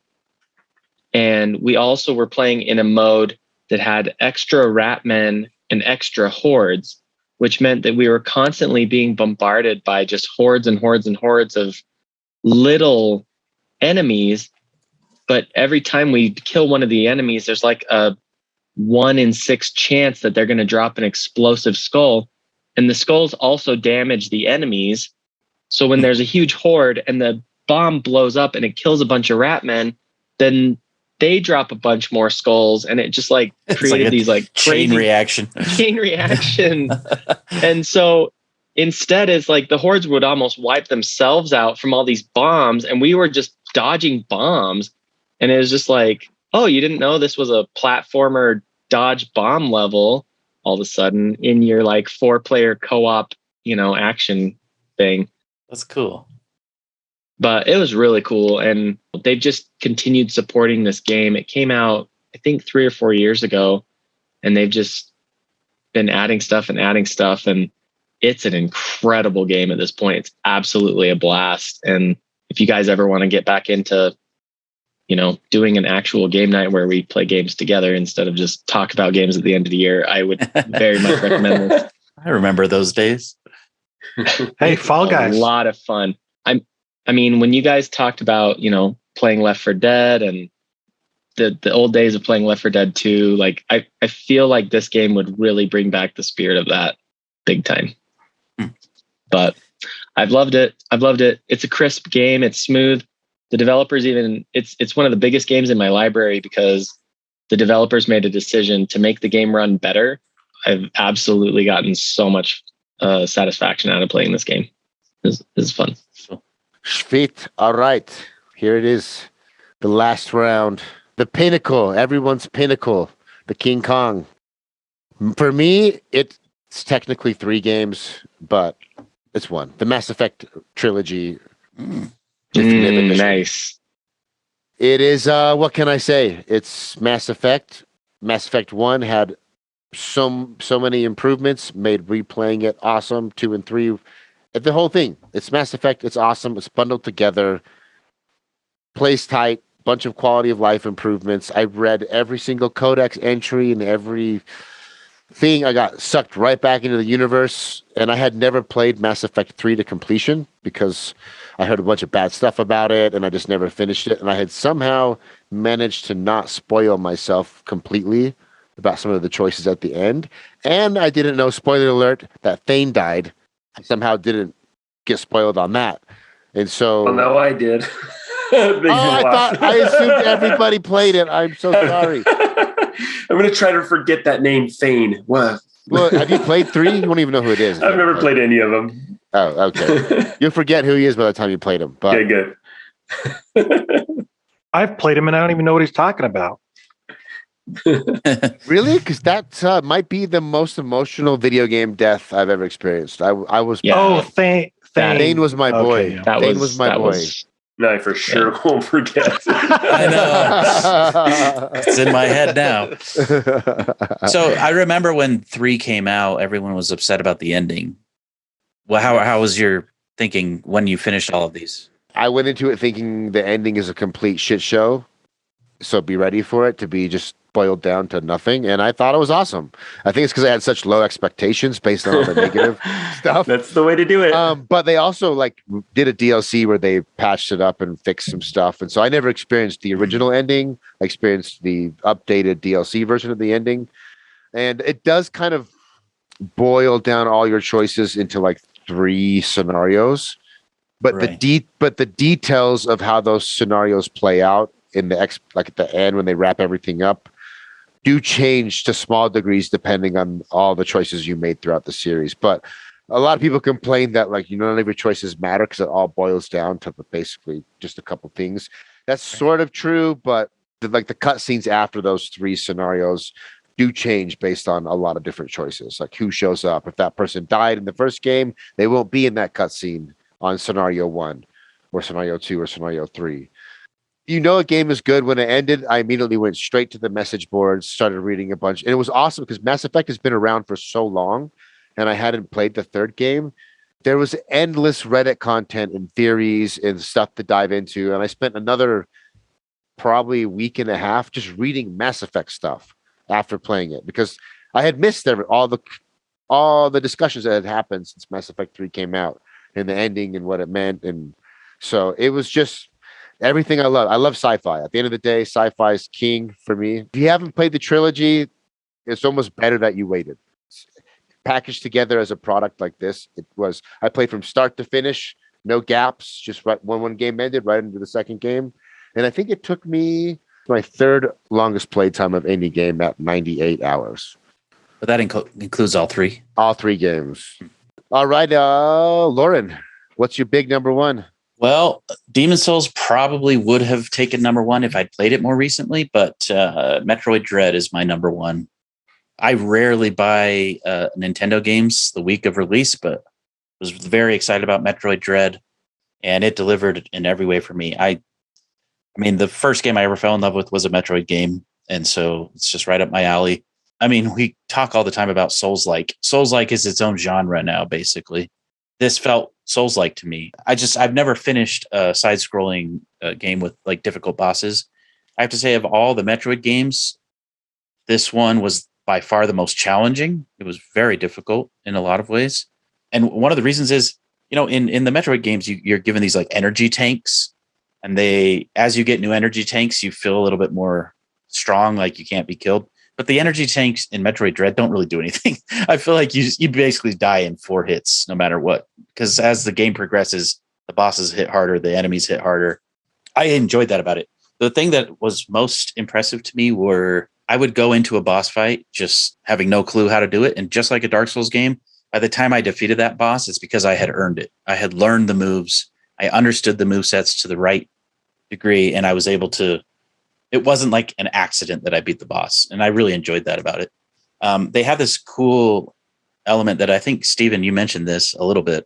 And we also were playing in a mode that had extra ratmen and extra hordes, which meant that we were constantly being bombarded by just hordes and hordes and hordes of little enemies. But every time we kill one of the enemies, there's a 1 in 6 chance that they're going to drop an explosive skull. And the skulls also damage the enemies. So when there's a huge horde and the bomb blows up and it kills a bunch of ratmen, then they drop a bunch more skulls and it just created these chain reaction. And so instead it's the hordes would almost wipe themselves out from all these bombs and we were just dodging bombs. And it was just oh, you didn't know this was a platformer dodge bomb level all of a sudden in your 4-player co-op, action thing. That's cool. But it was really cool. And they've just continued supporting this game. It came out, I think, 3 or 4 years ago. And they've just been adding stuff. And it's an incredible game at this point. It's absolutely a blast. And if you guys ever want to get back into, doing an actual game night where we play games together instead of just talk about games at the end of the year, I would very much recommend this. I remember those days. Hey, Fall Guys. A lot of fun. I mean, when you guys talked about, playing Left 4 Dead and the old days of playing Left 4 Dead 2. Like I feel like this game would really bring back the spirit of that big time. But I've loved it. It's a crisp game. It's smooth. The developers it's one of the biggest games in my library because the developers made a decision to make the game run better. I've absolutely gotten so much satisfaction out of playing this game. It's fun. Sweet. All right. Here it is. The last round. The pinnacle. Everyone's pinnacle. The King Kong. For me, it's technically 3 games, but it's 1. The Mass Effect trilogy. Definitive edition. Nice. It is, what can I say? It's Mass Effect. Mass Effect 1 had so many improvements, made replaying it awesome. 2 and 3. The whole thing. It's Mass Effect. It's awesome. It's bundled together. Plays tight. Bunch of quality of life improvements. I read every single codex entry and every thing. I got sucked right back into the universe. And I had never played Mass Effect 3 to completion because I heard a bunch of bad stuff about it and I just never finished it. And I had somehow managed to not spoil myself completely about some of the choices at the end. And I didn't know, spoiler alert, that Thane died. I somehow didn't get spoiled on that. And so... Well, no, I did. I assumed everybody played it. I'm so sorry. I'm going to try to forget that name, Thane. What? Well, have you played 3? You won't even know who it is. I've never played any of them. Oh, okay. You'll forget who he is by the time you played him. But Okay, good. I've played him and I don't even know what he's talking about. really? Because that might be the most emotional video game death I've ever experienced. I was... Yeah. Oh, Thane was my boy. Okay, yeah. Thane was my boy. No, I for sure won't forget. I know. It's in my head now. So I remember when 3 came out, everyone was upset about the ending. Well, how was your thinking when you finished all of these? I went into it thinking the ending is a complete shit show. So be ready for it to be just boiled down to nothing. And I thought it was awesome. I think it's because I had such low expectations based on all the negative stuff. That's the way to do it. But they also did a DLC where they patched it up and fixed some stuff. And so I never experienced the original ending. I experienced the updated DLC version of the ending. And it does kind of boil down all your choices into 3 scenarios. But Right. the details of how those scenarios play out in the at the end when they wrap everything up do change to small degrees depending on all the choices you made throughout the series. But a lot of people complain that none of your choices matter because it all boils down to basically just a couple things. That's sort of true, but the cutscenes after those 3 scenarios do change based on a lot of different choices, like who shows up. If that person died in the first game, they won't be in that cutscene on scenario 1 or scenario 2 or scenario 3. You know a game is good when it ended. I immediately went straight to the message boards, started reading a bunch. And it was awesome because Mass Effect has been around for so long and I hadn't played the 3rd game. There was endless Reddit content and theories and stuff to dive into. And I spent another probably week and a half just reading Mass Effect stuff after playing it because I had missed all the discussions that had happened since Mass Effect 3 came out and the ending and what it meant. And so it was just everything I love. I love sci-fi. At the end of the day, sci-fi is king for me. If you haven't played the trilogy, it's almost better that you waited. Packaged together as a product like this, I played from start to finish, no gaps, just right when one game ended, right into the second game. And I think it took me my 3rd longest play time of any game at 98 hours. But that includes all 3. All 3 games. All right, Lauren, what's your big number 1? Well, Demon's Souls probably would have taken number 1 if I'd played it more recently, but Metroid Dread is my number 1. I rarely buy Nintendo games the week of release, but was very excited about Metroid Dread, and it delivered in every way for me. I mean, the first game I ever fell in love with was a Metroid game, and so it's just right up my alley. I mean, we talk all the time about Souls-like. Souls-like is its own genre now, basically. This felt Souls-like to me. I've never finished a side-scrolling game with difficult bosses. I have to say, of all the Metroid games, this one was by far the most challenging. It was very difficult in a lot of ways. And one of the reasons is, in the Metroid games, you're given these energy tanks, and as you get new energy tanks, you feel a little bit more strong, like you can't be killed. But the energy tanks in Metroid Dread don't really do anything. I feel like you basically die in 4 hits no matter what. Because as the game progresses, the bosses hit harder, the enemies hit harder. I enjoyed that about it. The thing that was most impressive to me were I would go into a boss fight just having no clue how to do it. And just like a Dark Souls game, by the time I defeated that boss, it's because I had earned it. I had learned the moves. I understood the movesets to the right degree, and I was able to. It wasn't like an accident that I beat the boss, and I really enjoyed that about it. They have this cool element that I think, Steven, you mentioned this a little bit,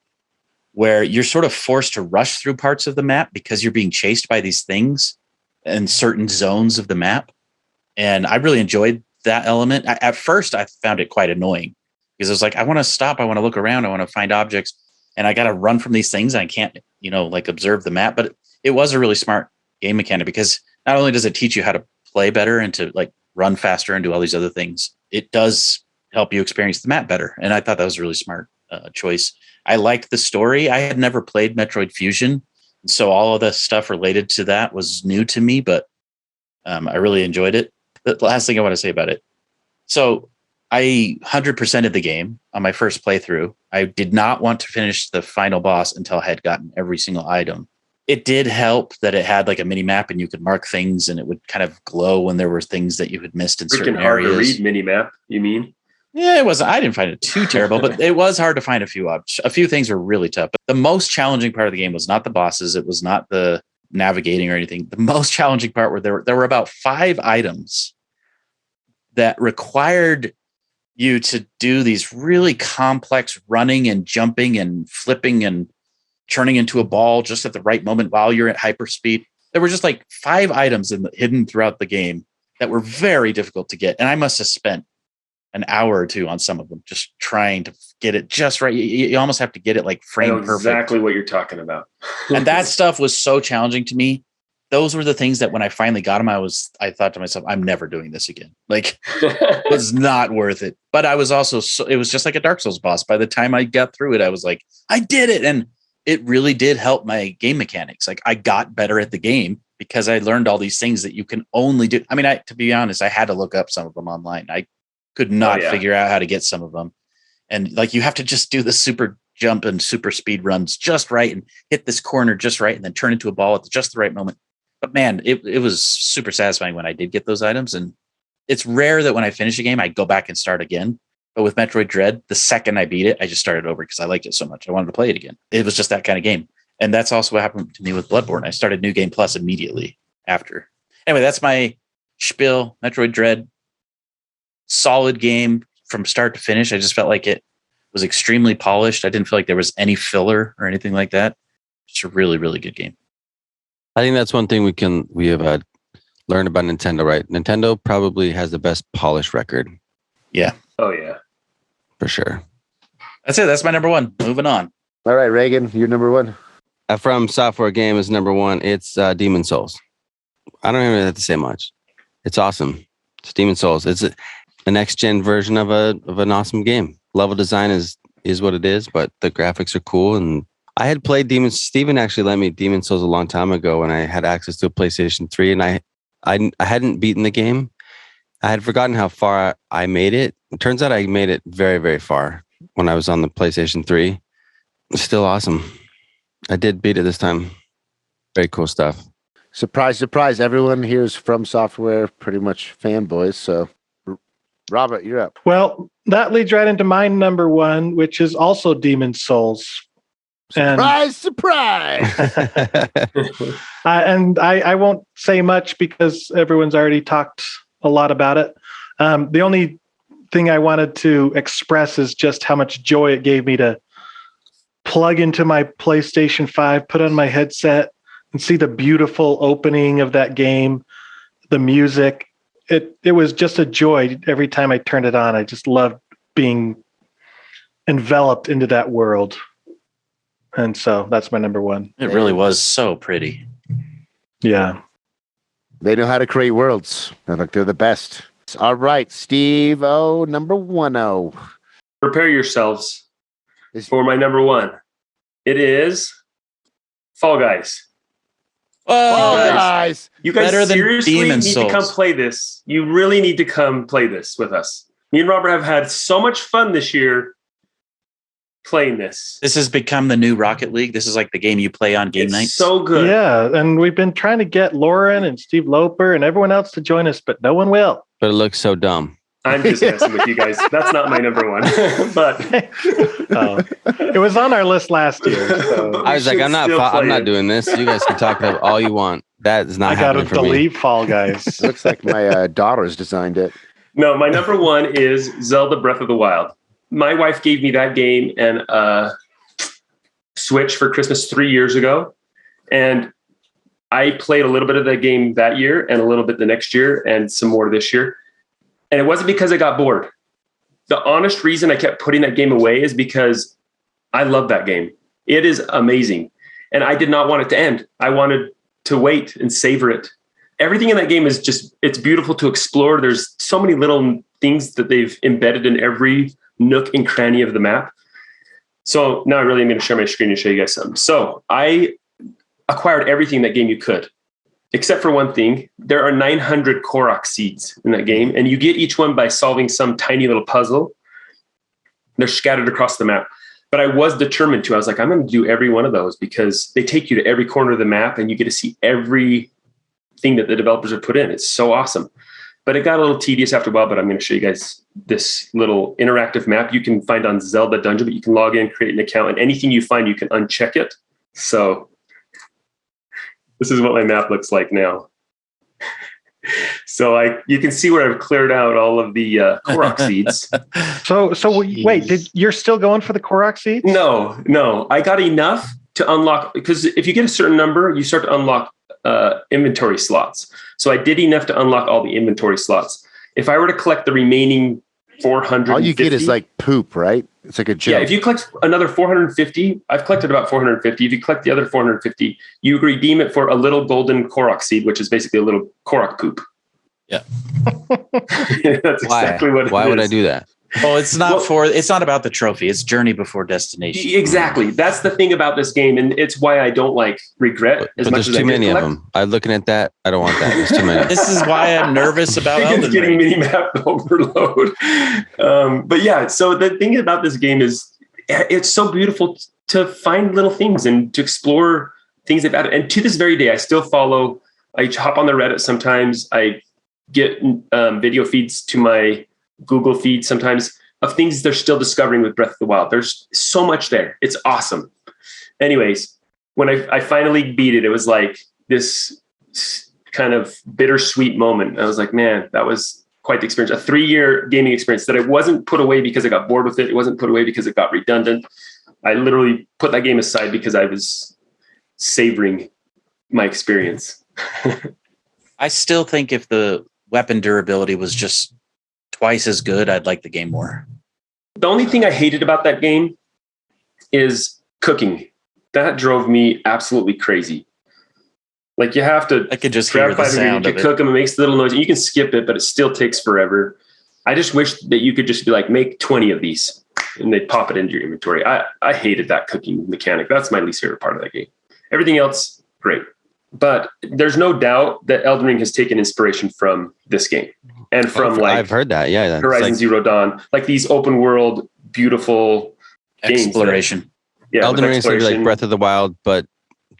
where you're sort of forced to rush through parts of the map because you're being chased by these things in certain zones of the map. And I really enjoyed that element. At first, I found it quite annoying because I was like, I want to stop. I want to look around. I want to find objects. And I got to run from these things. And I can't, like observe the map. But it was a really smart game mechanic because not only does it teach you how to play better and to like run faster and do all these other things, it does help you experience the map better. And I thought that was a really smart choice. I liked the story. I had never played Metroid Fusion. So all of the stuff related to that was new to me, but I really enjoyed it. The last thing I want to say about it. So I 100%ed the game on my first playthrough. I did not want to finish the final boss until I had gotten every single item. It did help that it had like a mini map and you could mark things and it would kind of glow when there were things that you had missed in certain hard areas. To read mini map, you mean? Yeah, it was. I didn't find it too terrible, but it was hard to find a few things were really tough. But the most challenging part of the game was not the bosses. It was not the navigating or anything. The most challenging part were there were about 5 items that required you to do these really complex running and jumping and flipping and turning into a ball just at the right moment while you're at hyperspeed. There were just like 5 items hidden throughout the game that were very difficult to get. And I must have spent an hour or 2 on some of them, just trying to get it just right. You almost have to get it like frame perfect. Exactly what you're talking about. And that stuff was so challenging to me. Those were the things that when I finally got them, I thought to myself, I'm never doing this again. Like it's not worth it. But I was also, it was just like a Dark Souls boss. By the time I got through it, I was like, I did it. And it really did help my game mechanics. Like I got better at the game because I learned all these things that you can only do. I mean, to be honest, I had to look up some of them online. I could not figure out how to get some of them. And like, you have to just do the super jump and super speed runs just right and hit this corner just right and then turn into a ball at just the right moment. But man, it was super satisfying when I did get those items. And it's rare that when I finish a game, I go back and start again. But with Metroid Dread, the second I beat it, I just started over because I liked it so much. I wanted to play it again. It was just that kind of game. And that's also what happened to me with Bloodborne. I started New Game Plus immediately after. Anyway, that's my spiel. Metroid Dread, solid game from start to finish. I just felt like it was extremely polished. I didn't feel like there was any filler or anything like that. Just a really, really good game. I think that's one thing we have learned about Nintendo, right? Nintendo probably has the best polished record. Yeah. Oh, yeah. For sure. That's it. That's my number 1. Moving on. All right, Reagan, you're number 1. From Software Game is number 1. It's Demon Souls. I don't even have to say much. It's awesome. It's Demon Souls. It's a next gen version of an awesome game. Level design is what it is, but the graphics are cool. And I had played Steven actually lent me Demon Souls a long time ago when I had access to a PlayStation 3, and I hadn't beaten the game. I had forgotten how far I made it. It turns out I made it very, very far when I was on the PlayStation 3. It's still awesome. I did beat it this time. Very cool stuff. Surprise, surprise. Everyone here is From Software, pretty much fanboys. So, Robert, you're up. Well, that leads right into my number 1, which is also Demon Souls. Surprise, surprise. And I won't say much because everyone's already talked a lot about it. The only thing I wanted to express is just how much joy it gave me to plug into my PlayStation 5, put on my headset, and see the beautiful opening of that game, the music. It was just a joy every time I turned it on. I just loved being enveloped into that world. And so that's my number 1. It really was so pretty. Yeah. They know how to create worlds. They're the best. All right, Steve. Number 1. Prepare yourselves for my number 1. It is Fall Guys. Oh, Guys, You guys Better than seriously Demon's need to come Souls. play this. You really need to come play this with us. Me and Robert have had so much fun this year playing this. this has become the new Rocket League. This is like the game you play on game It's nights. so good. Yeah, and we've been trying to get Lauren and Steve Loper and everyone else to join us, but no one will. But it looks so dumb. I'm just messing with you guys. That's not my number one. But It was on our list last year. So I was like, I'm not play it. doing this. You guys can talk about all you want. That is not I got to happening for me. delete Fall Guys. looks like my daughter's designed it. No, my number one is Zelda Breath of the Wild. My wife gave me that game and Switch for Christmas 3 years ago. And I played a little bit of that game that year and a little bit the next year and some more this year. And it wasn't because I got bored. The honest reason I kept putting that game away is because I love that game. It is amazing. And I did not want it to end. I wanted to wait and savor it. Everything in that game is just, it's beautiful to explore. There's so many little things that they've embedded in every nook and cranny of the map. So now I really am going to share my screen and show you guys something. So I acquired everything in that game you could, except for one thing. There are 900 Korok seeds in that game, and you get each one by solving some tiny little puzzle. They're scattered across the map. But I was determined to. I was like, I'm going to do every one of those because they take you to every corner of the map and you get to see everything that the developers have put in. It's so awesome. But it got a little tedious after a while, but I'm going to show you guys this little interactive map you can find on Zelda Dungeon, but you can log in, create an account, and anything you find, you can uncheck it. So this is what my map looks like now. So you can see where I've cleared out all of the Korok seeds. So wait, you're still going for the Korok seeds? No. I got enough to unlock, because if you get a certain number, you start to unlock inventory slots. So I did enough to unlock all the inventory slots. If I were to collect the remaining 450, All you get is like poop, right? It's like a joke. yeah, if you collect another 450, I've collected about 450. If you collect the other 450, you redeem it for a little golden Korok seed, which is basically a little Korok poop. Yeah. That's exactly what it is. Why would I do that? Well, it's not it's not about the trophy. It's journey before destination. Exactly. That's the thing about this game. And it's why I don't like regret as But much there's as I too many of collect. them. I'm looking at that. I don't want that. There's too many. This is why I'm nervous about It's Elden getting Ring. mini-map overload. But yeah, so the thing about this game is it's so beautiful to find little things and to explore things they've added. And to this very day, I still follow, I hop on the Reddit sometimes. I get video feeds to my Google feed sometimes of things they're still discovering with Breath of the Wild. There's so much there. It's awesome. Anyways, when I finally beat it, it was like this kind of bittersweet moment. I was like, man, that was quite the experience. A 3-year gaming experience that I wasn't put away because I got bored with it. It wasn't put away because it got redundant. I literally put that game aside because I was savoring my experience. I still think if the weapon durability was just twice as good, I'd like the game more. The only thing I hated about that game is cooking. That drove me absolutely crazy. Like you have to I could just hear grab the 5 sound ingredients, of you it. cook them, it makes the little noise. You can skip it, but it still takes forever. I just wish that you could just be like, make 20 of these and they pop it into your inventory. I hated that cooking mechanic. That's my least favorite part of that game. Everything else, great. But there's no doubt that Elden Ring has taken inspiration from this game and from I've heard that. Yeah. That's Horizon like Zero Dawn, like these open world, beautiful games. Exploration. Yeah, Elden with Ring is like exploration. Breath of the Wild, but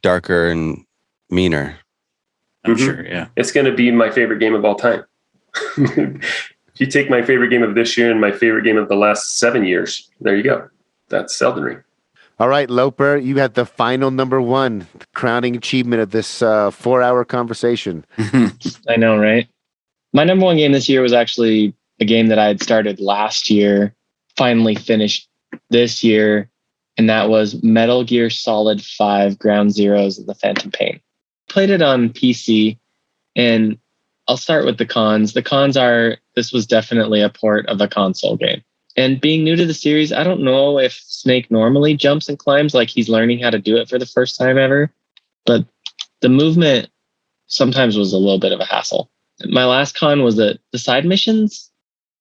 darker and meaner. I'm Mhm. sure, yeah. It's going to be my favorite game of all time. If you take my favorite game of this year and my favorite game of the last 7 years, there you go. That's Elden Ring. All right, Loper, you had the final number one crowning achievement of this 4-hour conversation. I know, right? My number one game this year was actually a game that I had started last year, finally finished this year, and that was Metal Gear Solid 5 Ground Zeroes of the Phantom Pain. Played it on PC, and I'll start with the cons. The cons are this was definitely a port of a console game. And being new to the series, I don't know if Snake normally jumps and climbs like he's learning how to do it for the first time ever, but the movement sometimes was a little bit of a hassle. My last con was that the side missions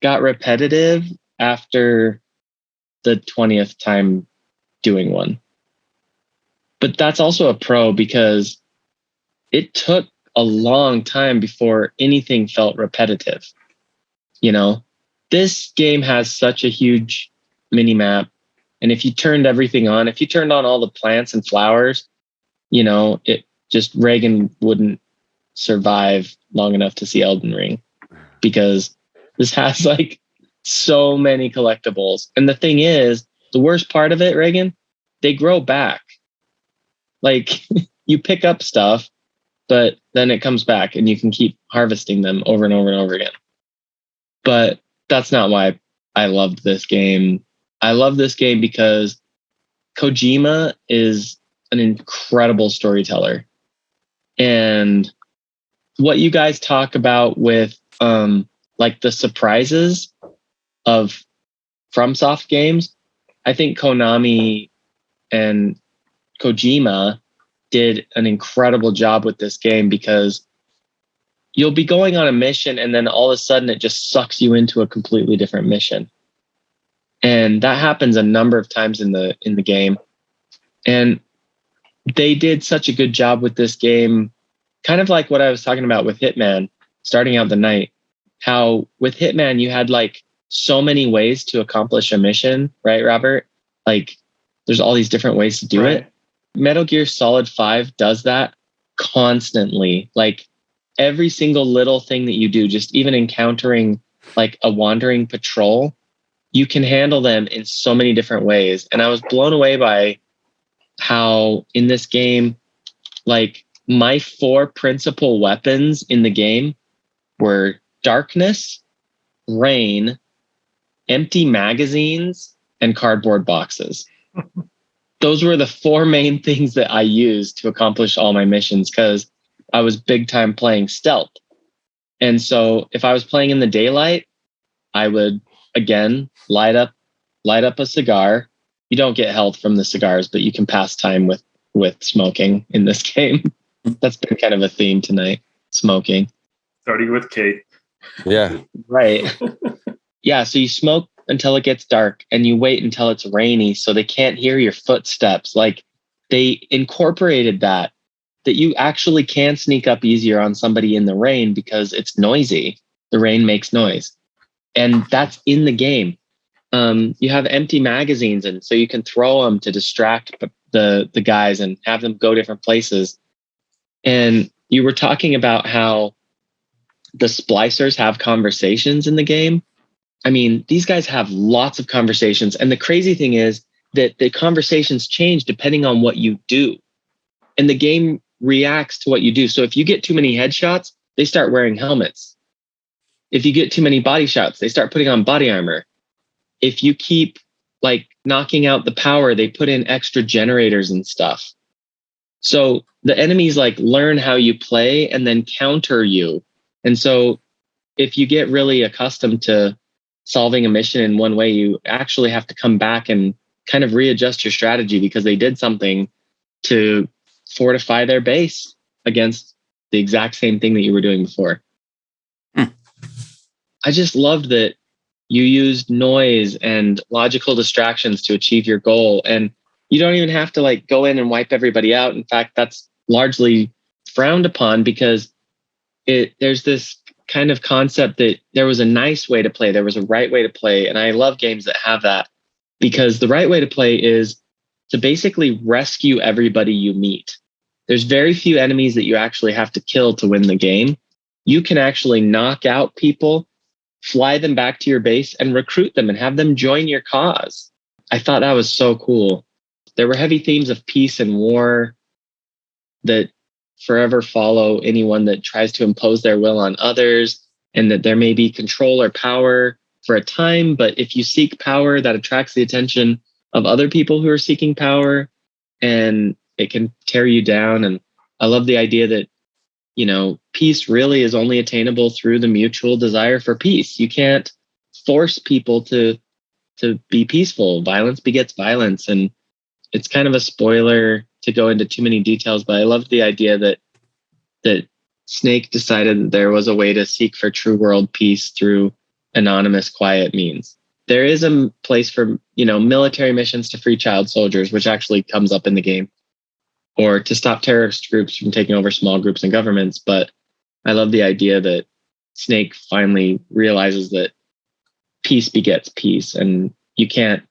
got repetitive after the 20th time doing one. But that's also a pro because it took a long time before anything felt repetitive. You know, this game has such a huge mini map. And if you turned everything on, if you turned on all the plants and flowers, you know, it just Reagan wouldn't survive long enough to see Elden Ring, because this has like so many collectibles. And the thing is, the worst part of it, Reagan, they grow back. Like you pick up stuff, but then it comes back and you can keep harvesting them over and over and over again. But that's not why I loved this game. I love this game because Kojima is an incredible storyteller. And what you guys talk about with like the surprises of FromSoft games, I think Konami and Kojima did an incredible job with this game, because you'll be going on a mission and then all of a sudden it just sucks you into a completely different mission. And that happens a number of times in the game. And they did such a good job with this game, kind of like what I was talking about with Hitman, starting out the night, how with Hitman you had like so many ways to accomplish a mission, right, Robert? Like there's all these different ways to do it. Metal Gear Solid 5 does that constantly. Like every single little thing that you do, just even encountering like a wandering patrol, you can handle them in so many different ways. And I was blown away by how in this game, like my 4 principal weapons in the game were darkness, rain, empty magazines, and cardboard boxes. Those were the 4 main things that I used to accomplish all my missions, because I was big time playing stealth. And so if I was playing in the daylight, I would again light up a cigar. You don't get health from the cigars, but you can pass time with smoking in this game. That's been kind of a theme tonight, smoking. Starting with Kate. Yeah. Right. Yeah, so you smoke until it gets dark and you wait until it's rainy so they can't hear your footsteps. Like they incorporated that you actually can sneak up easier on somebody in the rain because it's noisy. The rain makes noise. And that's in the game. You have empty magazines, and so you can throw them to distract the guys and have them go different places. And you were talking about how the splicers have conversations in the game. I mean, these guys have lots of conversations. And the crazy thing is that the conversations change depending on what you do. And the game reacts to what you do. So if you get too many headshots, they start wearing helmets. If you get too many body shots, they start putting on body armor. If you keep like knocking out the power, they put in extra generators and stuff. So the enemies like learn how you play and then counter you. And so if you get really accustomed to solving a mission in one way, you actually have to come back and kind of readjust your strategy because they did something to fortify their base against the exact same thing that you were doing before. I just loved that you used noise and logical distractions to achieve your goal. And you don't even have to like go in and wipe everybody out. In fact, that's largely frowned upon because there's this kind of concept that there was a nice way to play. There was a right way to play. And I love games that have that, because the right way to play is to basically rescue everybody you meet. There's very few enemies that you actually have to kill to win the game. You can actually knock out people, fly them back to your base and recruit them and have them join your cause. I thought that was so cool. There were heavy themes of peace and war that forever follow anyone that tries to impose their will on others, and that there may be control or power for a time, but if you seek power, that attracts the attention of other people who are seeking power, and it can tear you down. And I love the idea that, you know, peace really is only attainable through the mutual desire for peace. You can't force people to be peaceful. Violence begets violence. And it's kind of a spoiler to go into too many details, but I love the idea that Snake decided that there was a way to seek for true world peace through anonymous, quiet means. There is a place for, you know, military missions to free child soldiers, which actually comes up in the game. or to stop terrorist groups from taking over small groups and governments. But I love the idea that Snake finally realizes that peace begets peace, and you can't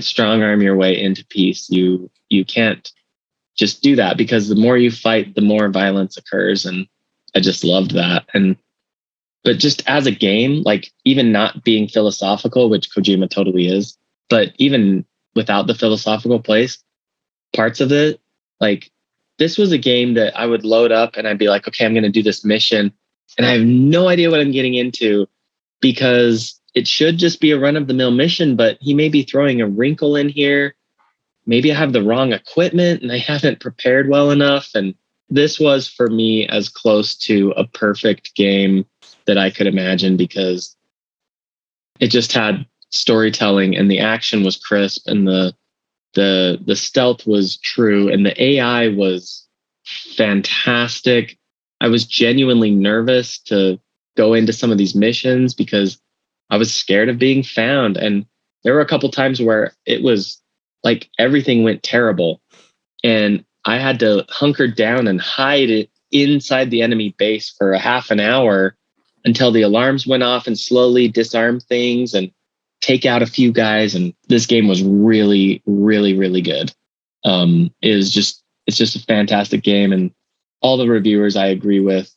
strong arm your way into peace. You can't just do that, because the more you fight, the more violence occurs. And I just loved that. But just as a game, like even not being philosophical, which Kojima totally is, but even without the philosophical parts of it, like this was a game that I would load up and I'd be like, okay, I'm going to do this mission. And I have no idea what I'm getting into, because it should just be a run of the mill mission, but he may be throwing a wrinkle in here. Maybe I have the wrong equipment and I haven't prepared well enough. And this was for me as close to a perfect game that I could imagine, because it just had storytelling and the action was crisp and the stealth was true and the AI was fantastic. I was genuinely nervous to go into some of these missions because I was scared of being found. And there were a couple times where it was like everything went terrible and I had to hunker down and hide it inside the enemy base for a half an hour until the alarms went off and slowly disarm things and take out a few guys. And this game was really, really, really good. It's just a fantastic game. And all the reviewers I agree with,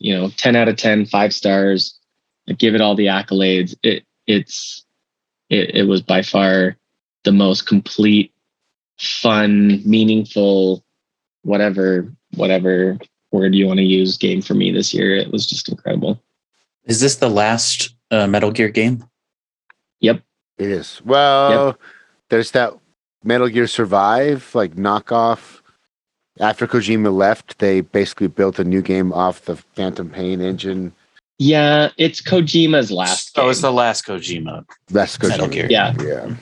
10 out of 10, 5 stars. I give it all the accolades. It was by far the most complete, fun, meaningful, whatever word you want to use, game for me this year. It was just incredible. Is this the last Metal Gear game? Yep. It is. Well, There's that Metal Gear Survive, like knockoff. After Kojima left, they basically built a new game off the Phantom Pain engine. Yeah, it's Kojima's last game. Oh, it's the last Kojima. Last Kojima. Metal Gear. Yeah.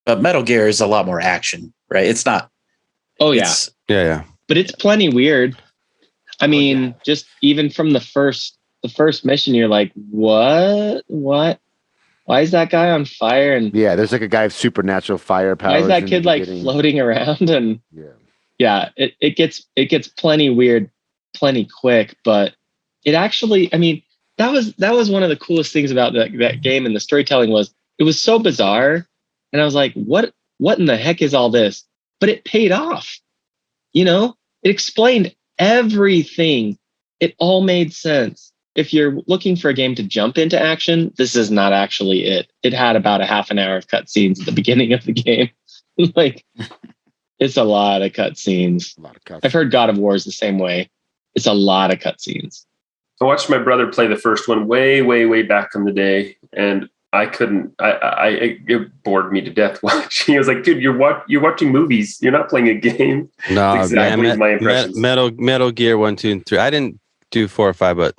But Metal Gear is a lot more action, right? It's not. Oh, yeah. Yeah. But it's plenty weird. I mean, just even from the first mission, you're like, what? Why is that guy on fire? And yeah, there's like a guy with supernatural fire powers. Why is that kid like floating around? And it gets plenty weird, plenty quick. But it actually, I mean, that was one of the coolest things about that game, and the storytelling was it was so bizarre, and I was like, what in the heck is all this? But it paid off. It explained everything. It all made sense. If you're looking for a game to jump into action, this is not actually it. It had about a half an hour of cutscenes at the beginning of the game. Like, it's a lot of cutscenes. I've heard God of War is the same way. It's a lot of cutscenes. I watched my brother play the first one way, way, way back in the day, and I couldn't. It bored me to death watching. I was like, dude, you're watching movies. You're not playing a game. No, that's exactly my impressions. Metal Gear 1, 2, and 3. I didn't do 4 or 5, but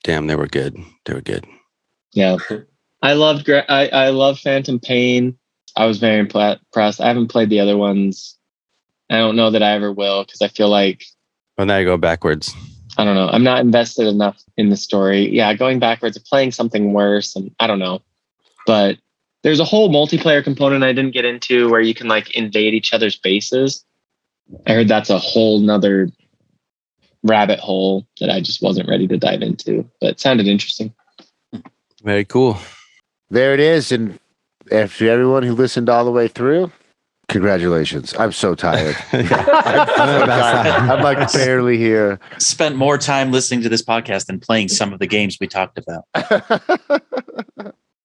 damn, they were good. They were good. Yeah, I love Phantom Pain. I was very impressed. I haven't played the other ones. I don't know that I ever will, because I feel like. Well, now you go backwards. I don't know. I'm not invested enough in the story. Yeah, going backwards, playing something worse, and I don't know. But there's a whole multiplayer component I didn't get into where you can like invade each other's bases. I heard that's a whole nother rabbit hole that I just wasn't ready to dive into, but it sounded interesting. Very cool. There it is. And after everyone who listened all the way through, congratulations. I'm so tired. I'm like barely here. Spent more time listening to this podcast than playing some of the games we talked about.